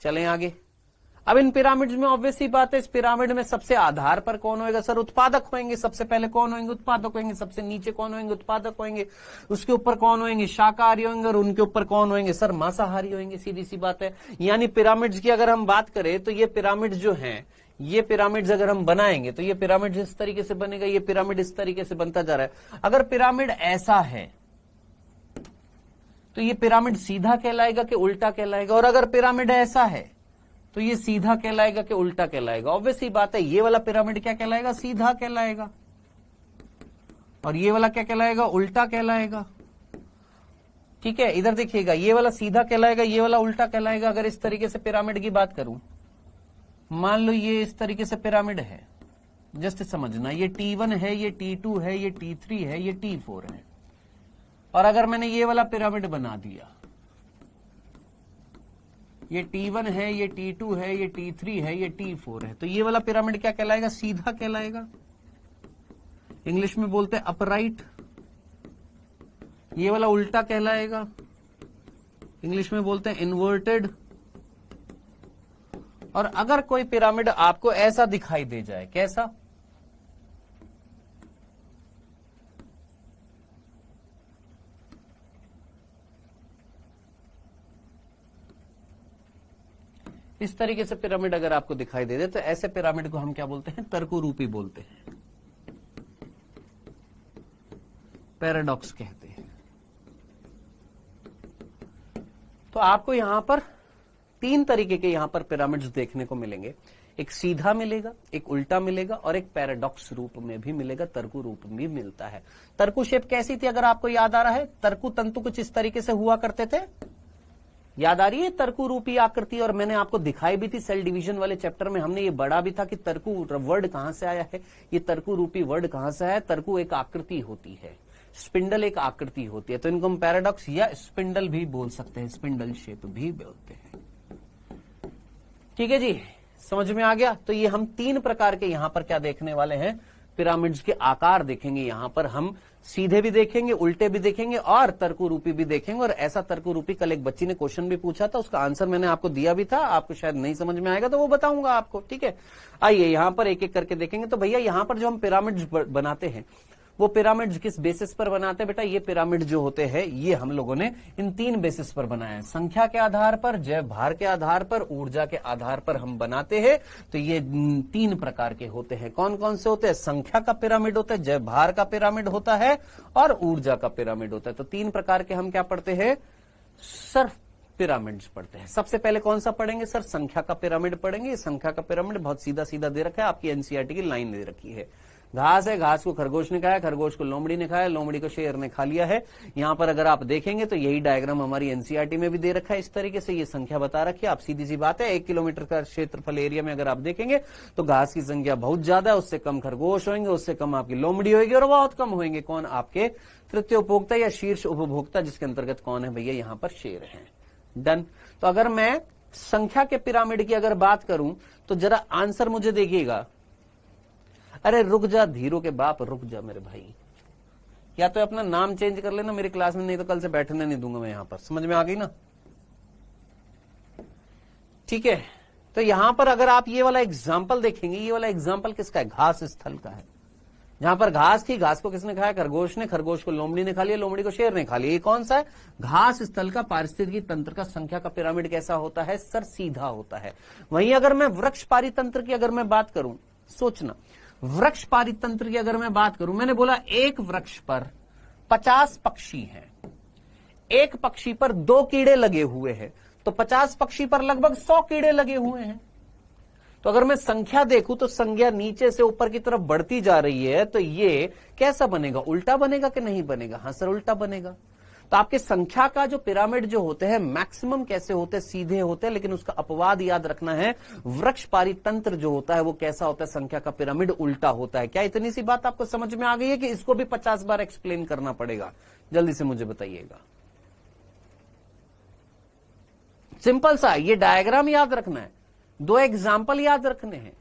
चलें आगे। अब इन पिरामिड्स में ऑब्वियस ही बात है, इस पिरामिड में सबसे आधार पर कौन होएगा सर, उत्पादक होंगे। सबसे पहले कौन होंगे, उत्पादक होंगे। सबसे नीचे कौन होंगे, उत्पादक होंगे। उसके ऊपर कौन होंगे, शाकाहारी होंगे, और उनके ऊपर कौन होंगे सर, मांसाहारी होंगे। सीधी सी बात है। यानी पिरामिड्स की अगर हम बात करें तो ये पिरामिड्स जो हैं, ये पिरामिड्स अगर हम बनाएंगे तो ये पिरामिड इस तरीके से बनेगा, ये पिरामिड इस तरीके से बनता जा रहा है। अगर पिरामिड ऐसा है तो ये पिरामिड सीधा कहलाएगा कि उल्टा कहलाएगा, और अगर पिरामिड ऐसा है तो ये सीधा कहलाएगा कि उल्टा कहलाएगा। ऑब्वियस ही बात है, ये वाला पिरामिड क्या कहलाएगा, सीधा कहलाएगा, और ये वाला क्या कहलाएगा, उल्टा कहलाएगा। ठीक है, इधर देखिएगा, ये वाला सीधा कहलाएगा, ये वाला उल्टा कहलाएगा। अगर इस तरीके से पिरामिड की बात करूं, मान लो ये इस तरीके से पिरामिड है, जस्ट समझना, ये T1 है, ये T2 है, ये T3 है, ये T4 है। और अगर मैंने ये वाला पिरामिड बना दिया, ये T1 है, ये T2 है, ये T3 है, ये T4 है, तो ये वाला पिरामिड क्या कहलाएगा, सीधा कहलाएगा। इंग्लिश में बोलते हैं अपराइट। ये वाला उल्टा कहलाएगा, इंग्लिश में बोलते हैं इन्वर्टेड। और अगर कोई पिरामिड आपको ऐसा दिखाई दे जाए, कैसा, इस तरीके से पिरामिड अगर आपको दिखाई दे दे, तो ऐसे पिरामिड को हम क्या बोलते हैं, तर्करूपी बोलते हैं, पैराडॉक्स कहते हैं। तो आपको यहां पर 3 तरीके के यहां पर पिरामिड्स देखने को मिलेंगे। एक सीधा मिलेगा, एक उल्टा मिलेगा, और एक पैराडॉक्स रूप में भी मिलेगा, तर्कु रूप में भी मिलता है। तर्कु शेप कैसी थी, अगर आपको याद आ रहा है, तर्कु तंतु कुछ इस तरीके से हुआ करते थे, याद आ रही है, तर्कु रूपी आकृति। और मैंने आपको दिखाई भी थी सेल डिवीजन वाले चैप्टर में, हमने ये बड़ा भी था कि तर्कु वर्ड कहां से आया है, ये तर्कु रूपी वर्ड कहां से आया। तर्कु एक आकृति होती है, स्पिंडल एक आकृति होती है, तो इनको हम पैराडॉक्स या स्पिंडल भी बोल सकते हैं, स्पिंडल शेप भी बोलते हैं। ठीक है जी, समझ में आ गया। तो ये हम 3 प्रकार के यहां पर क्या देखने वाले हैं, पिरामिड्स के आकार देखेंगे। यहां पर हम सीधे भी देखेंगे, उल्टे भी देखेंगे, और तर्कु रूपी भी देखेंगे। और ऐसा तर्कु रूपी, कल एक बच्ची ने क्वेश्चन भी पूछा था, उसका आंसर मैंने आपको दिया भी था, आपको शायद नहीं समझ में आएगा तो वो बताऊंगा आपको। ठीक है, आइए यहां पर एक एक करके देखेंगे। तो भैया यहां पर जो हम पिरामिड्स बनाते हैं, वो पिरामिड्स किस बेसिस पर बनाते हैं बेटा, ये पिरामिड जो होते हैं ये हम लोगों ने इन 3 बेसिस पर बनाए हैं, संख्या के आधार पर, जैव भार के आधार पर, ऊर्जा के आधार पर हम बनाते हैं। तो ये 3 प्रकार के होते हैं। कौन कौन से होते हैं, संख्या का पिरामिड होता है, जैव भार का पिरामिड होता है, और ऊर्जा का पिरामिड होता है। तो 3 प्रकार के हम क्या पढ़ते हैं सर, पिरामिड्स पढ़ते हैं। सबसे पहले कौन सा पढ़ेंगे सर, संख्या का पिरामिड पढ़ेंगे। संख्या का पिरामिड बहुत सीधा सीधा दे रखा है, आपकी एनसीईआरटी की लाइन दे रखी है। घास है, घास को खरगोश ने खाया, खरगोश को लोमड़ी ने खाया, लोमड़ी को शेर ने खा लिया है। यहां पर अगर आप देखेंगे तो यही डायग्राम हमारी एनसीईआरटी में भी दे रखा है, इस तरीके से ये संख्या बता रखी है। आप सीधी सी बात है, 1 किलोमीटर का क्षेत्रफल एरिया में अगर आप देखेंगे तो घास की संख्या बहुत ज्यादा है, उससे कम खरगोश होंगे, उससे कम आपकी लोमड़ी होगी, और बहुत कम होंगे कौन, आपके तृतीय उपभोक्ता या शीर्ष उपभोक्ता, जिसके अंतर्गत कौन है भैया, यहां पर शेर है। डन। तो अगर मैं संख्या के पिरामिड की अगर बात करूं तो जरा आंसर मुझे देखिएगा। अरे रुक जा धीरो के बाप, रुक जा मेरे भाई, या तो अपना नाम चेंज कर लेना मेरी क्लास में, नहीं तो कल से बैठने नहीं दूंगा मैं यहां पर। समझ में आ गई ना, ठीक है। तो यहां पर अगर आप ये वाला एग्जाम्पल देखेंगे, ये वाला एग्जाम्पल किसका है, घास स्थल का है। जहां पर घास थी, घास को किसने खाया? खरगोश ने। खरगोश को लोमड़ी ने खा लिया, लोमड़ी को शेर ने खा लिया। ये कौन सा है? घास स्थल का पारिस्थितिकी तंत्र का संख्या का पिरामिड कैसा होता है सर? सीधा होता है। वहीं अगर मैं वृक्ष पारितंत्र की अगर मैं बात करूं, सोचना, वृक्ष पारितंत्र की अगर मैं बात करूं, मैंने बोला एक वृक्ष पर 50 पक्षी हैं, एक पक्षी पर 2 कीड़े लगे हुए हैं, तो 50 पक्षी पर लगभग 100 कीड़े लगे हुए हैं। तो अगर मैं संख्या देखूं तो संख्या नीचे से ऊपर की तरफ बढ़ती जा रही है, तो ये कैसा बनेगा? उल्टा बनेगा कि नहीं बनेगा? हाँ सर, उल्टा बनेगा। तो आपके संख्या का जो पिरामिड जो होते हैं मैक्सिमम कैसे होते हैं? सीधे होते हैं, लेकिन उसका अपवाद याद रखना है। वृक्ष पारितंत्र जो होता है वो कैसा होता है? संख्या का पिरामिड उल्टा होता है। क्या इतनी सी बात आपको समझ में आ गई है कि इसको भी 50 बार एक्सप्लेन करना पड़ेगा? जल्दी से मुझे बताइएगा। सिंपल सा, ये डायग्राम याद रखना है, 2 एग्जाम्पल याद रखने हैं।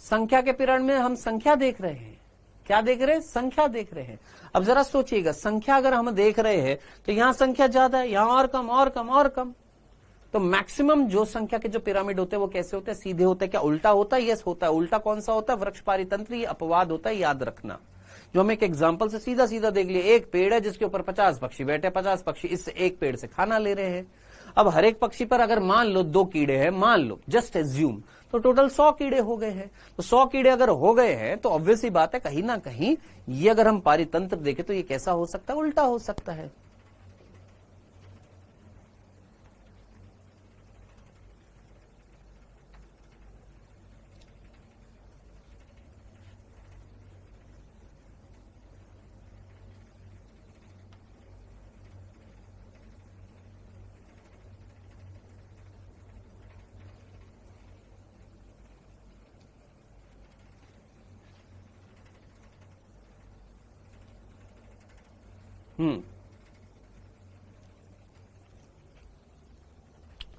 संख्या के पिरामिड में हम संख्या देख रहे हैं। क्या देख रहे हैं? संख्या देख रहे हैं। अब जरा सोचिएगा, संख्या अगर हम देख रहे हैं तो यहां संख्या ज्यादा है, यहां और कम और कम और कम। तो मैक्सिमम जो संख्या के जो पिरामिड होते हैं वो कैसे होते हैं? सीधे होते हैं। क्या उल्टा होता है? यस होता है। उल्टा कौन सा होता है? वृक्ष पारितंत्र। ये अपवाद होता है, याद रखना। जो हम एक एग्जाम्पल से सीधा सीधा देख लिए, एक पेड़ है जिसके ऊपर 50 पक्षी बैठे, 50 पक्षी इस एक पेड़ से खाना ले रहे हैं। अब हर एक पक्षी पर अगर मान लो 2 कीड़े हैं, मान लो, जस्ट एज्यूम, तो टोटल 100 कीड़े हो गए हैं। तो 100 कीड़े अगर हो गए हैं तो ऑब्वियस ही बात है, कहीं ना कहीं ये अगर हम पारितंत्र देखें तो ये कैसा हो सकता है? उल्टा हो सकता है।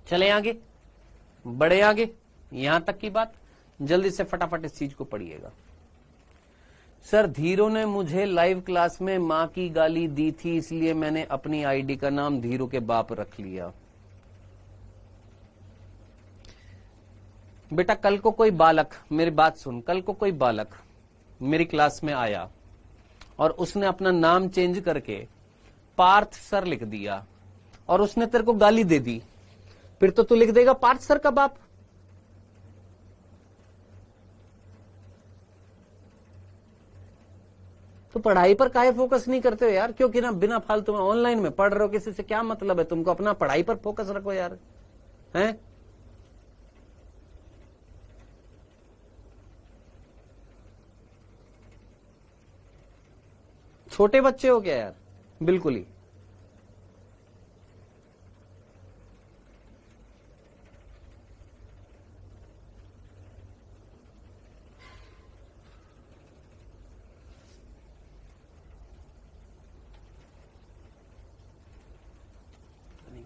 चले आगे, बड़े आगे, यहां तक की बात। जल्दी से फटाफट इस चीज को पढ़िएगा। सर, धीरो ने मुझे लाइव क्लास में मां की गाली दी थी, इसलिए मैंने अपनी आईडी का नाम धीरो के बाप रख लिया। बेटा, कल को कोई बालक, मेरी बात सुन, कल को कोई बालक मेरी क्लास में आया और उसने अपना नाम चेंज करके पार्थ सर लिख दिया और उसने तेरे को गाली दे दी, फिर तो तू लिख देगा पार्थ सर का बाप। तो पढ़ाई पर काहे फोकस नहीं करते हो यार? क्योंकि ना बिना फालतू में ऑनलाइन में पढ़ रहे हो, किसी से क्या मतलब है तुमको? अपना पढ़ाई पर फोकस रखो यार। हैं? छोटे बच्चे हो क्या यार? बिल्कुल ही।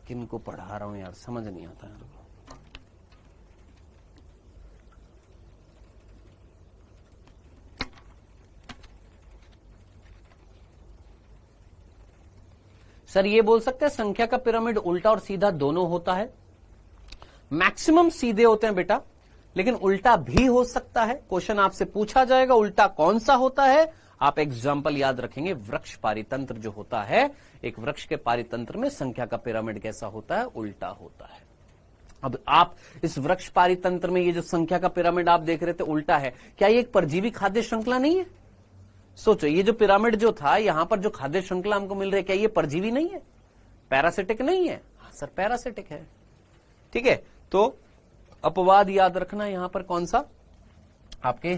किन को पढ़ा रहा हूं यार, समझ नहीं आता है। सर, ये बोल सकते हैं संख्या का पिरामिड उल्टा और सीधा दोनों होता है। मैक्सिमम सीधे होते हैं बेटा, लेकिन उल्टा भी हो सकता है। क्वेश्चन आपसे पूछा जाएगा उल्टा कौन सा होता है, आप एग्जाम्पल याद रखेंगे। वृक्ष पारितंत्र जो होता है, एक वृक्ष के पारितंत्र में संख्या का पिरामिड कैसा होता है? उल्टा होता है। अब आप इस वृक्ष पारितंत्र में ये जो संख्या का पिरामिड आप देख रहे थे उल्टा है, क्या ये एक परजीवी खाद्य श्रृंखला नहीं है? सोचो, ये जो पिरामिड जो था, यहां पर जो खाद्य श्रृंखला हमको मिल रही है, क्या ये परजीवी नहीं है? पैरासिटिक नहीं है? हाँ सर, पैरासिटिक है। ठीक है, तो अपवाद याद रखना यहां पर कौन सा? आपके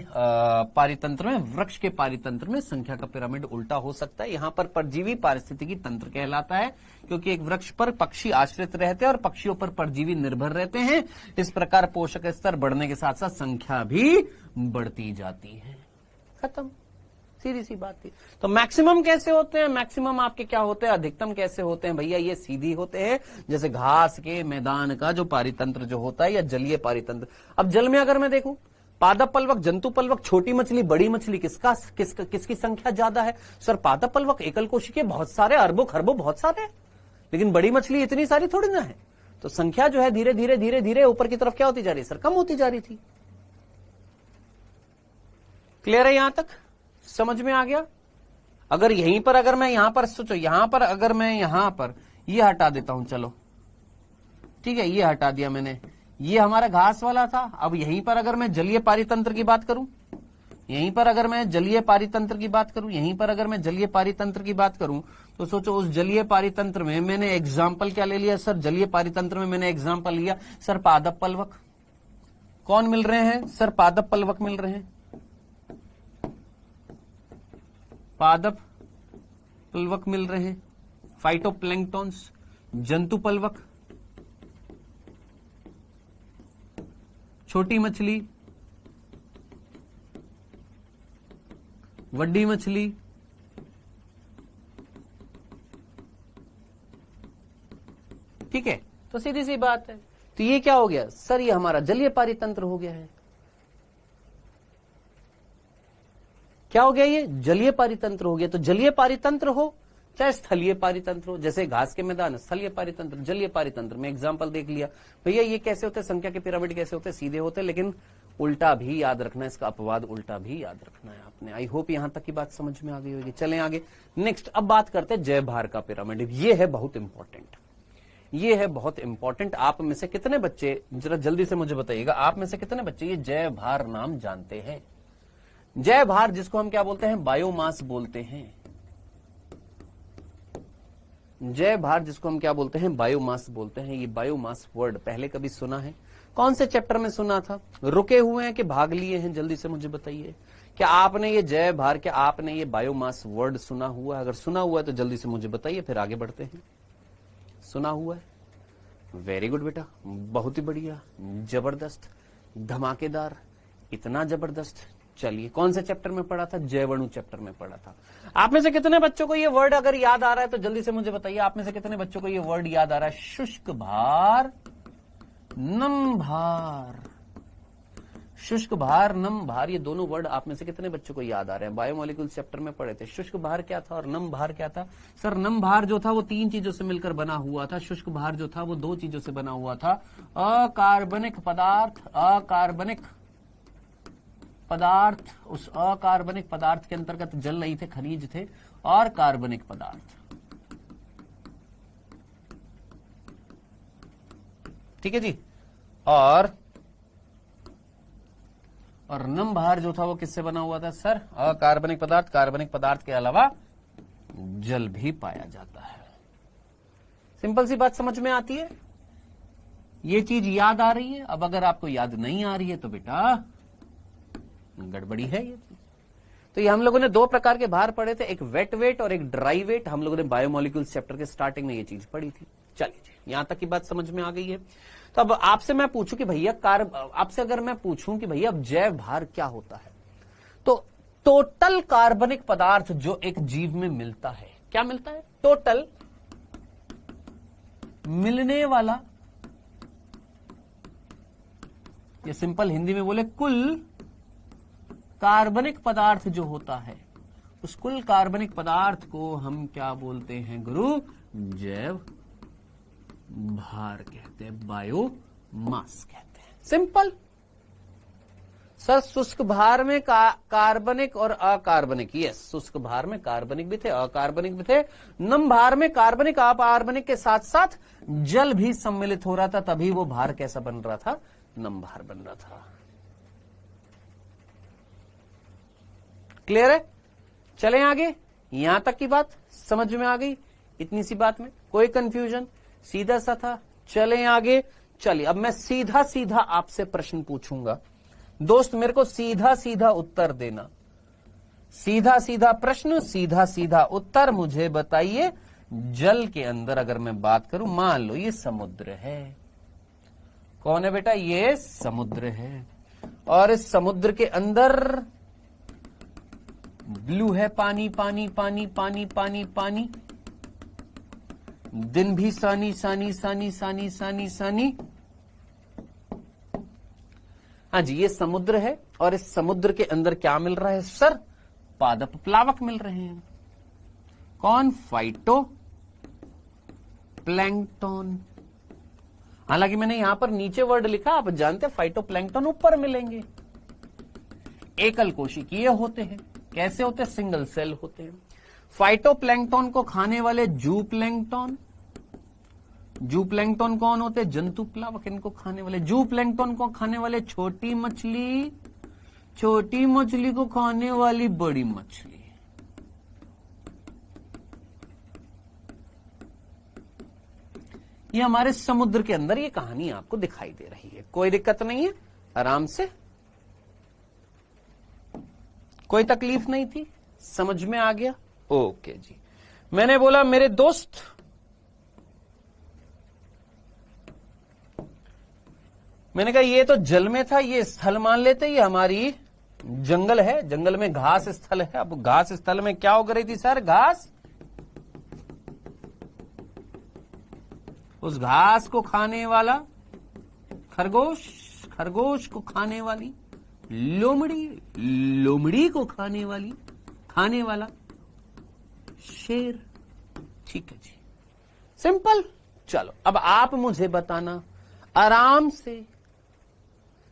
पारितंत्र में, वृक्ष के पारितंत्र में संख्या का पिरामिड उल्टा हो सकता है। यहां पर परजीवी पारिस्थितिकी तंत्र कहलाता है, क्योंकि एक वृक्ष पर पक्षी आश्रित रहते हैं और पक्षियों पर परजीवी निर्भर रहते हैं। इस प्रकार पोषक स्तर बढ़ने के साथ साथ संख्या भी बढ़ती जाती है। खत्म, सीधी सी बात थी। तो मैक्सिमम कैसे होते हैं? मैक्सिमम आपके क्या होते हैं? अधिकतम कैसे होते हैं भैया? ये सीधी होते हैं, जैसे घास के मैदान का जो पारितंत्र जो होता है, या जलीय पारितंत्र। अब जल में अगर मैं देखूं, पादप पलवक, जंतु पलवक, छोटी मछली, बड़ी मछली, किसकी संख्या ज्यादा है? सर, पादप पलवक एकल कोशिकीय बहुत सारे, अरबों खरबों बहुत सारे, लेकिन बड़ी मछली इतनी सारी थोड़ी ना है। तो संख्या जो है धीरे धीरे धीरे धीरे ऊपर की तरफ क्या होती जा रही है सर? कम होती जा रही थी। क्लियर है यहां तक? समझ में आ गया? अगर यहीं पर अगर मैं यहां पर सोचो, यहां पर अगर मैं यहां पर ये हटा देता हूं, चलो ठीक है, ये हटा दिया मैंने, ये हमारा घास वाला था। अब यहीं पर अगर मैं जलीय पारितंत्र की बात करूं, यहीं पर अगर मैं जलीय पारितंत्र की बात करूं, यहीं पर अगर मैं जलीय पारितंत्र की बात करूं, तो सोचो उस जलीय पारितंत्र में मैंने एग्जाम्पल क्या ले लिया सर? जलीय पारितंत्र में मैंने एग्जाम्पल लिया सर पादप पलवक। कौन मिल रहे हैं सर? पादप पलवक मिल रहे हैं, पादप पलवक मिल रहे हैं, फाइटोप्लैंक्टॉन्स, जंतु पलवक, छोटी मछली, वड्डी मछली, ठीक है। तो सीधी सी बात है, तो ये क्या हो गया सर? ये हमारा जलीय पारितंत्र हो गया है। क्या हो गया? ये जलीय पारितंत्र हो गया। तो जलीय पारितंत्र हो चाहे स्थलीय पारितंत्र हो, जैसे घास के मैदान, स्थलीय पारितंत्र, जलीय पारितंत्र में एग्जाम्पल देख लिया। भैया ये कैसे होते हैं? संख्या के पिरामिड कैसे होते हैं? सीधे होते हैं, लेकिन उल्टा भी याद रखना है, इसका अपवाद उल्टा भी याद रखना है आपने। आई होप यहां तक की बात समझ में आ गई होगी। चलें आगे, नेक्स्ट अब बात करते हैं जय भार का पिरामिड। ये है बहुत इंपॉर्टेंट, ये है बहुत इंपॉर्टेंट। आप में से कितने बच्चे, जरा जल्दी से मुझे बताइएगा, आप में से कितने बच्चे ये जय भार नाम जानते हैं? जय भार जिसको हम क्या बोलते हैं? बायोमास बोलते हैं। जय भार जिसको हम क्या बोलते हैं? बायोमास बोलते हैं। ये बायोमास वर्ड पहले कभी सुना है? कौन से चैप्टर में सुना था? रुके हुए हैं कि भाग लिए हैं? जल्दी से मुझे बताइए, क्या आपने ये जय भार, क्या आपने ये बायोमास वर्ड सुना हुआ है? अगर सुना हुआ है तो जल्दी से मुझे बताइए, फिर आगे बढ़ते हैं। सुना हुआ है? वेरी गुड बेटा, बहुत ही बढ़िया, जबरदस्त, धमाकेदार, इतना जबरदस्त। चलिए, कौन से चैप्टर में पढ़ा था? जैवाणु चैप्टर में पढ़ा था। आप में से कितने बच्चों को ये वर्ड अगर याद आ रहा है तो जल्दी से मुझे बताइए, आप में से कितने बच्चों को ये वर्ड याद आ रहा है? शुष्क भार, नम भार, शुष्क भार, नम भार, ये दोनों वर्ड आप में से कितने बच्चों को याद आ रहे हैं? बायोमोलिक्यूल्स चैप्टर में पढ़े थे। शुष्क भार क्या था और नम भार क्या था? सर नम भार जो था वो 3 चीजों से मिलकर बना हुआ था, शुष्क भार जो था वो 2 चीजों से बना हुआ था। अकार्बनिक पदार्थ, अकार्बनिक पदार्थ, उस अकार्बनिक पदार्थ के अंतर्गत जल नहीं थे, खनिज थे, और कार्बनिक पदार्थ। ठीक है जी। और नम भार जो था वो किससे बना हुआ था सर? अकार्बनिक पदार्थ, कार्बनिक पदार्थ के अलावा जल भी पाया जाता है। सिंपल सी बात समझ में आती है? ये चीज याद आ रही है? अब अगर आपको याद नहीं आ रही है तो बेटा गड़बड़ी है ये चीज। तो ये हम लोगों ने 2 प्रकार के भार पढ़े थे, एक वेट वेट और एक ड्राई वेट। हम लोगों ने बायोमोलिक्यूल्स चैप्टर के स्टार्टिंग में ये चीज पढ़ी थी। चलिए जी, यहां तक की बात समझ में आ गई है। तो अब आपसे मैं पूछूं कि भैया आपसे अगर मैं पूछूं कि भैया अब जैव भार क्या होता है, तो टोटल कार्बनिक पदार्थ जो एक जीव में मिलता है, क्या मिलता है? टोटल मिलने वाला, ये सिंपल हिंदी में बोले कुल कार्बनिक पदार्थ जो होता है, उस कुल कार्बनिक पदार्थ को हम क्या बोलते हैं गुरु? जैव भार कहते हैं, बायोमास कहते हैं। Simple sir. शुष्क भार में कार्बनिक और अकार्बनिक, यस, शुष्क भार में कार्बनिक भी थे, अकार्बनिक भी थे। नम भार में कार्बनिक अकार्बनिक के साथ साथ जल भी सम्मिलित हो रहा था, तभी वो भार कैसा बन रहा था? नम भार बन रहा था। क्लियर है? चलें आगे, यहां तक की बात समझ में आ गई? इतनी सी बात में कोई कंफ्यूजन? सीधा सा था। चलें आगे। चलिए, अब मैं सीधा सीधा आपसे प्रश्न पूछूंगा दोस्त, मेरे को सीधा सीधा उत्तर देना। सीधा सीधा प्रश्न, सीधा सीधा उत्तर। मुझे बताइए, जल के अंदर अगर मैं बात करूं, मान लो ये समुद्र है। कौन है बेटा? ये समुद्र है। और इस समुद्र के अंदर ब्लू है, पानी पानी पानी पानी पानी पानी, दिन भी सानी सानी सानी सानी सानी सानी। हाँ जी, ये समुद्र है और इस समुद्र के अंदर क्या मिल रहा है सर? पादप प्लावक मिल रहे हैं। कौन? Phyto plankton. हालांकि मैंने यहां पर नीचे वर्ड लिखा, आप जानते हैं फाइटो प्लैंक्टन ऊपर मिलेंगे। एकल कोशिकीय होते हैं। कैसे होते हैं? सिंगल सेल होते हैं। फाइटोप्लैंक्टन को खाने वाले जूप्लैंक्टन, जूप्लैंक्टन कौन होते हैं? जंतु प्लावक, इनको खाने वाले। जूप्लैंक्टन को खाने वाले छोटी मछली, छोटी मछली को खाने वाली बड़ी मछली। ये हमारे समुद्र के अंदर ये कहानी आपको दिखाई दे रही है। कोई दिक्कत नहीं है, आराम से, कोई तकलीफ नहीं थी, समझ में आ गया? ओके जी। मैंने बोला मेरे दोस्त, मैंने कहा ये तो जल में था, ये स्थल मान लेते, ये हमारी जंगल है, जंगल में घास स्थल है। अब घास स्थल में क्या उग रही थी सर? घास। उस घास को खाने वाला खरगोश, खरगोश को खाने वाली लोमड़ी, लोमड़ी को खाने वाला शेर। ठीक है जी, सिंपल। चलो अब आप मुझे बताना आराम से,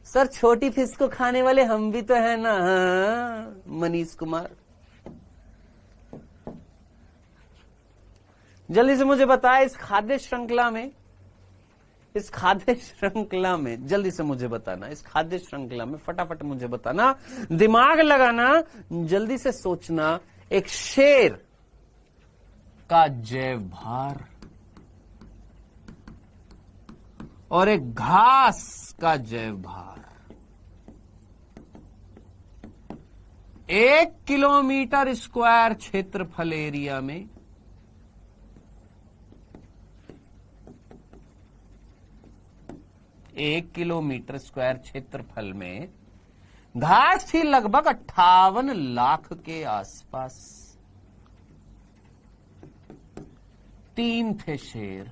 सर छोटी फिश को खाने वाले हम भी तो है ना? हाँ, मनीष कुमार, जल्दी से मुझे बताए इस खाद्य श्रृंखला में, इस खाद्य श्रृंखला में जल्दी से मुझे बताना, इस खाद्य श्रृंखला में फटाफट मुझे बताना, दिमाग लगाना, जल्दी से सोचना। एक शेर का जैव भार और एक घास का जैव भार 1 किलोमीटर स्क्वायर क्षेत्रफल एरिया में 1 किलोमीटर स्क्वायर क्षेत्रफल में घास थी लगभग 58 लाख के आसपास। 3 थे शेर।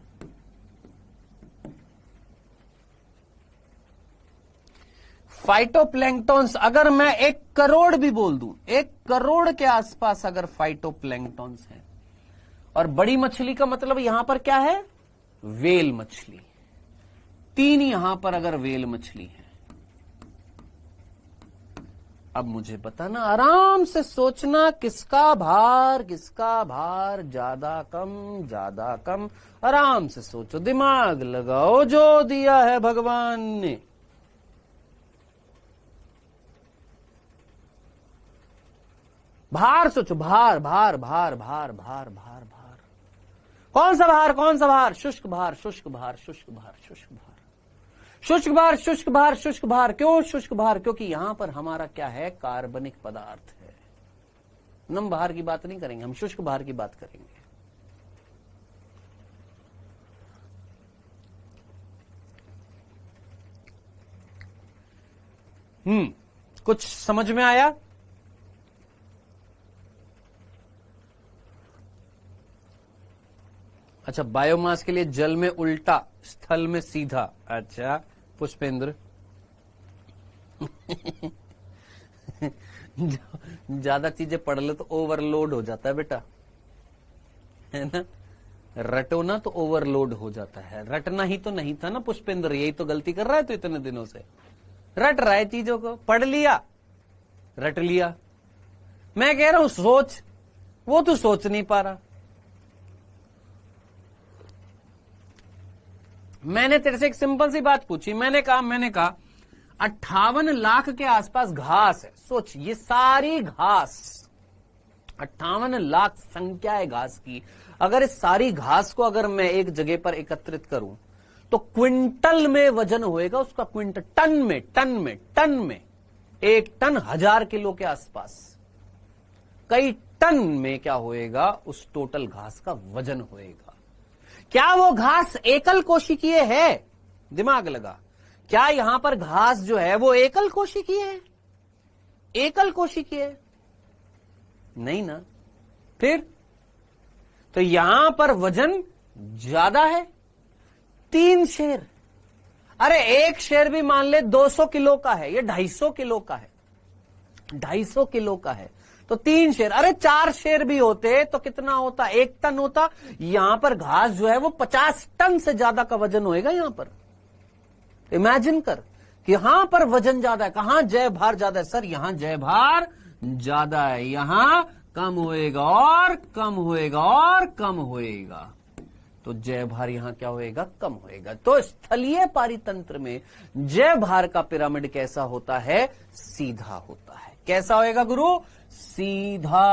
फाइटोप्लैंक्टन्स, अगर मैं 1 करोड़ भी बोल दूं, 1 करोड़ के आसपास अगर फाइटोप्लैंक्टन्स हैं, और बड़ी मछली का मतलब यहां पर क्या है? वेल मछली। 3 यहां पर अगर वेल मछली है। अब मुझे बताना, आराम से सोचना, किसका भार ज्यादा कम, आराम से सोचो, दिमाग लगाओ, जो दिया है भगवान ने। भार सोचो, भार। कौन सा भार? शुष्क भार। क्यों शुष्क भार? क्योंकि यहां पर हमारा क्या है? कार्बनिक पदार्थ है। नम भार की बात नहीं करेंगे हम, शुष्क भार की बात करेंगे। कुछ समझ में आया? अच्छा, बायोमास के लिए जल में उल्टा, स्थल में सीधा। अच्छा पुष्पेंद्र, ज्यादा चीजें पढ़ लो तो ओवरलोड हो जाता है बेटा, है ना? रटो ना तो ओवरलोड हो जाता है। रटना ही तो नहीं था ना पुष्पेंद्र, यही तो गलती कर रहा है तो इतने दिनों से रट रहा है चीजों को। पढ़ लिया, रट लिया। मैं कह रहा हूं सोच, वो तू सोच नहीं पा रहा। मैंने तेरे से एक सिंपल सी बात पूछी, मैंने कहा 58 लाख के आसपास घास है। सोच, ये सारी घास, 58 लाख संख्या है घास की। अगर इस सारी घास को अगर मैं एक जगह पर एकत्रित करूं तो क्विंटल में वजन होएगा उसका, क्विंटल, टन में 1 टन 1000 किलो के आसपास, कई टन में क्या होएगा? उस टोटल घास का वजन होएगा। क्या वो घास एकल कोशिकीय है? दिमाग लगा, क्या यहां पर घास जो है वो एकल कोशिकीय है? एकल कोशिकीय नहीं ना। फिर तो यहां पर वजन ज्यादा है। 3 शेर, अरे एक शेर भी मान ले 200 किलो का है, ये 250 किलो का है, 250 किलो का है, तो 3 शेर, अरे 4 शेर भी होते तो कितना होता? 1 टन होता। यहां पर घास जो है वो 50 टन से ज्यादा का वजन होएगा यहां पर। इमेजिन कर कि यहां पर वजन ज्यादा है। कहां जय भार ज्यादा है? सर यहां जय भार ज्यादा है, यहां कम होएगा और कम होएगा और कम होएगा, तो जय भार यहां क्या होएगा, कम होएगा। तो स्थलीय पारितंत्र में जय भार का पिरामिड कैसा होता है, सीधा होता है। कैसा होएगा गुरु, सीधा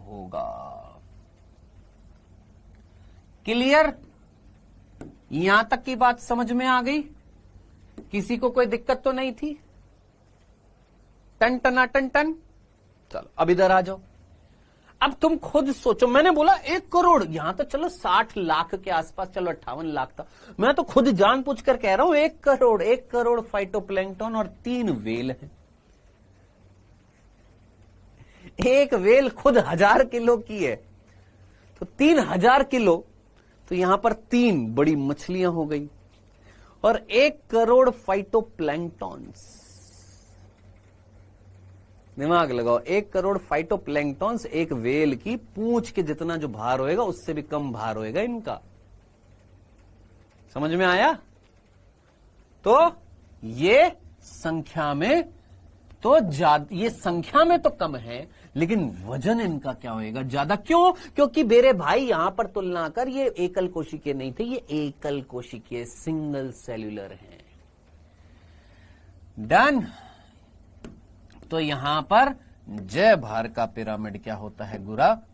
होगा। क्लियर, यहां तक की बात समझ में आ गई? किसी को कोई दिक्कत तो नहीं थी? टन टना टन टन। चलो अब इधर आ जाओ। अब तुम खुद सोचो, मैंने बोला 1 करोड़, यहां तो चलो 60 लाख के आसपास, चलो 58 लाख था, मैं तो खुद जान पूछ कर कह रहा हूं 1 करोड़ फाइटोप्लैंक्टन और 3 वेल है। एक वेल खुद 1000 किलो की है, तो 3000 किलो, तो यहां पर 3 बड़ी मछलियां हो गई और 1 करोड़ फाइटोप्लैंक्टन्स। दिमाग लगाओ, 1 करोड़ फाइटोप्लैंक्टन्स एक वेल की पूंछ के जितना जो भार होएगा उससे भी कम भार होएगा इनका। समझ में आया? तो ये संख्या में तो ज्यादा, ये संख्या में तो कम है लेकिन वजन इनका क्या होएगा, ज्यादा। क्यों? क्योंकि मेरे भाई यहां पर तुलना कर ये एकल कोशिकीय नहीं थे, ये एकल कोशिकीय सिंगल सेल्यूलर हैं। डन। तो यहां पर जय भार का पिरामिड क्या होता है,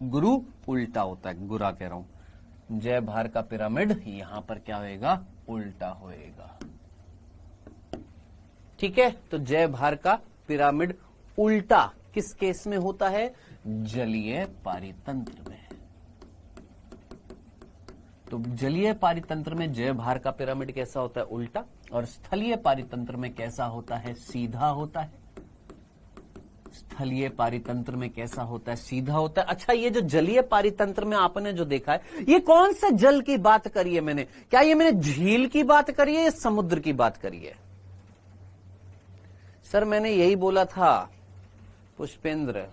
गुरु उल्टा होता है, गुरा कह रहा हूं। जय भार का पिरामिड यहां पर क्या होएगा, उल्टा होएगा। ठीक है, तो जय भार का पिरामिड उल्टा किस केस में होता है, जलीय पारितंत्र में। तो जलीय पारितंत्र में जय भार का पिरामिड कैसा होता है, उल्टा, और स्थलीय पारितंत्र में कैसा होता है, सीधा होता है। स्थलीय पारितंत्र में कैसा होता है, सीधा होता है। अच्छा, ये जो जलीय पारितंत्र में आपने जो देखा है, ये कौन सा जल की बात करी है मैंने? क्या ये मैंने झील की बात करी है या समुद्र की बात करी है? सर मैंने यही बोला था पुष्पेंद्र।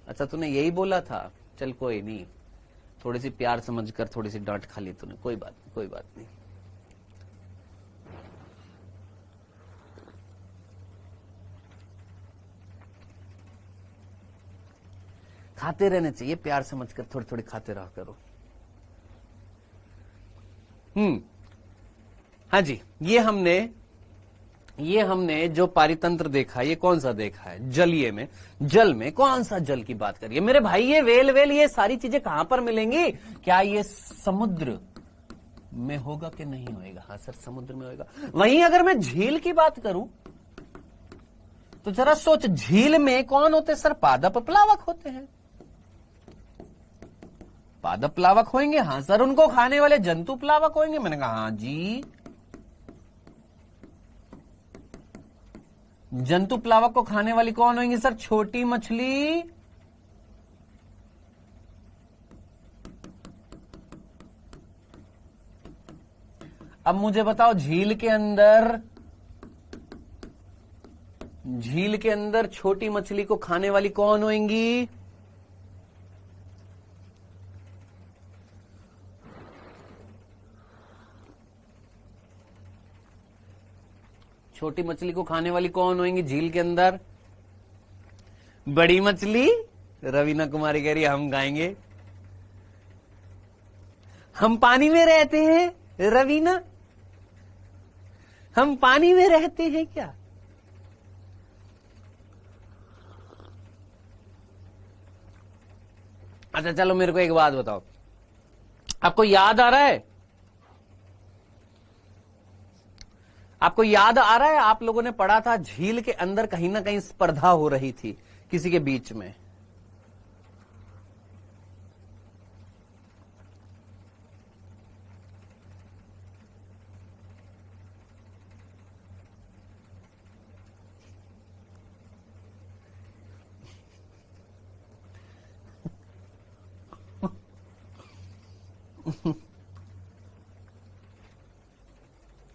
अच्छा तूने यही बोला था, चल कोई नहीं, थोड़ी सी प्यार समझकर थोड़ी सी डांट खा ली तूने, कोई बात नहीं, कोई बात नहीं। खाते रहने चाहिए, प्यार समझकर थोड़ी थोड़ी खाते रहा करो। हाँ जी, ये हमने जो पारितंत्र देखा, ये कौन सा देखा है, जलीय में। जल में कौन सा जल की बात करिए मेरे भाई, ये वेल ये सारी चीजें कहां पर मिलेंगी? क्या ये समुद्र में होगा कि नहीं होएगा? हाँ सर समुद्र में होएगा। वहीं अगर मैं झील की बात करूं तो जरा सोच, झील में कौन होते सर, पादप प्लावक होते हैं। पादप प्लावक होंगे, हाँ सर। उनको खाने वाले जंतु प्लावक होंगे, मैंने कहा हाँ जी। जंतु प्लावक को खाने वाली कौन होंगी सर, छोटी मछली। अब मुझे बताओ, झील के अंदर छोटी मछली को खाने वाली कौन होंगी? छोटी मछली को खाने वाली कौन होंगी झील के अंदर? बड़ी मछली। रवीना कुमारी कह रही है हम गाएंगे। हम पानी में रहते हैं रवीना, हम पानी में रहते हैं क्या? अच्छा चलो मेरे को एक बात बताओ, आपको याद आ रहा है, आपको याद आ रहा है, आप लोगों ने पढ़ा था झील के अंदर कहीं ना कहीं स्पर्धा हो रही थी किसी के बीच में।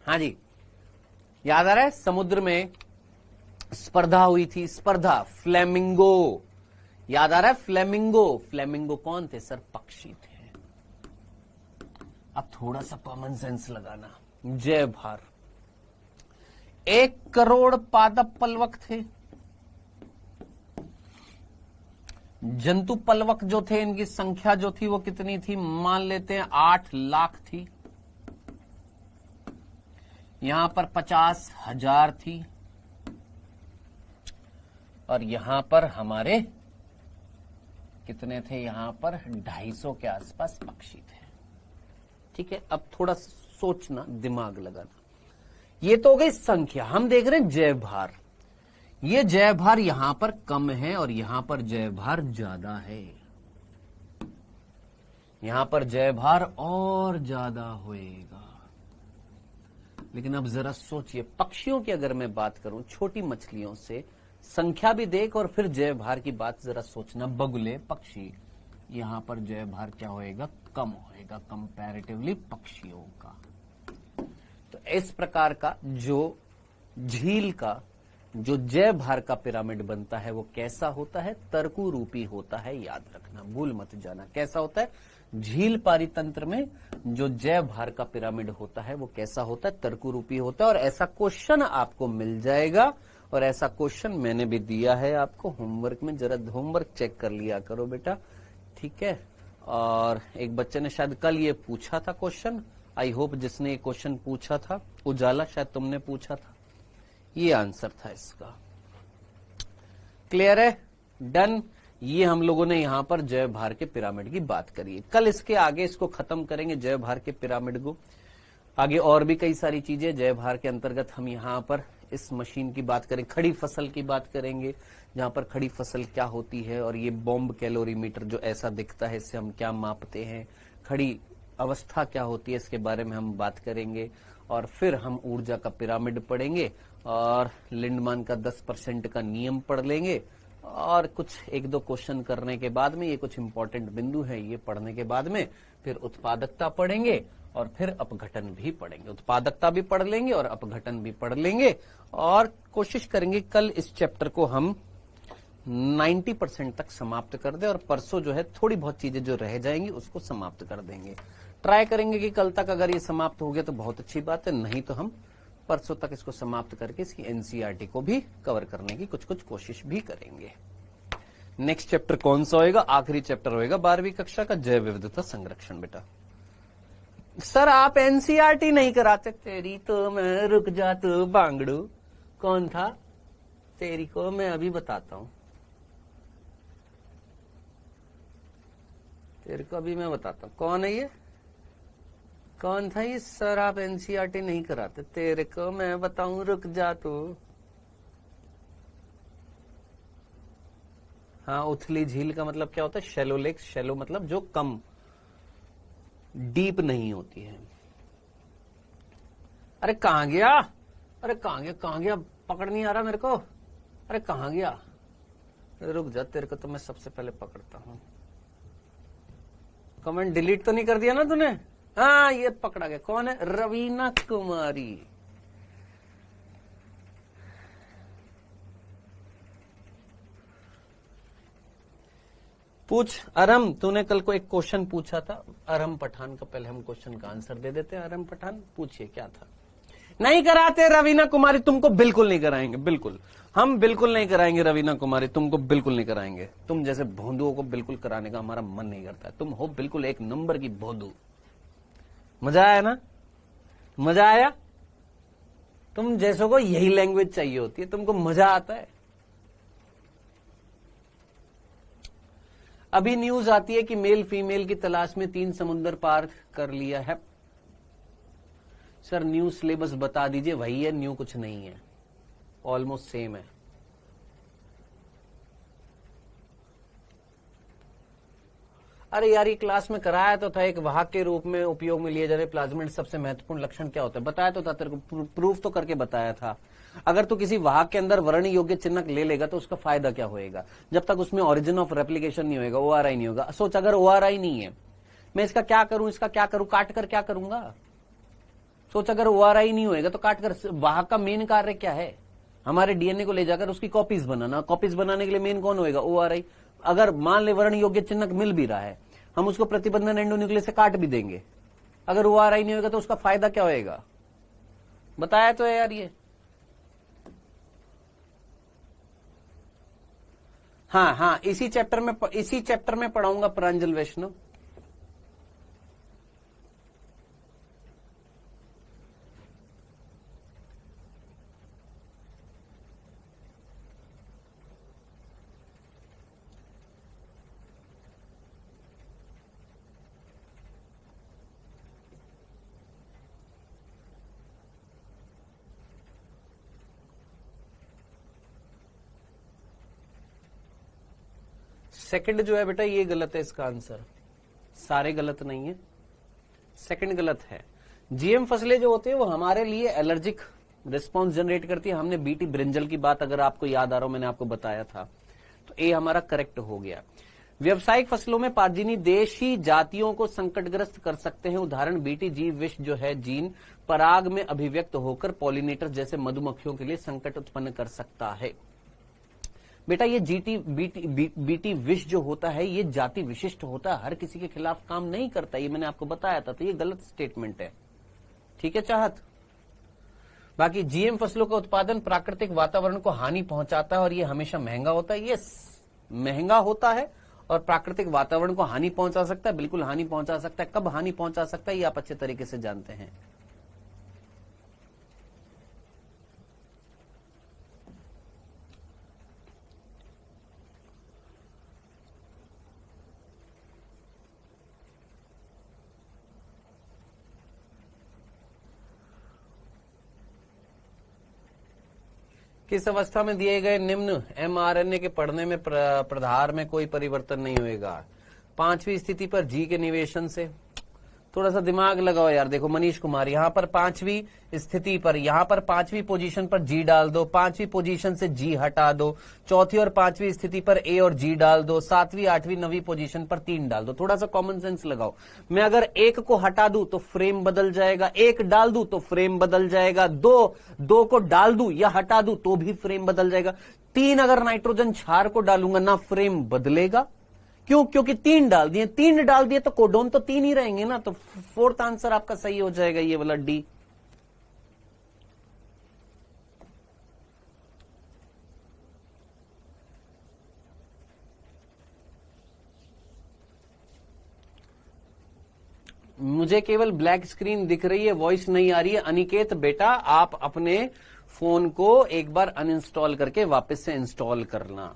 हाँ जी, याद आ रहा है, समुद्र में स्पर्धा हुई थी, स्पर्धा। फ्लेमिंगो, याद आ रहा है? फ्लेमिंगो कौन थे सर? पक्षी थे। अब थोड़ा सा कॉमन सेंस लगाना। जय भार 1 करोड़ पादप प्लवक थे, जंतु पलवक जो थे इनकी संख्या जो थी वो कितनी थी, मान लेते हैं 8 लाख थी। यहां पर 50,000 थी और यहां पर हमारे कितने थे, यहां पर 250 के आसपास पक्षी थे। ठीक है, अब थोड़ा सोचना, दिमाग लगाना। ये तो हो गई संख्या। हम देख रहे हैं जैव भार। ये जैव भार यहां पर कम है और यहां पर जैव भार ज्यादा है। यहां पर जैव भार और ज्यादा होएगा। लेकिन अब जरा सोचिए, पक्षियों की अगर मैं बात करूं, छोटी मछलियों से संख्या भी देख और फिर जैव भार की बात जरा सोचना। बगुले, पक्षी, यहां पर जैव भार क्या होएगा, कम होएगा कंपैरेटिवली पक्षियों का। तो इस प्रकार का जो झील का जो जैव भार का पिरामिड बनता है वो कैसा होता है, तर्कु रूपी होता है। याद रखना, भूल मत जाना। कैसा होता है, झील पारितंत्र में जो जैव भार का पिरामिड होता है वो कैसा होता है, तर्कु रूपी होता है। और ऐसा क्वेश्चन आपको मिल जाएगा और ऐसा क्वेश्चन मैंने भी दिया है आपको होमवर्क में। जरा होमवर्क चेक कर लिया करो बेटा, ठीक है। और एक बच्चे ने शायद कल ये पूछा था क्वेश्चन, आई होप जिसने ये क्वेश्चन पूछा था, उजाला, शायद तुमने पूछा था। ये आंसर था इसका। क्लियर है, डन। ये हम लोगों ने यहां पर जैव भार के पिरामिड की बात करी है। कल इसके आगे इसको खत्म करेंगे, जैव भार के पिरामिड को। आगे और भी कई सारी चीजें जैव भार के अंतर्गत हम यहां पर इस मशीन की बात करें, खड़ी फसल की बात करेंगे, जहां पर खड़ी फसल क्या होती है और ये बॉम्ब कैलोरीमीटर जो ऐसा दिखता है, इससे हम क्या मापते हैं, खड़ी अवस्था क्या होती है, इसके बारे में हम बात करेंगे। और फिर हम ऊर्जा का पिरामिड पढ़ेंगे और लिंडमान का 10% का नियम पढ़ लेंगे। और कुछ 1-2 क्वेश्चन करने के बाद में, ये कुछ इंपॉर्टेंट बिंदु है, ये पढ़ने के बाद में फिर उत्पादकता पढ़ेंगे और फिर अपघटन भी पढ़ेंगे। उत्पादकता भी पढ़ लेंगे और अपघटन भी पढ़ लेंगे। और कोशिश करेंगे कल इस चैप्टर को हम 90% तक समाप्त कर दे और परसों जो है थोड़ी बहुत चीजें जो रह जाएंगी उसको समाप्त कर देंगे। ट्राई करेंगे कि कल तक अगर ये समाप्त हो गया तो बहुत अच्छी बात है, नहीं तो हम परसों तक इसको समाप्त करके इसकी एनसीईआरटी को भी कवर करने की कुछ कोशिश भी करेंगे। नेक्स्ट चैप्टर कौन सा होएगा, आखिरी चैप्टर होएगा 12वीं कक्षा का, जैव विविधता संरक्षण। बेटा सर आप एनसीईआरटी नहीं कराते, तेरी तो मैं, रुक जा तू बांगड़ू, कौन था, तेरी को मैं अभी बताता हूं, तेरे को अभी मैं बताता हूं कौन है ये, कौन था ये। सर आप एनसीईआरटी नहीं कराते, तेरे को मैं बताऊं, रुक जा तू। हाँ, उथली झील का मतलब क्या होता है, शैलो लेक। शैलो मतलब जो कम डीप नहीं होती है। अरे कहां गया, अरे कहां गया, पकड़ नहीं आ रहा मेरे को, अरे कहां गया, रुक जा, तेरे को तो मैं सबसे पहले पकड़ता हूं। कमेंट डिलीट तो नहीं कर दिया ना तूने, हाँ ये पकड़ा गया। कौन है, रवीना कुमारी। पूछ अरम, तूने कल को एक क्वेश्चन पूछा था अरम पठान का, पहले हम क्वेश्चन का आंसर दे देते हैं। अरम पठान पूछिए क्या था। नहीं कराते रवीना कुमारी, तुमको बिल्कुल नहीं कराएंगे, बिल्कुल हम बिल्कुल नहीं कराएंगे रवीना कुमारी, तुमको बिल्कुल नहीं कराएंगे। तुम जैसे भोंदुओं को बिल्कुल कराने का हमारा मन नहीं करता है। तुम हो बिल्कुल 1 नंबर की भोंदू। मजा आया ना, मजा आया। तुम जैसों को यही लैंग्वेज चाहिए होती है, तुमको मजा आता है। अभी न्यूज आती है कि मेल फीमेल की तलाश में 3 समुंदर पार कर लिया है। सर न्यू सिलेबस बता दीजिए, वही है, न्यू कुछ नहीं है, ऑलमोस्ट सेम है। अरे यार ये क्लास में कराया तो था, एक वाहक के रूप में उपयोग में लिए जा रहे प्लाज्मिड सबसे महत्वपूर्ण लक्षण क्या होता है, बताया तो था तेरे को, प्रूफ तो करके बताया था। अगर तू किसी वाहक के अंदर वर्ण योग्य चिन्ह ले लेगा तो उसका फायदा क्या होएगा, जब तक उसमें ओरिजिन ऑफ रेप्लिकेशन नहीं होगा, ओआरआई नहीं होगा। सोच अगर ओआरआई नहीं है, मैं इसका क्या करूं, इसका क्या करूं, काट कर क्या करूंगा। सोच अगर ओआरआई नहीं होएगा तो काट कर, वाहक का मेन कार्य क्या है, हमारे डीएनए को ले जाकर उसकी कॉपीज बनाना। कॉपीज बनाने के लिए मेन कौन होएगा, ओआरआई। अगर मान ले वर्ण योग्य चिन्ह मिल भी रहा है, हम उसको प्रतिबंधन एंडोन्यूक्लियस से काट भी देंगे, अगर ओआरआई नहीं होगा तो उसका फायदा क्या होएगा, बताया तो है यार ये। हाँ हाँ, इसी चैप्टर में पढ़ाऊंगा प्रांजल वैष्णव। सेकंड जो है बेटा ये गलत है, इसका आंसर सारे गलत नहीं है, सेकंड गलत है। जीएम फसलें जो होती है वो हमारे लिए एलर्जिक रिस्पांस जनरेट करती है। हमने बीटी ब्रिंजल की बात अगर आपको याद आ रहा हो, मैंने आपको बताया था, तो ए हमारा करेक्ट हो गया। व्यावसायिक फसलों में पारजीनी देशी जातियों को संकटग्रस्त कर सकते हैं। उदाहरण बीटी जीव विष जो है जीन पराग में अभिव्यक्त होकर पॉलिनेटर जैसे मधुमक्खियों के लिए संकट उत्पन्न कर सकता है। बेटा ये बीटी विष जो होता है ये जाति विशिष्ट होता है, हर किसी के खिलाफ काम नहीं करता, ये मैंने आपको बताया था, तो ये गलत स्टेटमेंट है। ठीक है चाहत। बाकी जीएम फसलों का उत्पादन प्राकृतिक वातावरण को हानि पहुंचाता है और ये हमेशा महंगा होता है। ये महंगा होता है और प्राकृतिक वातावरण को हानि पहुंचा सकता है, बिल्कुल हानि पहुंचा सकता है। कब हानि पहुंचा सकता है ये आप अच्छे तरीके से जानते हैं। किस अवस्था में दिए गए निम्न एमआरएनए के पढ़ने में प्रधार में कोई परिवर्तन नहीं होगा? 5वीं स्थिति पर जी के निवेशन से। थोड़ा सा दिमाग लगाओ यार। देखो मनीष कुमार, यहां पर 5वीं स्थिति पर, यहां पर 5वीं पोजीशन पर जी डाल दो, 5वीं पोजीशन से जी हटा दो, 4थी और 5वीं स्थिति पर ए और जी डाल दो, 7वीं 8वीं 9वीं पोजीशन पर 3 डाल दो। थोड़ा सा कॉमन सेंस लगाओ। मैं अगर एक को हटा दूं तो फ्रेम बदल जाएगा, एक डाल दूं तो फ्रेम बदल जाएगा, दो को डाल दूं या हटा दूं तो भी फ्रेम बदल जाएगा। 3 अगर नाइट्रोजन क्षार को डालूंगा ना फ्रेम बदलेगा। क्यों? क्योंकि 3 डाल दिए तो कोडोन तो 3 ही रहेंगे ना। तो 4th आंसर आपका सही हो जाएगा, ये वाला डी। मुझे केवल ब्लैक स्क्रीन दिख रही है, वॉइस नहीं आ रही है। अनिकेत बेटा आप अपने फोन को एक बार अनइंस्टॉल करके वापस से इंस्टॉल करना।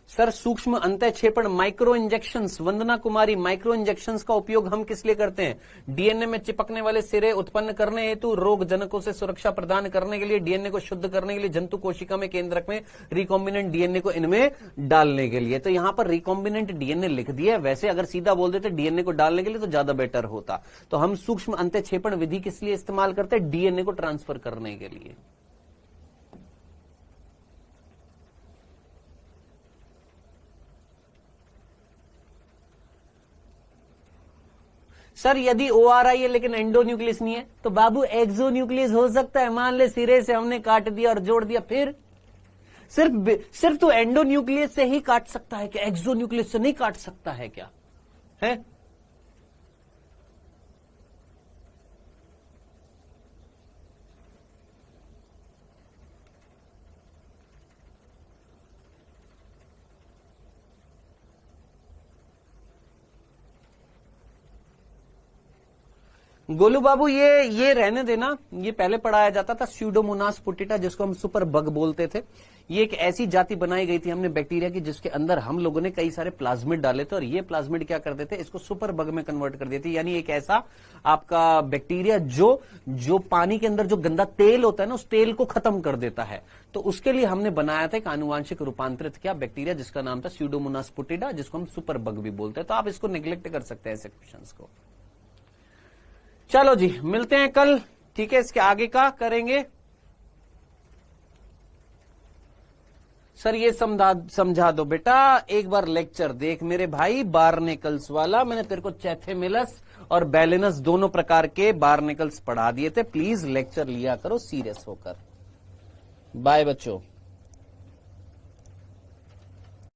सर सूक्ष्म अंतःक्षेपण micro injections, Vandana Kumari, micro injections का उपयोग हम किस लिए करते हैं? डीएनए में चिपकने वाले सिरे उत्पन्न करने हेतु, रोग जनकों से सुरक्षा प्रदान करने के लिए, डीएनए को शुद्ध करने के लिए, जंतु कोशिका में केंद्रक में रिकॉम्बिनेंट डीएनए को इनमें डालने के लिए। तो यहां पर रिकॉम्बिनेंट डीएनए लिख दिया। वैसे अगर सीधा बोल देते डीएनए को डालने के लिए तो ज्यादा बेटर होता। तो हम सूक्ष्म अंतःक्षेपण विधि किस लिए इस्तेमाल करते हैं? डीएनए को ट्रांसफर करने के लिए। सर यदि ओआरआई है लेकिन एंडोन्यूक्लियस नहीं है तो बाबू एक्सोन्यूक्लियस हो सकता है। मान ले सिरे से हमने काट दिया और जोड़ दिया, फिर सिर्फ तो एंडोन्यूक्लियस से ही काट सकता है क्या? एक्सोन्यूक्लियस से नहीं काट सकता है क्या? है? गोलू बाबू ये रहने देना। ये पहले पढ़ाया जाता था स्यूडोमोनास पुटिटा, जिसको हम सुपर बग बोलते थे। ये एक ऐसी जाति बनाई गई थी हमने बैक्टीरिया की जिसके अंदर हम लोगों ने कई सारे प्लाज्मिड डाले थे और ये प्लाज्मिड क्या करते थे? इसको सुपर बग में कन्वर्ट कर देते। यानी एक ऐसा आपका बैक्टीरिया जो पानी के अंदर जो गंदा तेल होता है ना, उस तेल को खत्म कर देता है। तो उसके लिए हमने बनाया था एक आनुवांशिक रूपांतरित क्या बैक्टीरिया जिसका नाम था स्यूडोमोनास पुटिटा, जिसको हम सुपर बग भी बोलते हैं। तो आप इसको निग्लेक्ट कर सकते हैं ऐसे क्वेश्चंस को। चलो जी मिलते हैं कल, ठीक है? इसके आगे का करेंगे। सर ये समझा दो बेटा, एक बार लेक्चर देख मेरे भाई। बारनेकल्स वाला मैंने तेरे को चैथेमिलस और बैलेनस दोनों प्रकार के बारनेकल्स पढ़ा दिए थे। प्लीज लेक्चर लिया करो सीरियस होकर। बाय बच्चों।